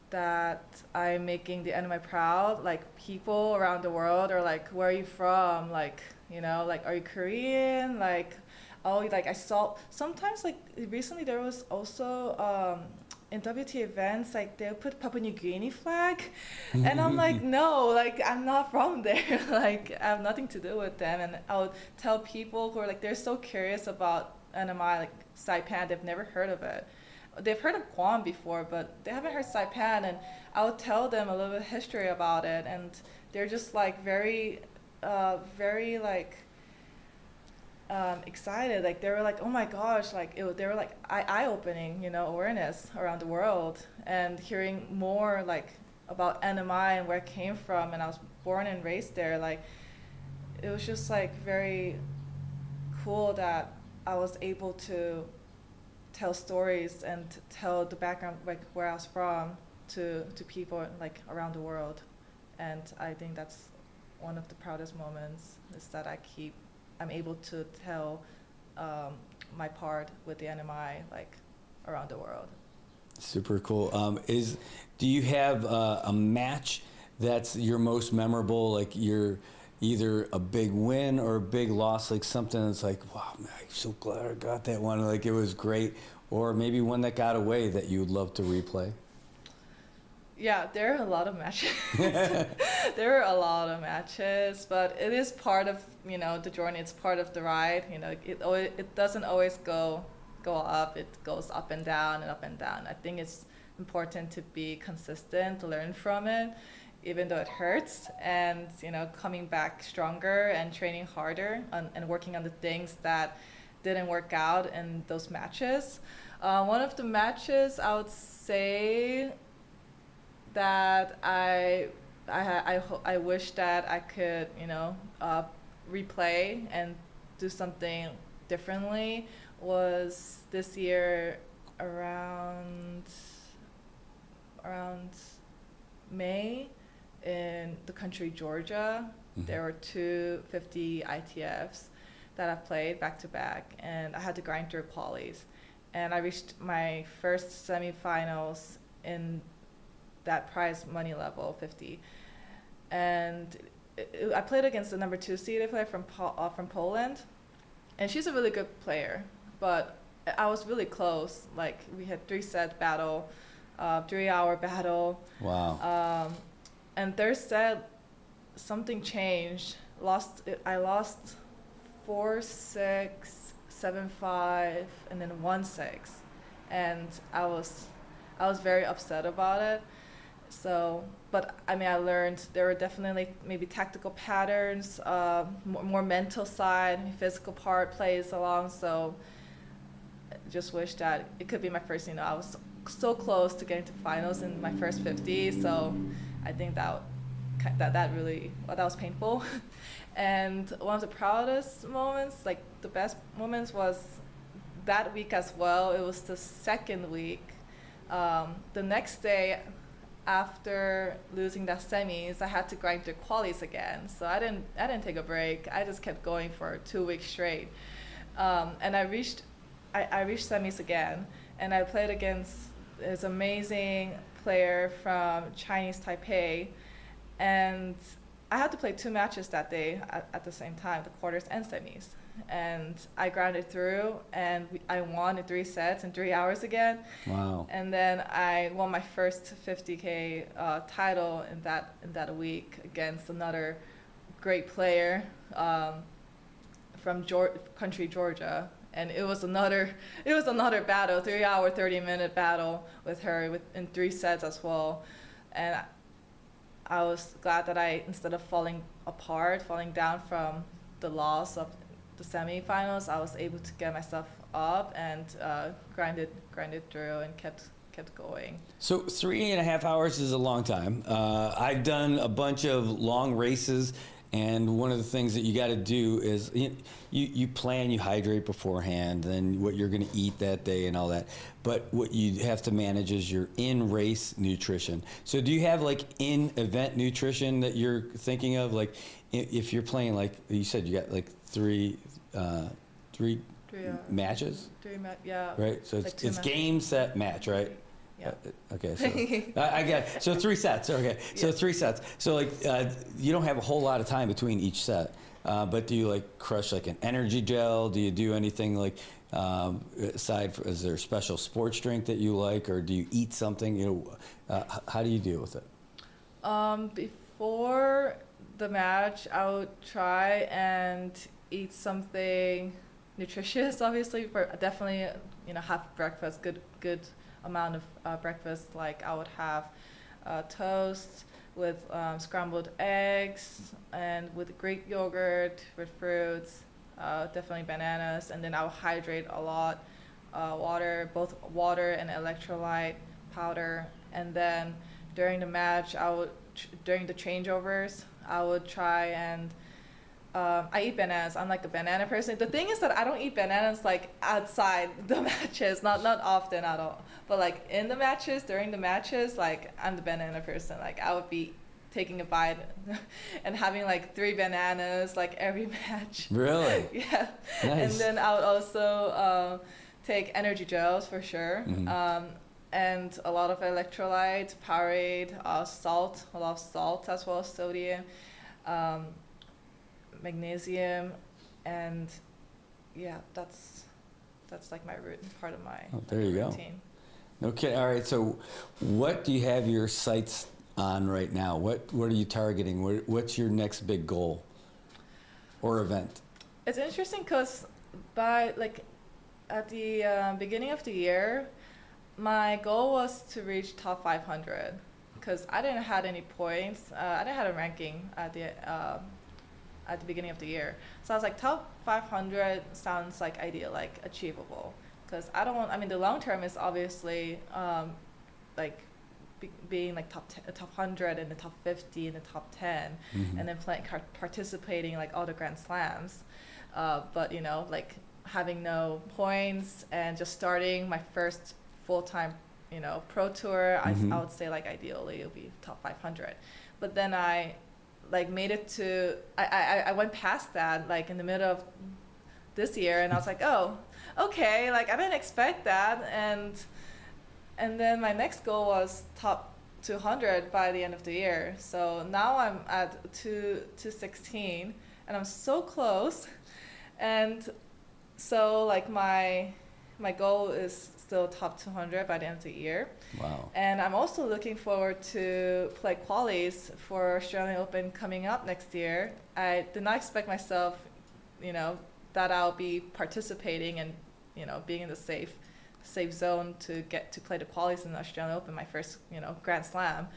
that I'm making the NMI proud. Like people around the world are like, where are you from? Like, you know, like, are you Korean? Like, oh, like I saw sometimes, like recently there was also in WTA events, like they'll put Papua New Guinea flag, and I'm like, no, like I'm not from there. Like I have nothing to do with them. And I would tell people who are like, they're so curious about NMI, like Saipan, they've never heard of it. They've heard of Guam before, but they haven't heard Saipan, and I would tell them a little bit of history about it, and they're just like very like excited. Like they were like, oh my gosh, like they were like eye-opening, you know, awareness around the world, and hearing more like about NMI and where it came from. And I was born and raised there. Like it was just like very cool that I was able to tell stories and tell the background, like where I was from, to people like around the world. And I think that's one of the proudest moments, is that I'm able to tell my part with the NMI like around the world. Super cool. Do you have a match that's your most memorable? Like you're either a big win or a big loss, like something that's like, wow, man, I'm so glad I got that one. Like it was great. Or maybe one that got away that you would love to replay. Yeah, there are a lot of matches. There are a lot of matches, but it is part of, you know, the journey. It's part of the ride. You know, it doesn't always go up. It goes up and down and up and down. I think it's important to be consistent, to learn from it, even though it hurts, and, you know, coming back stronger and training harder and working on the things that didn't work out in those matches. One of the matches, I would say that I wish that I could, you know, replay and do something differently, was this year around May in the country Georgia. There were 250 ITFs that I've played back to back, and I had to grind through qualies. And I reached my first semifinals in that prize money level, 50. And I played against the number 2 seeded player from Poland, and she's a really good player, but I was really close. Like we had 3-set battle, 3-hour battle. Wow. And third set, something changed. I lost 4-6, 7-5, and then 1-6, and I was very upset about it. So, but I mean, I learned there were definitely maybe tactical patterns, more mental side, physical part plays along. So, just wish that it could be my first. You know, I was so close to getting to finals in my first 50. So, I think that was painful. And one of the proudest moments, like the best moments, was that week as well. It was the second week. The next day, after losing that semis, I had to grind through qualies again. So I didn't take a break. I just kept going for 2 weeks straight. And I reached semis again, and I played against this amazing player from Chinese Taipei, and I had to play 2 matches that day at the same time, the quarters and semis. And I grounded through, and I won in 3 sets in 3 hours again. Wow. And then I won my first 50K title in that week against another great player from country Georgia. And it was another battle, 3-hour, 30-minute battle with her in 3 sets as well. And I was glad that instead of falling down from the loss of the semifinals, I was able to get myself up and grinded through and kept going. So 3.5 hours is a long time. I've done a bunch of long races, and one of the things that you got to do is you plan, you hydrate beforehand, then what you're going to eat that day and all that. But what you have to manage is your in-race nutrition. So do you have like in-event nutrition that you're thinking of? Like if you're playing, like you said, you got like three matches? Yeah. Right? So it's game, set, match, right? Yeah. Okay, so I got it. So 3 sets. Okay, so 3 sets. So like you don't have a whole lot of time between each set, but do you like crush like an energy gel? Do you do anything like is there a special sports drink that you like, or do you eat something? How do you deal with it? Before the match, I would try and eat something nutritious. Obviously, definitely have breakfast, good amount of breakfast. Like I would have toast with scrambled eggs and with Greek yogurt, with fruits, definitely bananas, and then I would hydrate a lot, both water and electrolyte powder. And then during the match, during the changeovers, I would try and I eat bananas. I'm like a banana person. The thing is that I don't eat bananas like outside the matches, not often at all. But like in the matches, during the matches, like I'm the banana person. Like I would be taking a bite and having like 3 bananas like every match. Really? Yeah. Nice. And then I would also take energy gels for sure. Mm-hmm. And a lot of electrolytes, Powerade, salt, a lot of salt as well as sodium. Magnesium, and yeah, that's like my part of my there you routine. Go. Okay, all right. So, what do you have your sights on right now? What are you targeting? What's your next big goal or event? It's interesting because at the beginning of the year, my goal was to reach top 500 because I didn't have any points. I didn't have a ranking at the beginning of the year. So I was like, top 500 sounds like ideal, like achievable. Because the long term is obviously being like top 100 and the top 50 and the top 10, mm-hmm. and then participating like all the Grand Slams. But like having no points and just starting my first full-time, pro tour, mm-hmm. I would say like ideally it would be top 500. But then I made it to, I went past that like in the middle of this year, and I was like, oh, okay, like I didn't expect that, and then my next goal was top 200 by the end of the year. So now I'm at 216, and I'm so close, and so like my goal is still top 200 by the end of the year. Wow. And I'm also looking forward to play qualies for Australian Open coming up next year. I did not expect myself, that I'll be participating and, being in the safe zone to get to play the qualies in the Australian Open, my first, Grand Slam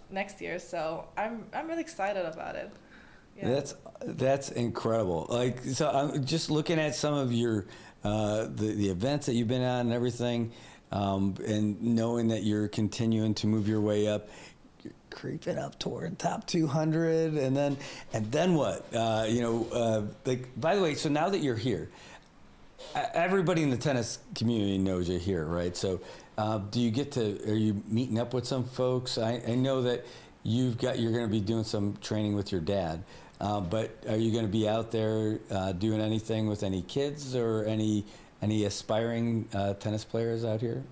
next year. So I'm really excited about it. Yeah. That's incredible. Like, so I'm just looking at some of your the events that you've been on and everything, and knowing that you're continuing to move your way up, you're creeping up toward top 200, and then what? Like, by the way, so now that you're here, everybody in the tennis community knows you're here, right? So, are you meeting up with some folks? I know that you're going to be doing some training with your dad. But are you going to be out there doing anything with any kids or any aspiring tennis players out here?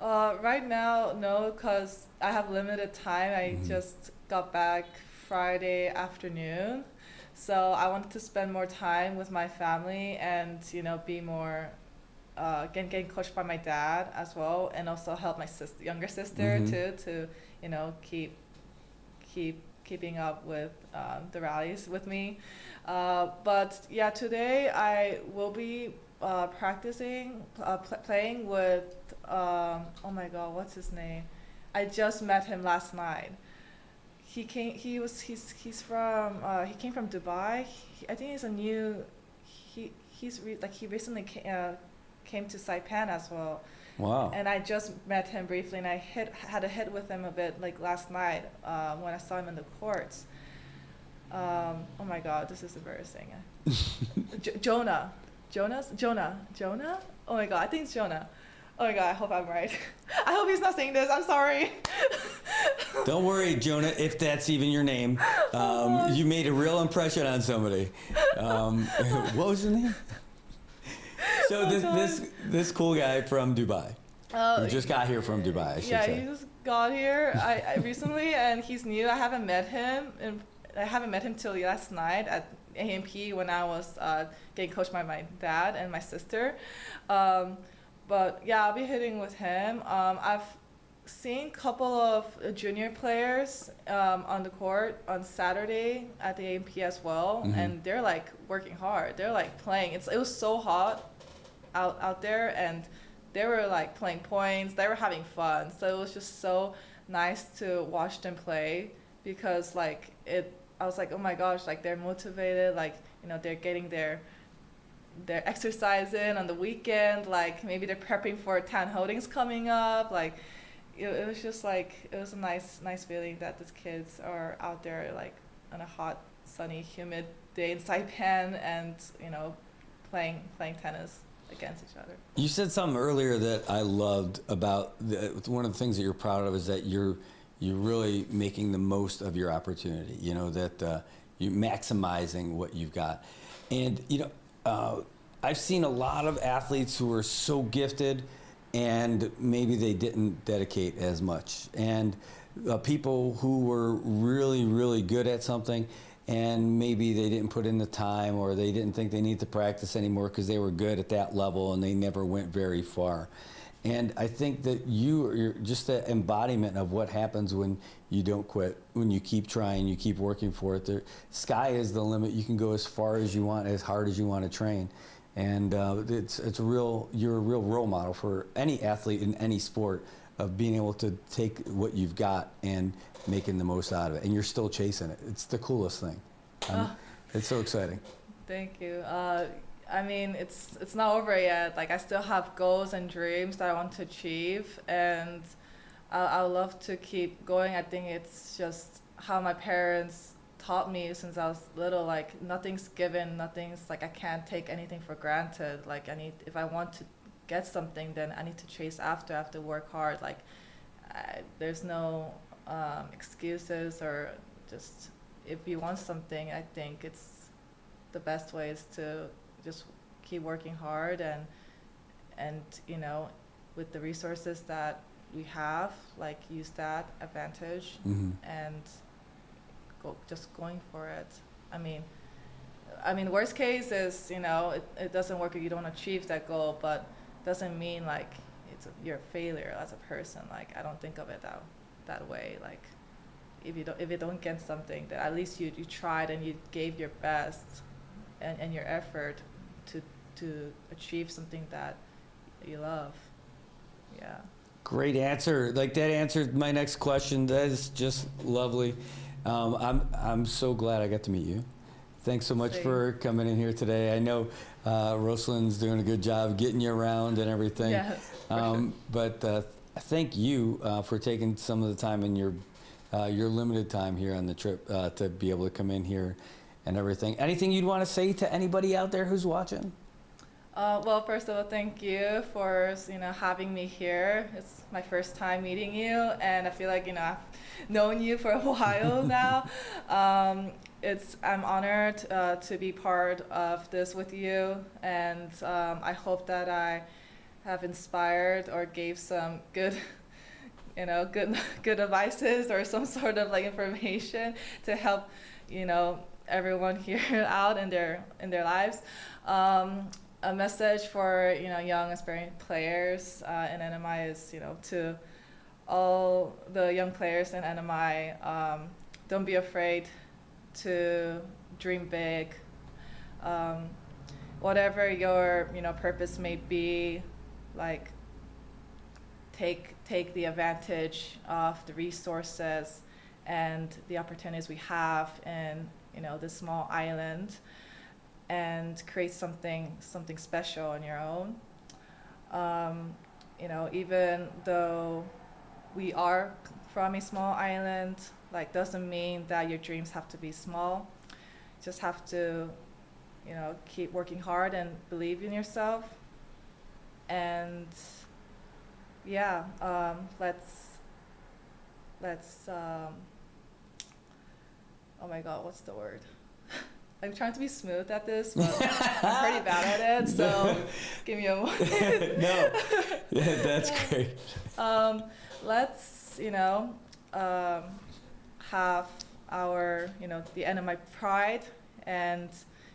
Right now, no, because I have limited time. I Mm-hmm. just got back Friday afternoon. So I wanted to spend more time with my family and, be more, getting coached by my dad as well, and also help my younger sister Mm-hmm. too, to, keeping up with the rallies with me. But yeah, today I will be practicing, playing with, oh my God, what's his name? I just met him last night. He came from Dubai. I think he recently came to Saipan as well. Wow. And I just met him briefly, and I had a hit with him a bit like last night when I saw him in the courts. Oh my God, this is embarrassing. Jonah. Oh my God, I think it's Jonah. Oh my God, I hope I'm right. I hope he's not saying this. I'm sorry. Don't worry, Jonah, if that's even your name. You made a real impression on somebody. What was his name? So this cool guy from Dubai. You just got here from Dubai, I should say. He just got here I recently, and he's new. I haven't met him till last night at AMP when I was getting coached by my dad and my sister. But yeah, I'll be hitting with him. I've seen a couple of junior players on the court on Saturday at the AMP as well, and they're like working hard. They're like playing. It was so hot out there, and they were like playing points. They were having fun. So it was just so nice to watch them play, because like I was like, oh my gosh, like they're motivated, like, you know, they're getting their exercise in on the weekend, like maybe they're prepping for town holdings coming up. Like it was just like, it was a nice feeling that these kids are out there like on a hot, sunny, humid day in Saipan, and, you know, playing tennis against each other. You said something earlier that I loved about one of the things that you're proud of is that you're really making the most of your opportunity, you know, that you're maximizing what you've got. And, you know, I've seen a lot of athletes who are so gifted and maybe they didn't dedicate as much. And people who were really, really good at something and maybe they didn't put in the time, or they didn't think they need to practice anymore because they were good at that level and they never went very far. And I think that you're just the embodiment of what happens when you don't quit, when you keep trying, you keep working for it. The sky is the limit. You can go as far as you want, as hard as you want to train. And you're a real role model for any athlete in any sport, of being able to take what you've got and making the most out of it. And you're still chasing it. It's the coolest thing. It's so exciting. Thank you. I mean, it's not over yet. Like, I still have goals and dreams that I want to achieve, and I would love to keep going. I think it's just how my parents taught me since I was little. Like, nothing's given, nothing's like, I can't take anything for granted. Like, if I want to get something, then I need to chase after. I have to work hard. Like, there's no excuses, or just, if you want something, I think it's the best way is to just keep working hard, and you know, with the resources that we have, like, use that advantage and just going for it. I mean, worst case is, you know, it doesn't work if you don't achieve that goal, but doesn't mean like you're a failure as a person. Like, I don't think of it that way. Like, if you don't get something, that at least you tried and you gave your best and your effort to achieve something that you love. Yeah. Great answer. Like, that answered my next question. That is just lovely. I'm so glad I got to meet you. Thanks so much for coming in here today. I know Rosalind's doing a good job getting you around and everything. Yes, but thank you for taking some of the time in your limited time here on the trip to be able to come in here and everything. Anything you'd want to say to anybody out there who's watching? Well, first of all, thank you for, you know, having me here. It's my first time meeting you, and I feel like, you know, I've known you for a while now. I'm honored to be part of this with you, and I hope that I have inspired or gave some good, you know, good advices or some sort of like information to help, you know, everyone here out in their lives. A message for, you know, young aspiring players in NMI is, you know, to all the young players in NMI, don't be afraid to dream big. Whatever your, you know, purpose may be, like, take the advantage of the resources and the opportunities we have in, you know, this small island, and create something special on your own. You know, even though we are from a small island, like, doesn't mean that your dreams have to be small. You just have to, you know, keep working hard and believe in yourself. And yeah, let's oh my God, what's the word? I'm trying to be smooth at this, but I'm pretty bad at it, so give me a moment. No, Yeah, that's great. Let's, have our, the NMI pride and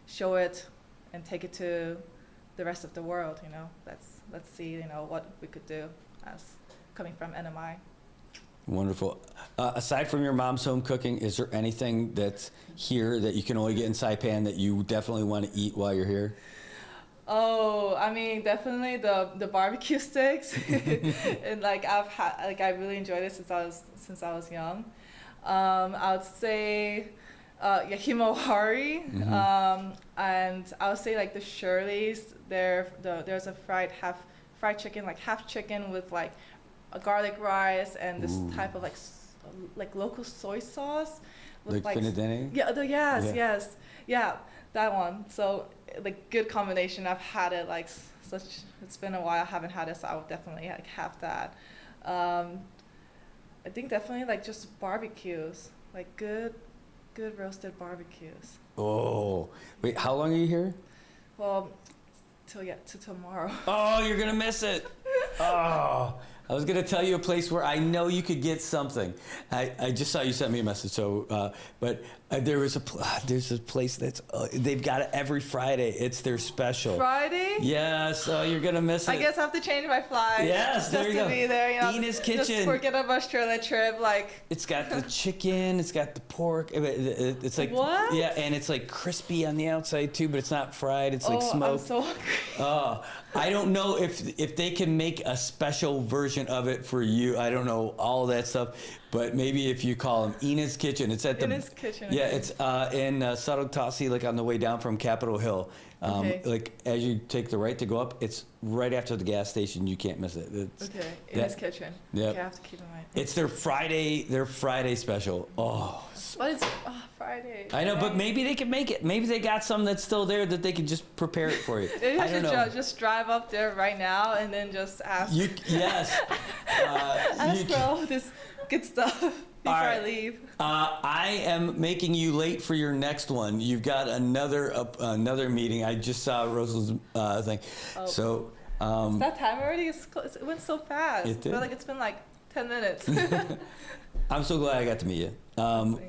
show it and take it to the rest of the world, Let's see, what we could do as coming from NMI. Wonderful. Aside from your mom's home cooking, is there anything that's here that you can only get in Saipan that you definitely want to eat while you're here? Oh, I mean, definitely the barbecue sticks, and I really enjoyed it since I was young. I would say himawari, and I would say like the Shirley's. There's a fried chicken, like half chicken with like a garlic rice and this type of like local soy sauce. With like finadene? Yeah, that one. So like good combination. I've had it it's been a while I haven't had it, so I would definitely have that. I think definitely like just barbecues, like good roasted barbecues. Oh, wait, how long are you here? Well, till tomorrow. Oh, you're gonna miss it. Oh, I was gonna tell you a place where I know you could get something. I just saw you sent me a message. So, but there's a place that's they've got it every Friday. It's their special. Friday? Yes. Oh, you're gonna miss it. I guess I have to change my flight. Yes, there you go. Just to be there, Ina's Kitchen. Just forget about Australia trip, like. It's got the chicken. It's got the pork. It's like what? Yeah, and it's like crispy on the outside too, but it's not fried. It's like smoked. I'm so hungry. I don't know if they can make a special version of it for you. I don't know all that stuff, but maybe if you call them Ina's Kitchen. It's at Ina's Kitchen. Yeah, it's in Sarugtasi, like on the way down from Capitol Hill. Okay. Like as you take the right to go up, it's right after the gas station. You can't miss it. Ina's Kitchen. Yep. Okay, I have to keep in mind. It's their Friday special. Oh. But it's Friday. I know, but maybe they can make it. Maybe they got some that's still there that they can just prepare it for you. Maybe I don't know. Just drive up there right now and then just ask. Yes. Ask for all this good stuff before I leave. I am making you late for your next one. You've got another meeting. I just saw Rosal's thing. Oh. So. It's that time already? It went so fast. It did. I feel like it's been like 10 minutes. I'm so glad I got to meet you.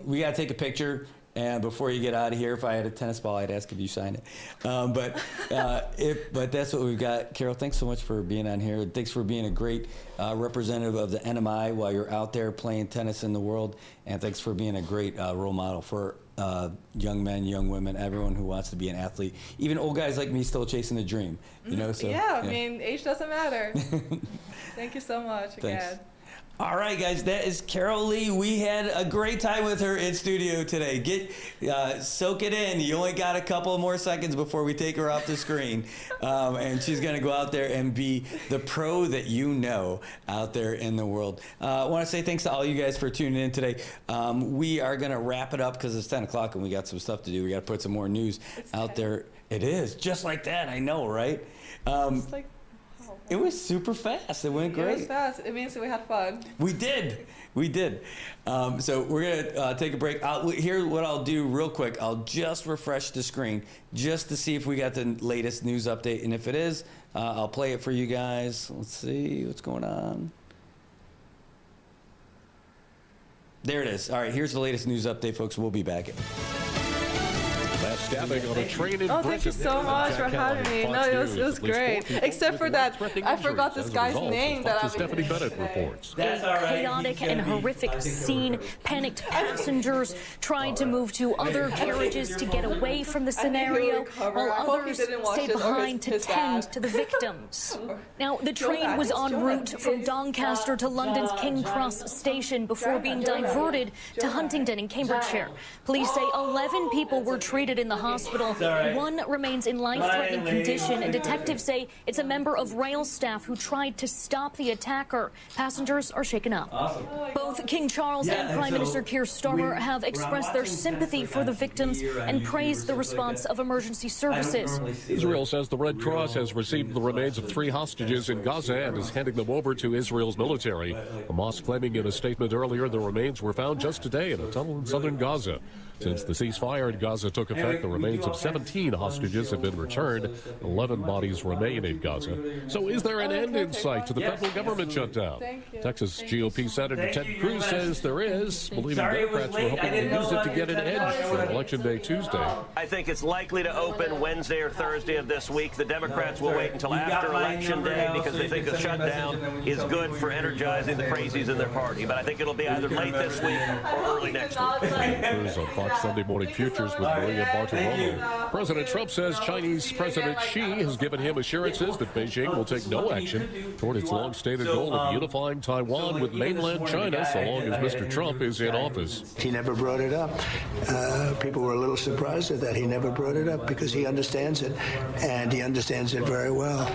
We got to take a picture. And before you get out of here, if I had a tennis ball, I'd ask if you signed it. But that's what we've got. Carol, thanks so much for being on here. Thanks for being a great representative of the NMI while you're out there playing tennis in the world. And thanks for being a great role model for young men, young women, everyone who wants to be an athlete. Even old guys like me still chasing a dream. So, I mean, age doesn't matter. Thank you so much again. Thanks. All right, guys, that is Carol Lee. We had a great time with her in studio today. Soak it in. You only got a couple more seconds before we take her off the screen. And she's going to go out there and be the pro that you know out there in the world. I want to say thanks to all you guys for tuning in today. We are going to wrap it up because it's 10 o'clock and we got some stuff to do. We got to put some more news out there. It is. Just like that. I know, right? It was super fast. It went great. It was fast. It means that we had fun. We did. So we're going to take a break. Here's what I'll do real quick. I'll just refresh the screen just to see if we got the latest news update. And if it is, I'll play it for you guys. Let's see what's going on. There it is. All right, here's the latest news update, folks. We'll be back. Last stabbing on a train in Britain. Thank you so much for having me. No, it was great. Except for that, I forgot this guy's name that I've Stephanie Bennett reports. That's all right. Chaotic and horrific scene. Panicked passengers tried to move to other carriages to get away from the scenario, while others stayed behind to tend to the victims. Now, the train was en route from Doncaster to London's King Cross station before being diverted to Huntingdon in Cambridgeshire. Police say 11 people were treated in the hospital. One remains in life-threatening condition, and detectives say it's a member of rail staff who tried to stop the attacker. Passengers are shaken up. Awesome. Both King Charles and Prime Minister Keir Starmer have expressed their sympathy for the victims and praised the response of emergency services. Israel says the Red Cross has received the remains of 3 hostages in Gaza and is handing them over to Israel's military. Hamas claiming in a statement earlier the remains were found just today in a tunnel in southern Gaza. Since the ceasefire in Gaza took effect, the remains of 17 hostages have been returned. 11 bodies remain in Gaza. So is there an end in sight to the federal government shutdown? Texas GOP Senator Ted Cruz says there is, believing Democrats were hoping to use it to get an edge for Election Day Tuesday. I think it's likely to open Wednesday or Thursday of this week. The Democrats will wait until after Election Day because they think a shutdown is good for energizing the crazies in their party. But I think it'll be either late this week or early next week. Cruz on Fox Sunday Morning Futures with Maria Bartiromo. President Trump says Chinese President Xi has given him assurances that Beijing will take no action toward its long-stated goal of unifying Taiwan with mainland China so long as Mr. Trump is in office. He never brought it up. People were a little surprised at that. He never brought it up because he understands it, and he understands it very well.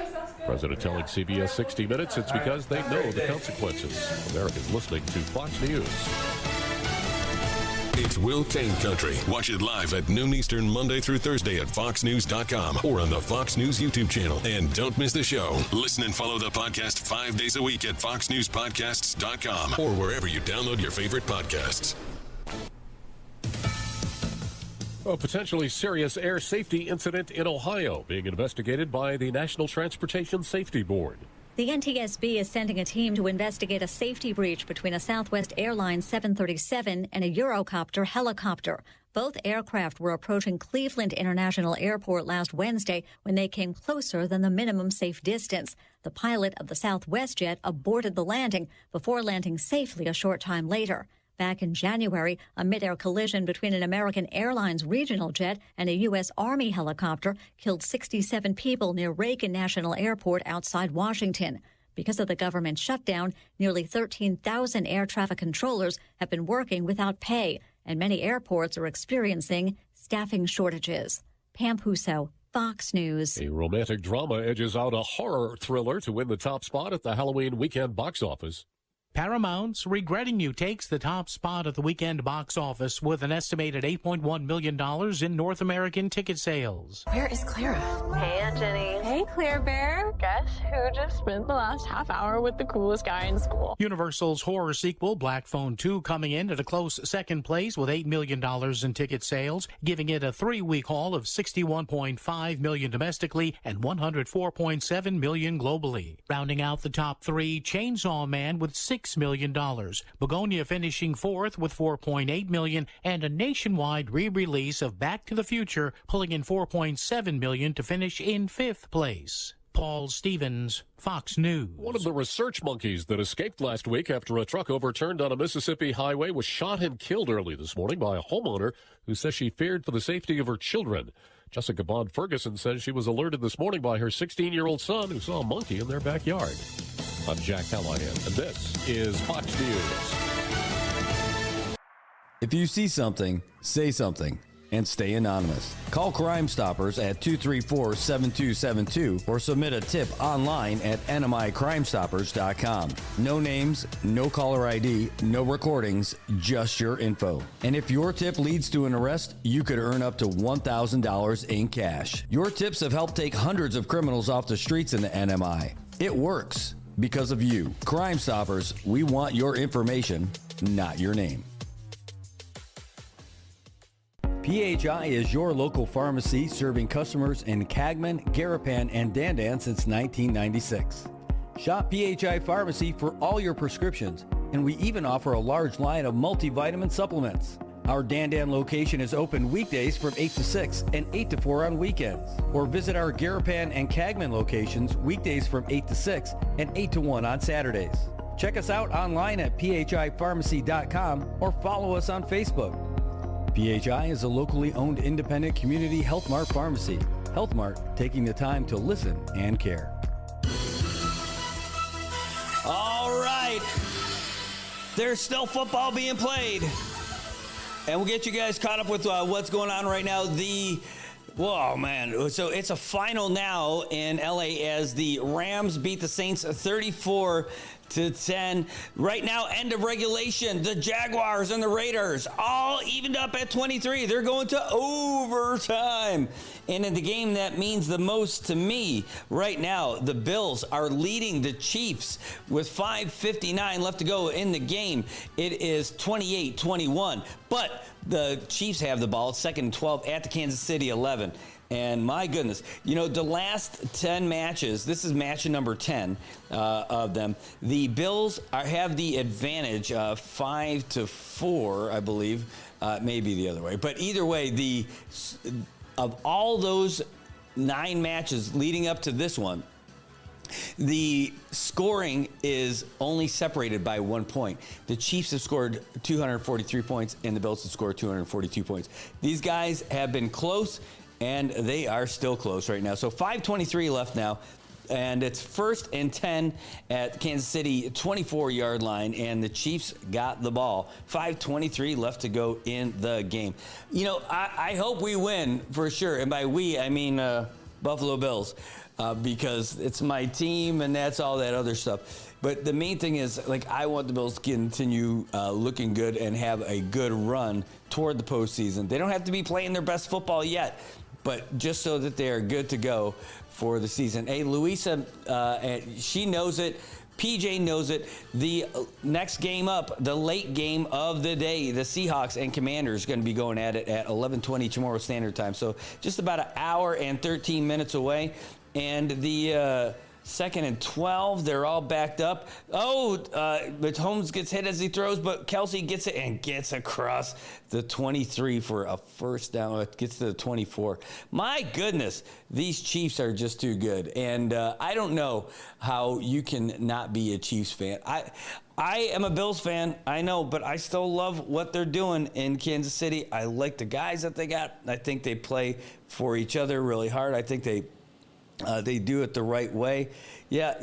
President telling CBS 60 Minutes it's because they know the consequences. Americans listening to Fox News. It's Will Kane Country. Watch it live at noon Eastern Monday through Thursday at foxnews.com or on the Fox News YouTube channel. And don't miss the show. Listen and follow the podcast 5 days a week at foxnewspodcasts.com or wherever you download your favorite podcasts. A potentially serious air safety incident in Ohio being investigated by the National Transportation Safety Board. The NTSB is sending a team to investigate a safety breach between a Southwest Airlines 737 and a Eurocopter helicopter. Both aircraft were approaching Cleveland International Airport last Wednesday when they came closer than the minimum safe distance. The pilot of the Southwest jet aborted the landing before landing safely a short time later. Back in January, a mid-air collision between an American Airlines regional jet and a U.S. Army helicopter killed 67 people near Reagan National Airport outside Washington. Because of the government shutdown, nearly 13,000 air traffic controllers have been working without pay, and many airports are experiencing staffing shortages. Pam Puso, Fox News. A romantic drama edges out a horror thriller to win the top spot at the Halloween weekend box office. Paramount's Regretting You takes the top spot at the weekend box office with an estimated $8.1 million in North American ticket sales. Where is Clara? Hey, Aunt Jenny. Hey, Claire Bear. Guess who just spent the last half hour with the coolest guy in school? Universal's horror sequel, Black Phone 2, coming in at a close second place with $8 million in ticket sales, giving it a 3-week haul of $61.5 million domestically and $104.7 million globally. Rounding out the top three, Chainsaw Man with $6 million. Begonia finishing fourth with $4.8 million, and a nationwide re-release of Back to the Future pulling in $4.7 million to finish in fifth place. Paul Stevens, Fox News. One of the research monkeys that escaped last week after a truck overturned on a Mississippi highway was shot and killed early this morning by a homeowner who says she feared for the safety of her children. Jessica Bond Ferguson says she was alerted this morning by her 16-year-old son who saw a monkey in their backyard. I'm Jack Callahan, and this is Fox News. If you see something, say something, and stay anonymous. Call Crime Stoppers at 234-7272 or submit a tip online at NMICrimestoppers.com. No names, no caller ID, no recordings, just your info. And if your tip leads to an arrest, you could earn up to $1,000 in cash. Your tips have helped take hundreds of criminals off the streets in the NMI. It works because of you. Crime Stoppers, we want your information, not your name. PHI is your local pharmacy serving customers in Cagman, Garapan, and Dandan since 1996. Shop PHI Pharmacy for all your prescriptions, and we even offer a large line of multivitamin supplements. Our Dandan location is open weekdays from 8 to 6 and 8 to 4 on weekends. Or visit our Garapan and Cagman locations weekdays from 8 to 6 and 8 to 1 on Saturdays. Check us out online at phipharmacy.com or follow us on Facebook. PHI is a locally owned independent community Health Mart pharmacy. Health Mart, taking the time to listen and care. All right. There's still football being played. And we'll get you guys caught up with what's going on right now. Whoa, man. So it's a final now in LA as the Rams beat the Saints 34-31. 10. Right now, end of regulation. The Jaguars and the Raiders all evened up at 23. They're going to overtime. And in the game that means the most to me right now, the Bills are leading the Chiefs with 5:59 left to go in the game. It is 28-21. But the Chiefs have the ball. It's 2nd and 12 at the Kansas City 11. And my goodness, the last 10 matches, this is match number 10 of them. The Bills have the advantage 5-4, I believe. Maybe the other way. But either way, of all those 9 matches leading up to this one, the scoring is only separated by 1 point. The Chiefs have scored 243 points, and the Bills have scored 242 points. These guys have been close, and they are still close right now. So 5:23 left now, and it's 1st and 10 at Kansas City 24-yard line, and the Chiefs got the ball. 5:23 left to go in the game. I hope we win for sure, and by we, I mean Buffalo Bills, because it's my team, and that's all that other stuff. But the main thing is, I want the Bills to continue looking good and have a good run toward the postseason. They don't have to be playing their best football yet, but just so that they are good to go for the season. Hey, Louisa, she knows it. PJ knows it. The next game up, the late game of the day, the Seahawks and Commanders going to be going at it at 11:20 tomorrow Standard Time. So just about an hour and 13 minutes away. And the 2nd and 12, they're all backed up. But Holmes gets hit as he throws, but Kelsey gets it and gets across the 23 for a first down. It gets to the 24. My goodness, these Chiefs are just too good. And I don't know how you can not be a Chiefs fan. I am a Bills fan, I know, but I still love what they're doing in Kansas City. I like the guys that they got. I think they play for each other really hard. I think they do it the right way. Yeah,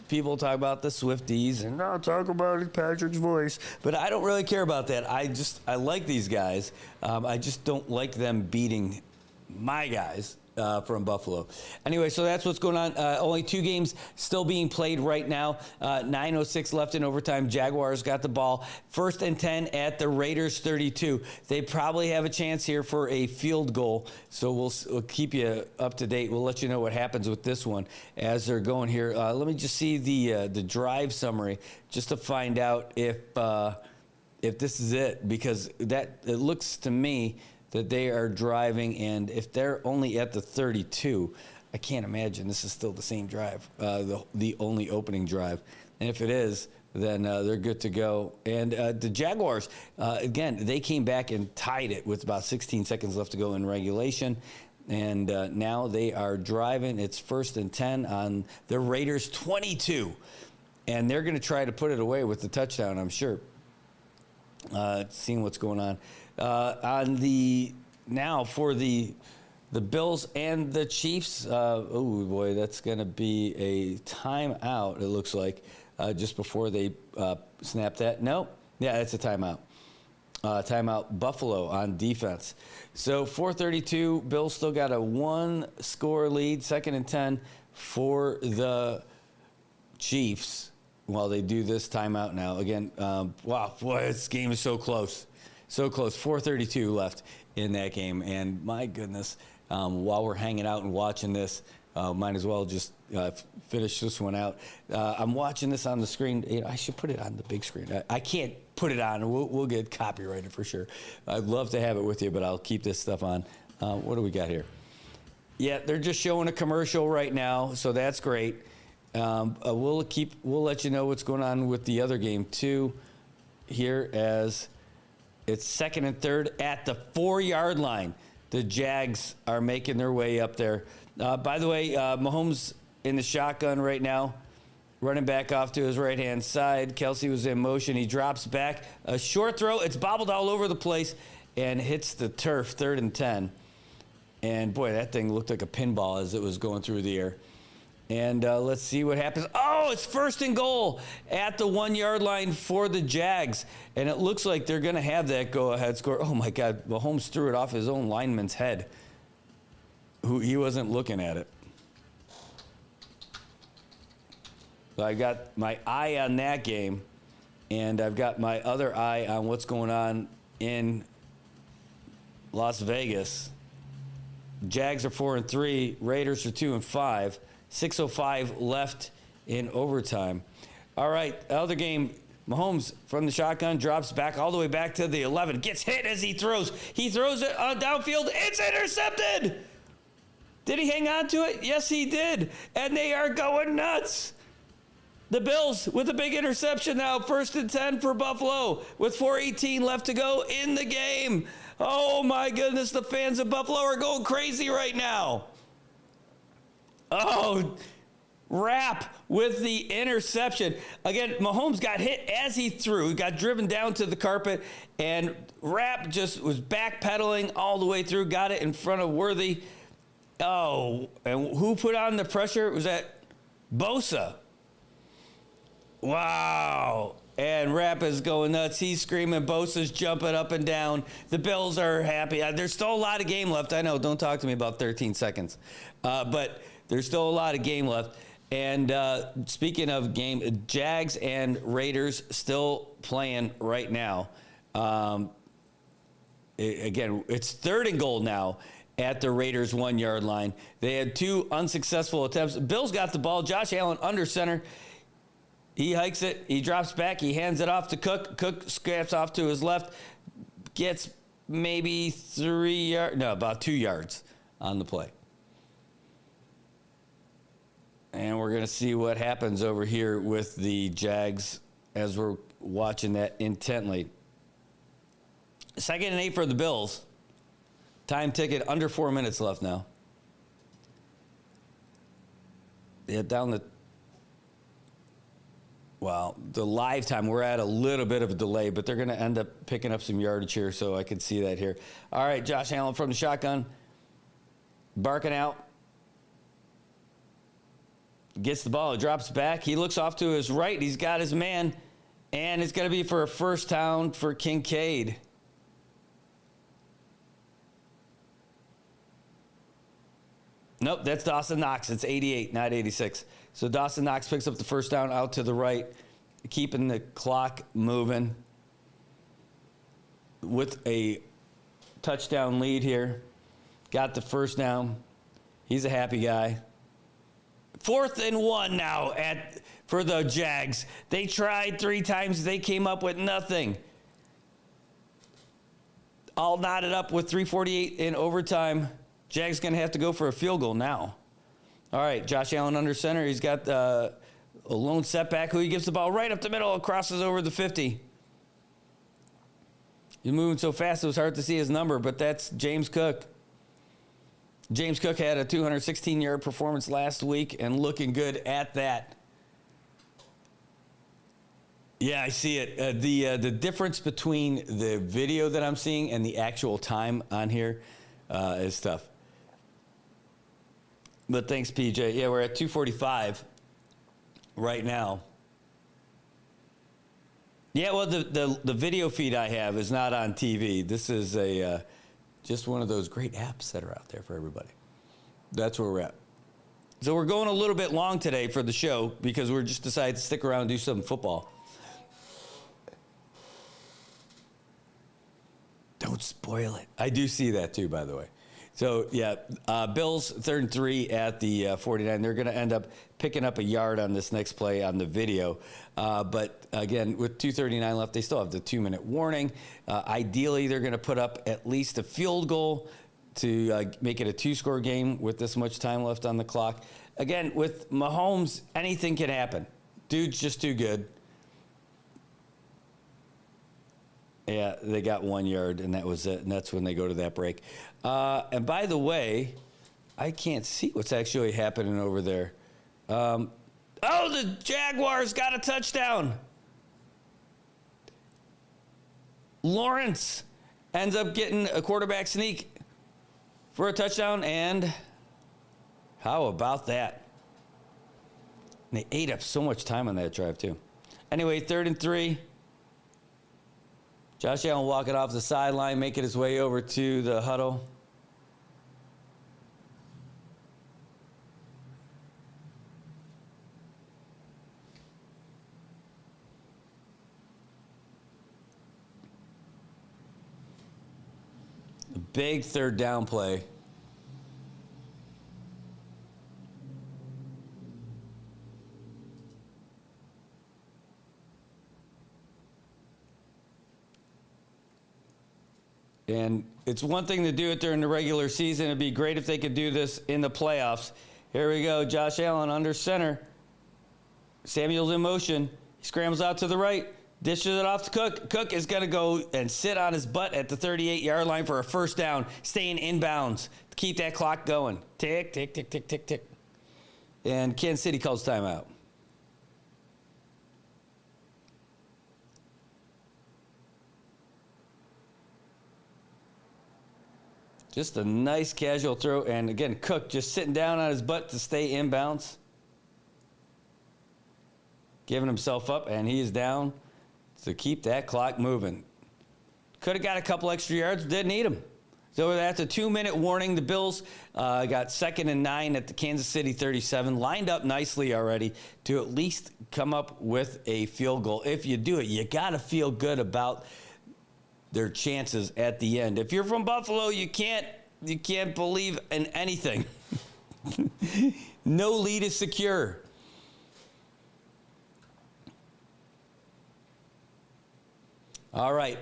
people talk about the Swifties and talk about Patrick's voice, but I don't really care about that. I like these guys. I just don't like them beating my guys from Buffalo. Anyway, so that's what's going on. Only 2 games still being played right now. 9:06 left in overtime. Jaguars got the ball. 1st and 10 at the Raiders 32. They probably have a chance here for a field goal, so we'll keep you up to date. We'll let you know what happens with this one as they're going here. Let me just see the drive summary just to find out if this is it, because it looks to me that they are driving, and if they're only at the 32, I can't imagine this is still the same drive, the only opening drive. And if it is, then they're good to go. And the Jaguars, again, they came back and tied it with about 16 seconds left to go in regulation. And now they are driving. It's 1st and 10 on the Raiders 22. And they're going to try to put it away with the touchdown, I'm sure. Seeing what's going on. Now for the Bills and the Chiefs. Oh boy, that's going to be a timeout. It looks like just before they snap that. No, yeah, it's a timeout. Timeout Buffalo on defense. So 4:32. Bills still got a 1-score lead. 2nd and 10 for the Chiefs while they do this timeout now. Again, wow, boy, this game is so close. So close. 4:32 left in that game. And my goodness, while we're hanging out and watching this, might as well just finish this one out. I'm watching this on the screen. I should put it on the big screen. I can't put it on. We'll get copyrighted for sure. I'd love to have it with you, but I'll keep this stuff on. What do we got here? Yeah, they're just showing a commercial right now, so that's great. We'll let you know what's going on with the other game too here as it's 2nd and 3rd at the 4-yard line. The Jags are making their way up there. By the way, Mahomes in the shotgun right now, running back off to his right-hand side. Kelsey was in motion. He drops back. A short throw. It's bobbled all over the place and hits the turf, 3rd and 10. And, boy, that thing looked like a pinball as it was going through the air. And let's see what happens. Oh, it's 1st and goal at the 1-yard line for the Jags. And it looks like they're going to have that go-ahead score. Oh, my God. Mahomes threw it off his own lineman's head. He wasn't looking at it. So I got my eye on that game, and I've got my other eye on what's going on in Las Vegas. Jags are 4-3. Raiders are 2-5. 6:05 left in overtime. All right, other game. Mahomes from the shotgun drops back all the way back to the 11. Gets hit as he throws. He throws it downfield. It's intercepted. Did he hang on to it? Yes, he did. And they are going nuts. The Bills with a big interception now. 1st and 10 for Buffalo with 4:18 left to go in the game. Oh, my goodness. The fans of Buffalo are going crazy right now. Oh, Rapp with the interception. Again, Mahomes got hit as he threw. He got driven down to the carpet, and Rapp just was backpedaling all the way through. Got it in front of Worthy. Oh, and who put on the pressure? Was that Bosa? Wow. And Rapp is going nuts. He's screaming. Bosa's jumping up and down. The Bills are happy. There's still a lot of game left. I know. Don't talk to me about 13 seconds. But there's still a lot of game left. And speaking of game, Jags and Raiders still playing right now. Again, it's 3rd and goal now at the Raiders' 1-yard line. They had 2 unsuccessful attempts. Bills got the ball. Josh Allen under center. He hikes it. He drops back. He hands it off to Cook. Cook scraps off to his left. Gets maybe 3 yards. No, about 2 yards on the play. And we're going to see what happens over here with the Jags as we're watching that intently. 2nd and 8 for the Bills. Time ticket, under 4 minutes left now. Yeah, down the... Well, the live time, we're at a little bit of a delay, but they're going to end up picking up some yardage here, so I can see that here. All right, Josh Allen from the shotgun. Barking out. Gets the ball, drops back. He looks off to his right. He's got his man, and it's going to be for a 1st down for Kincaid. Nope, that's Dawson Knox. It's 88, not 86. So Dawson Knox picks up the 1st down out to the right, keeping the clock moving with a touchdown lead here. Got the 1st down. He's a happy guy. 4th and 1 now for the Jags. They tried 3 times. They came up with nothing. All knotted up with 3:48 in overtime. Jags going to have to go for a field goal now. All right, Josh Allen under center. He's got a lone setback. Who he gives the ball right up the middle, crosses over the 50. He's moving so fast it was hard to see his number, but that's James Cook. James Cook had a 216-yard performance last week and looking good at that. Yeah, I see it. The difference between the video that I'm seeing and the actual time on here is tough. But thanks, PJ. Yeah, we're at 2:45 right now. Yeah, well, the video feed I have is not on TV. This is just one of those great apps that are out there for everybody. That's where we're at. So we're going a little bit long today for the show because we're just decided to stick around and do some football. Don't spoil it. I do see that too, by the way. So, yeah, Bills 3rd and 3 at the 49. They're going to end up picking up a yard on this next play on the video. But, again, with 2:39 left, they still have the 2-minute warning. Ideally, they're going to put up at least a field goal to make it a 2-score game with this much time left on the clock. Again, with Mahomes, anything can happen. Dude's just too good. Yeah, they got 1 yard, and that was it. And that's when they go to that break. And by the way, I can't see what's actually happening over there. The Jaguars got a touchdown. Lawrence ends up getting a quarterback sneak for a touchdown, and how about that? And they ate up so much time on that drive, too. Anyway, 3rd and 3. Josh Allen walking off the sideline, making his way over to the huddle. Big third down play. And it's one thing to do it during the regular season. It'd be great if they could do this in the playoffs. Here we go. Josh Allen under center. Samuel's in motion. He scrambles out to the right. Dishes it off to Cook. Cook is going to go and sit on his butt at the 38-yard line for a first down, staying inbounds to keep that clock going. Tick, tick, tick, tick, tick, tick. And Kansas City calls timeout. Just a nice casual throw. And again, Cook just sitting down on his butt to stay inbounds. Giving himself up, and he is down to keep that clock moving. Could have got a couple extra yards, didn't need them. So that's a 2-minute warning. The Bills got 2nd and 9 at the Kansas City 37, lined up nicely already to at least come up with a field goal. If you do it, you got to feel good about their chances at the end. If you're from Buffalo, you can't believe in anything. No lead is secure. All right,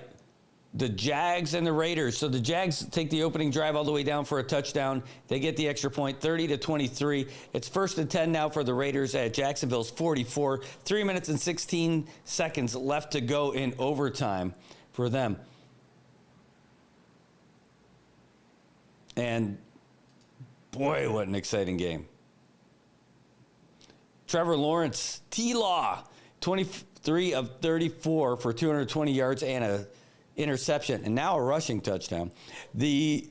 the Jags and the Raiders. So the Jags take the opening drive all the way down for a touchdown. They get the extra point, 30-23. It's 1st and 10 now for the Raiders at Jacksonville's 44. 3 minutes and 16 seconds left to go in overtime for them. And boy, what an exciting game. Trevor Lawrence, T-Law, 23 of 34 for 220 yards and a interception, and now a rushing touchdown. The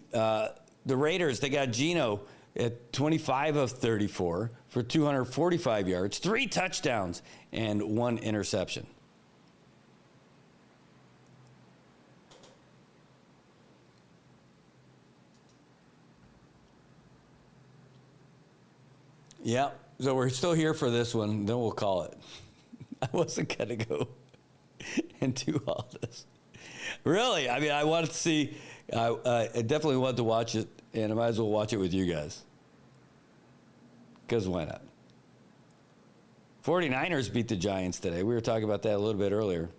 Raiders, they got Geno at 25 of 34 for 245 yards, 3 touchdowns, and 1 interception. Yeah, so we're still here for this one, then we'll call it. I wasn't going to go and do all this. Really? I mean, I wanted to see, I definitely wanted to watch it, and I might as well watch it with you guys. Because why not? 49ers beat the Giants today. We were talking about that a little bit earlier.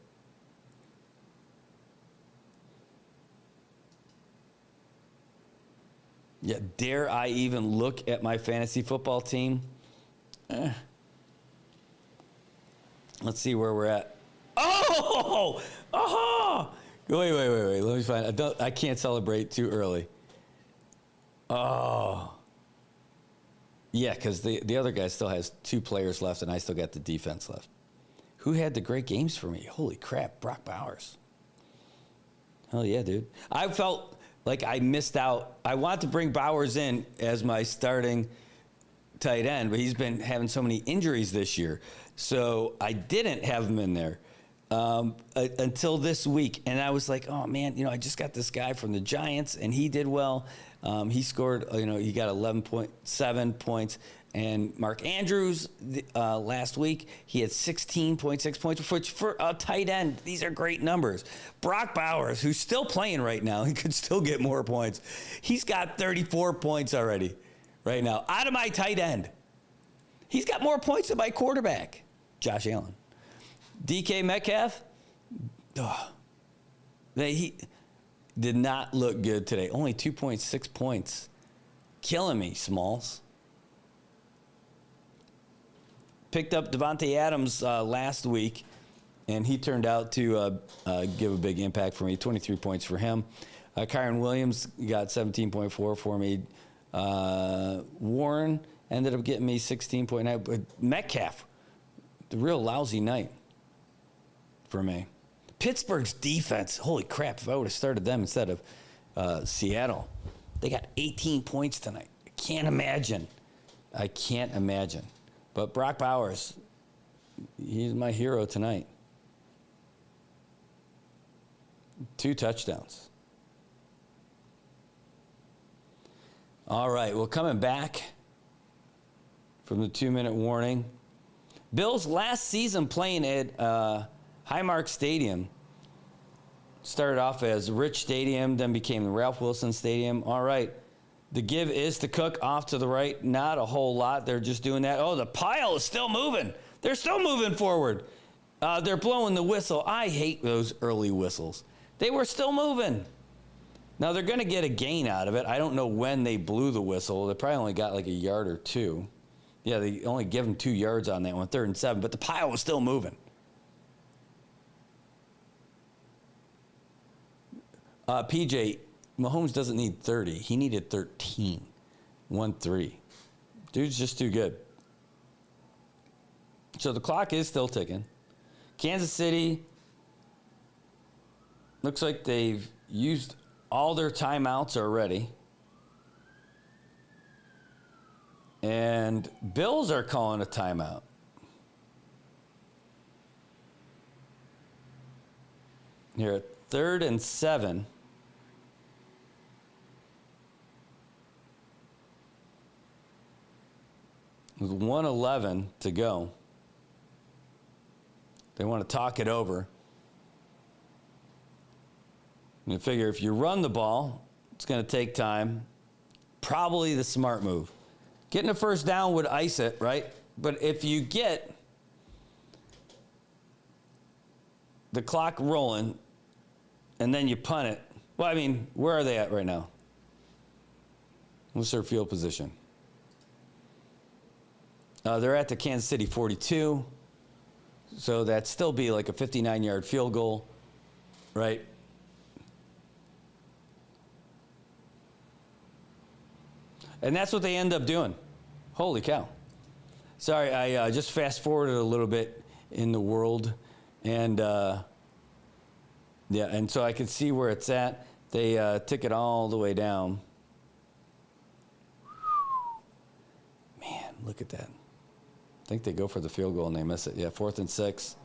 Yeah, dare I even look at my fantasy football team? Let's see where we're at. Oh! Oh! Wait. Let me find. I can't celebrate too early. Oh. Yeah, because the other guy still has 2 players left, and I still got the defense left. Who had the great games for me? Holy crap, Brock Bowers. Hell yeah, dude. I felt like I missed out. I wanted to bring Bowers in as my starting tight end, but he's been having so many injuries this year. So I didn't have him in there until this week. And I was like, oh, man, I just got this guy from the Giants, and he did well. He scored, he got 11.7 points. And Mark Andrews last week, he had 16.6 points, which for a tight end, these are great numbers. Brock Bowers, who's still playing right now, he could still get more points. He's got 34 points already right now out of my tight end. He's got more points than my quarterback, Josh Allen. DK Metcalf, he did not look good today. Only 2.6 points. Killing me, Smalls. Picked up Devontae Adams last week, and he turned out to give a big impact for me. 23 points for him. Kyron Williams got 17.4 for me. Warren ended up getting me 16.9. But Metcalf, the real lousy night for me. Pittsburgh's defense, holy crap, if I would have started them instead of Seattle. They got 18 points tonight. I can't imagine. But Brock Bowers, he's my hero tonight. 2 touchdowns. All right, well, coming back from the 2-minute warning. Bills last season playing at Highmark Stadium. Started off as Rich Stadium, then became the Ralph Wilson Stadium. All right. The give is to Cook off to the right. Not a whole lot. They're just doing that. Oh, the pile is still moving. They're still moving forward. They're blowing the whistle. I hate those early whistles. They were still moving. Now, they're going to get a gain out of it. I don't know when they blew the whistle. They probably only got like a yard or two. Yeah, they only give them 2 yards on that one, 3rd and 7, but the pile was still moving. PJ, Mahomes doesn't need 30. He needed 13. 1-3. Dude's just too good. So the clock is still ticking. Kansas City looks like they've used all their timeouts already. And Bills are calling a timeout. Here at 3rd and 7. With 1:11 to go. They want to talk it over. You figure if you run the ball, it's going to take time. Probably the smart move. Getting a first down would ice it, right? But if you get the clock rolling and then you punt it, well, I mean, where are they at right now? What's their field position? They're at the Kansas City 42. So that'd still be like a 59-yard field goal, right? And that's what they end up doing. Holy cow. Sorry, I just fast-forwarded a little bit in the world. And, yeah, and so I could see where it's at. They took it all the way down. Man, look at that. I think they go for the field goal and they miss it. Yeah, 4th and 6.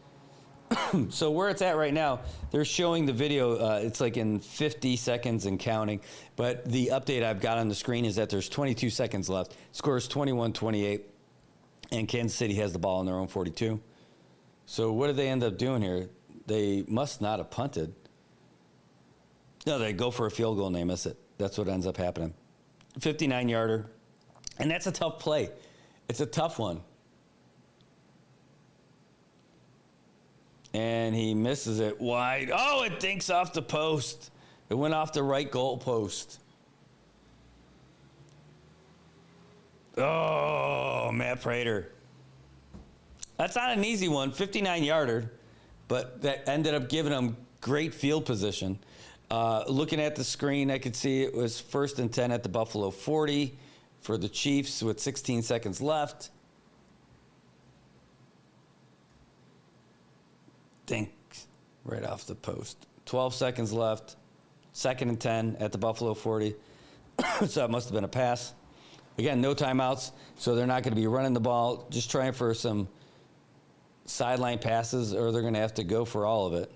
So where it's at right now, they're showing the video. It's like in 50 seconds and counting. But the update I've got on the screen is that there's 22 seconds left. Scores 21-28. And Kansas City has the ball on their own 42. So what did they end up doing here? They must not have punted. No, they go for a field goal and they miss it. That's what ends up happening. 59-yarder. And that's a tough play. It's a tough one. And he misses it wide. Oh, it dinks off the post. It went off the right goal post. Oh, Matt Prater. That's not an easy one, 59-yarder, but that ended up giving him great field position. Looking at the screen, I could see it was 1st and 10 at the Buffalo 40 for the Chiefs with 16 seconds left. Dinks right off the post. 12 seconds left. 2nd and 10 at the Buffalo 40. So it must have been a pass. Again, no timeouts, so they're not going to be running the ball, just trying for some sideline passes, or they're going to have to go for all of it.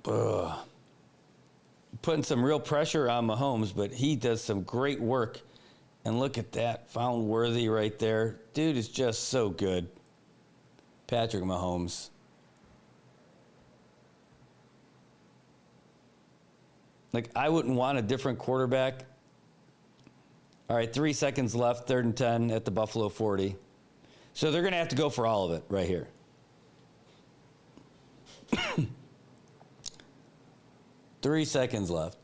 Ugh. Putting some real pressure on Mahomes, but he does some great work. And look at that, found worthy right there. Dude is just so good. Patrick Mahomes. Like, I wouldn't want a different quarterback. All right, 3 seconds left, 3rd and 10 at the Buffalo 40. So they're going to have to go for all of it right here. Three seconds left.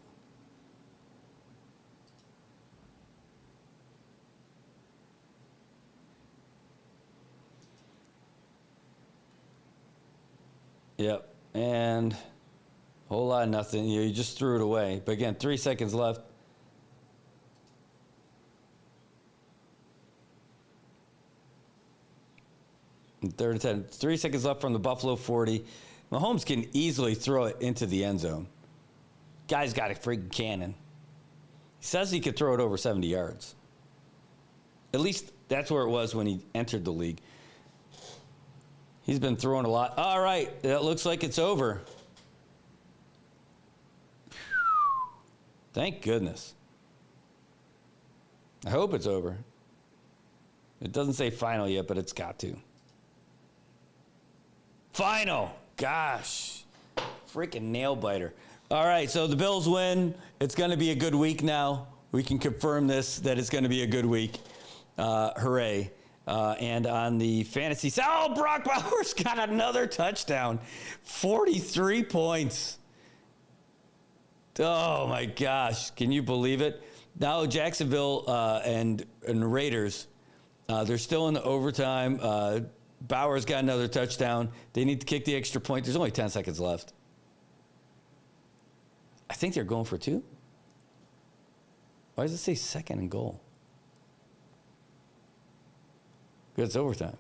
Yep, and a whole lot of nothing. You just threw it away. But again, 3 seconds left. And 3rd and 10. 3 seconds left from the Buffalo 40. Mahomes can easily throw it into the end zone. Guy's got a freaking cannon. He says he could throw it over 70 yards. At least that's where it was when he entered the league. He's been throwing a lot. All right, it looks like it's over. Thank goodness. I hope it's over. It doesn't say final yet, but it's got to. Final. Gosh. Freaking nail biter. All right, so the Bills win. It's going to be a good week now. We can confirm this, that it's going to be a good week. Hooray. And on the fantasy side, oh, Brock Bowers got another touchdown. 43 points. Oh, my gosh. Can you believe it? Now Jacksonville and Raiders, they're still in the overtime. Bowers got another touchdown. They need to kick the extra point. There's only 10 seconds left. I think they're going for 2. Why does it say second and goal? Because it's overtime.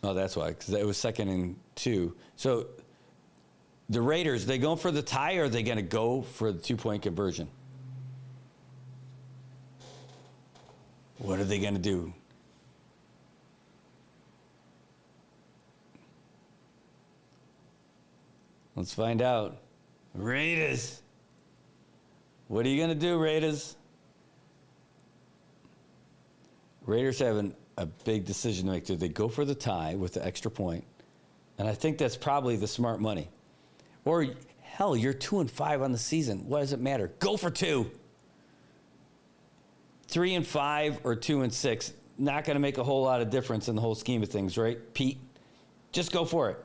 Oh, that's why, because it was second and 2. So the Raiders, they going for the tie, or are they going to go for the 2-point conversion? What are they going to do? Let's find out. Raiders. What are you going to do, Raiders? Raiders have a big decision to make. Do they go for the tie with the extra point? And I think that's probably the smart money. Or, hell, you're 2-5 on the season. What does it matter? Go for 2. 3-5 or 2-6. Not going to make a whole lot of difference in the whole scheme of things, right, Pete? Just go for it.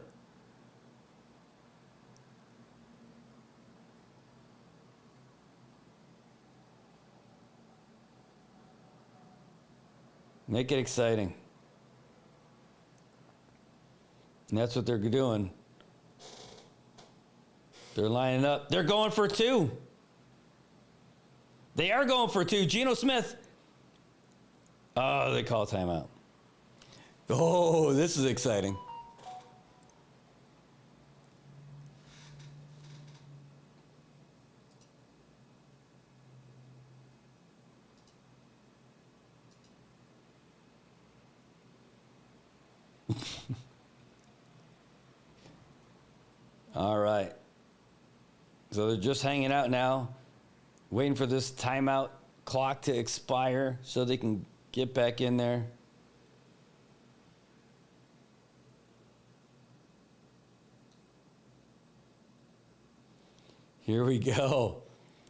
Make it exciting. And that's what they're doing. They're lining up. They're going for 2. They are going for 2. Geno Smith. Oh, they call timeout. Oh, this is exciting. All right. So they're just hanging out now, waiting for this timeout clock to expire so they can get back in there. Here we go.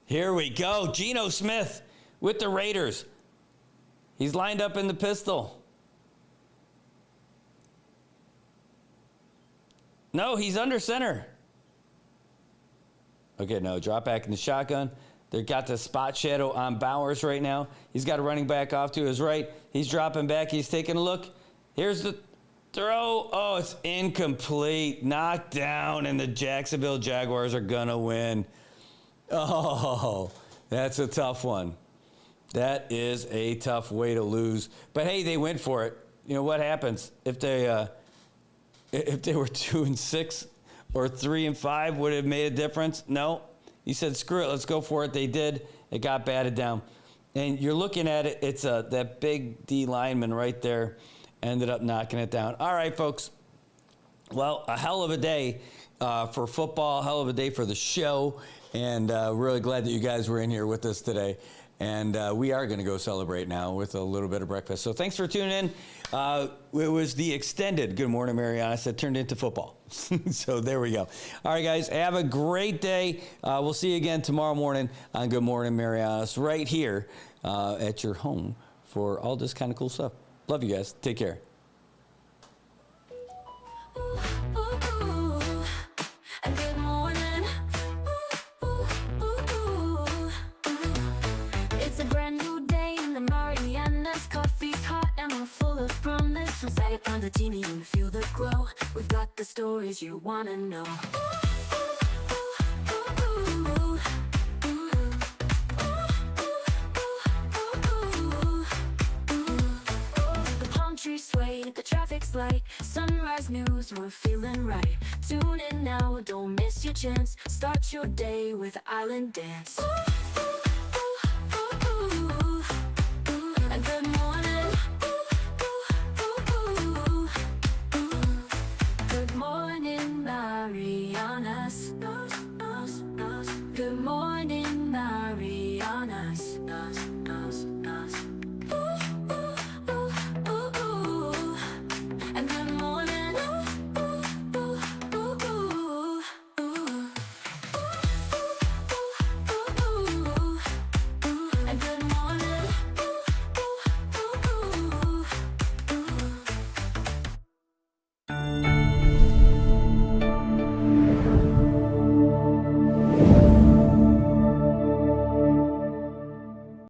Here we go. Geno Smith with the Raiders. He's lined up in the pistol. No, he's under center. Okay, no, drop back in the shotgun. They've got the spot shadow on Bowers right now. He's got a running back off to his right. He's dropping back. He's taking a look. Here's the throw. Oh, it's incomplete. Knocked down, and the Jacksonville Jaguars are going to win. Oh, that's a tough one. That is a tough way to lose. But, hey, they went for it. You know what happens if they were 2-6 or 3-5? Would it have made a difference? No. He said, screw it, let's go for it. They did. It got batted down. And you're looking at it, it's that big D lineman right there ended up knocking it down. All right, folks. Well, a hell of a day for football, a hell of a day for the show. And really glad that you guys were in here with us today. And we are going to go celebrate now with a little bit of breakfast. So thanks for tuning in. It was the extended Good Morning Marianas that turned into football. So there we go. All right, guys, have a great day. We'll see you again tomorrow morning on Good Morning Marianas right here at your home for all this kind of cool stuff. Love you guys. Take care. It's a brand new day in the Marianas. Coffee's hot and we're full of promise. So say it on the teeny and feel the glow. We've got the stories you wanna know. The palm trees sway, the traffic's light. Sunrise news, we're feeling right. Tune in now, don't miss your chance. Start your day with Island Dance.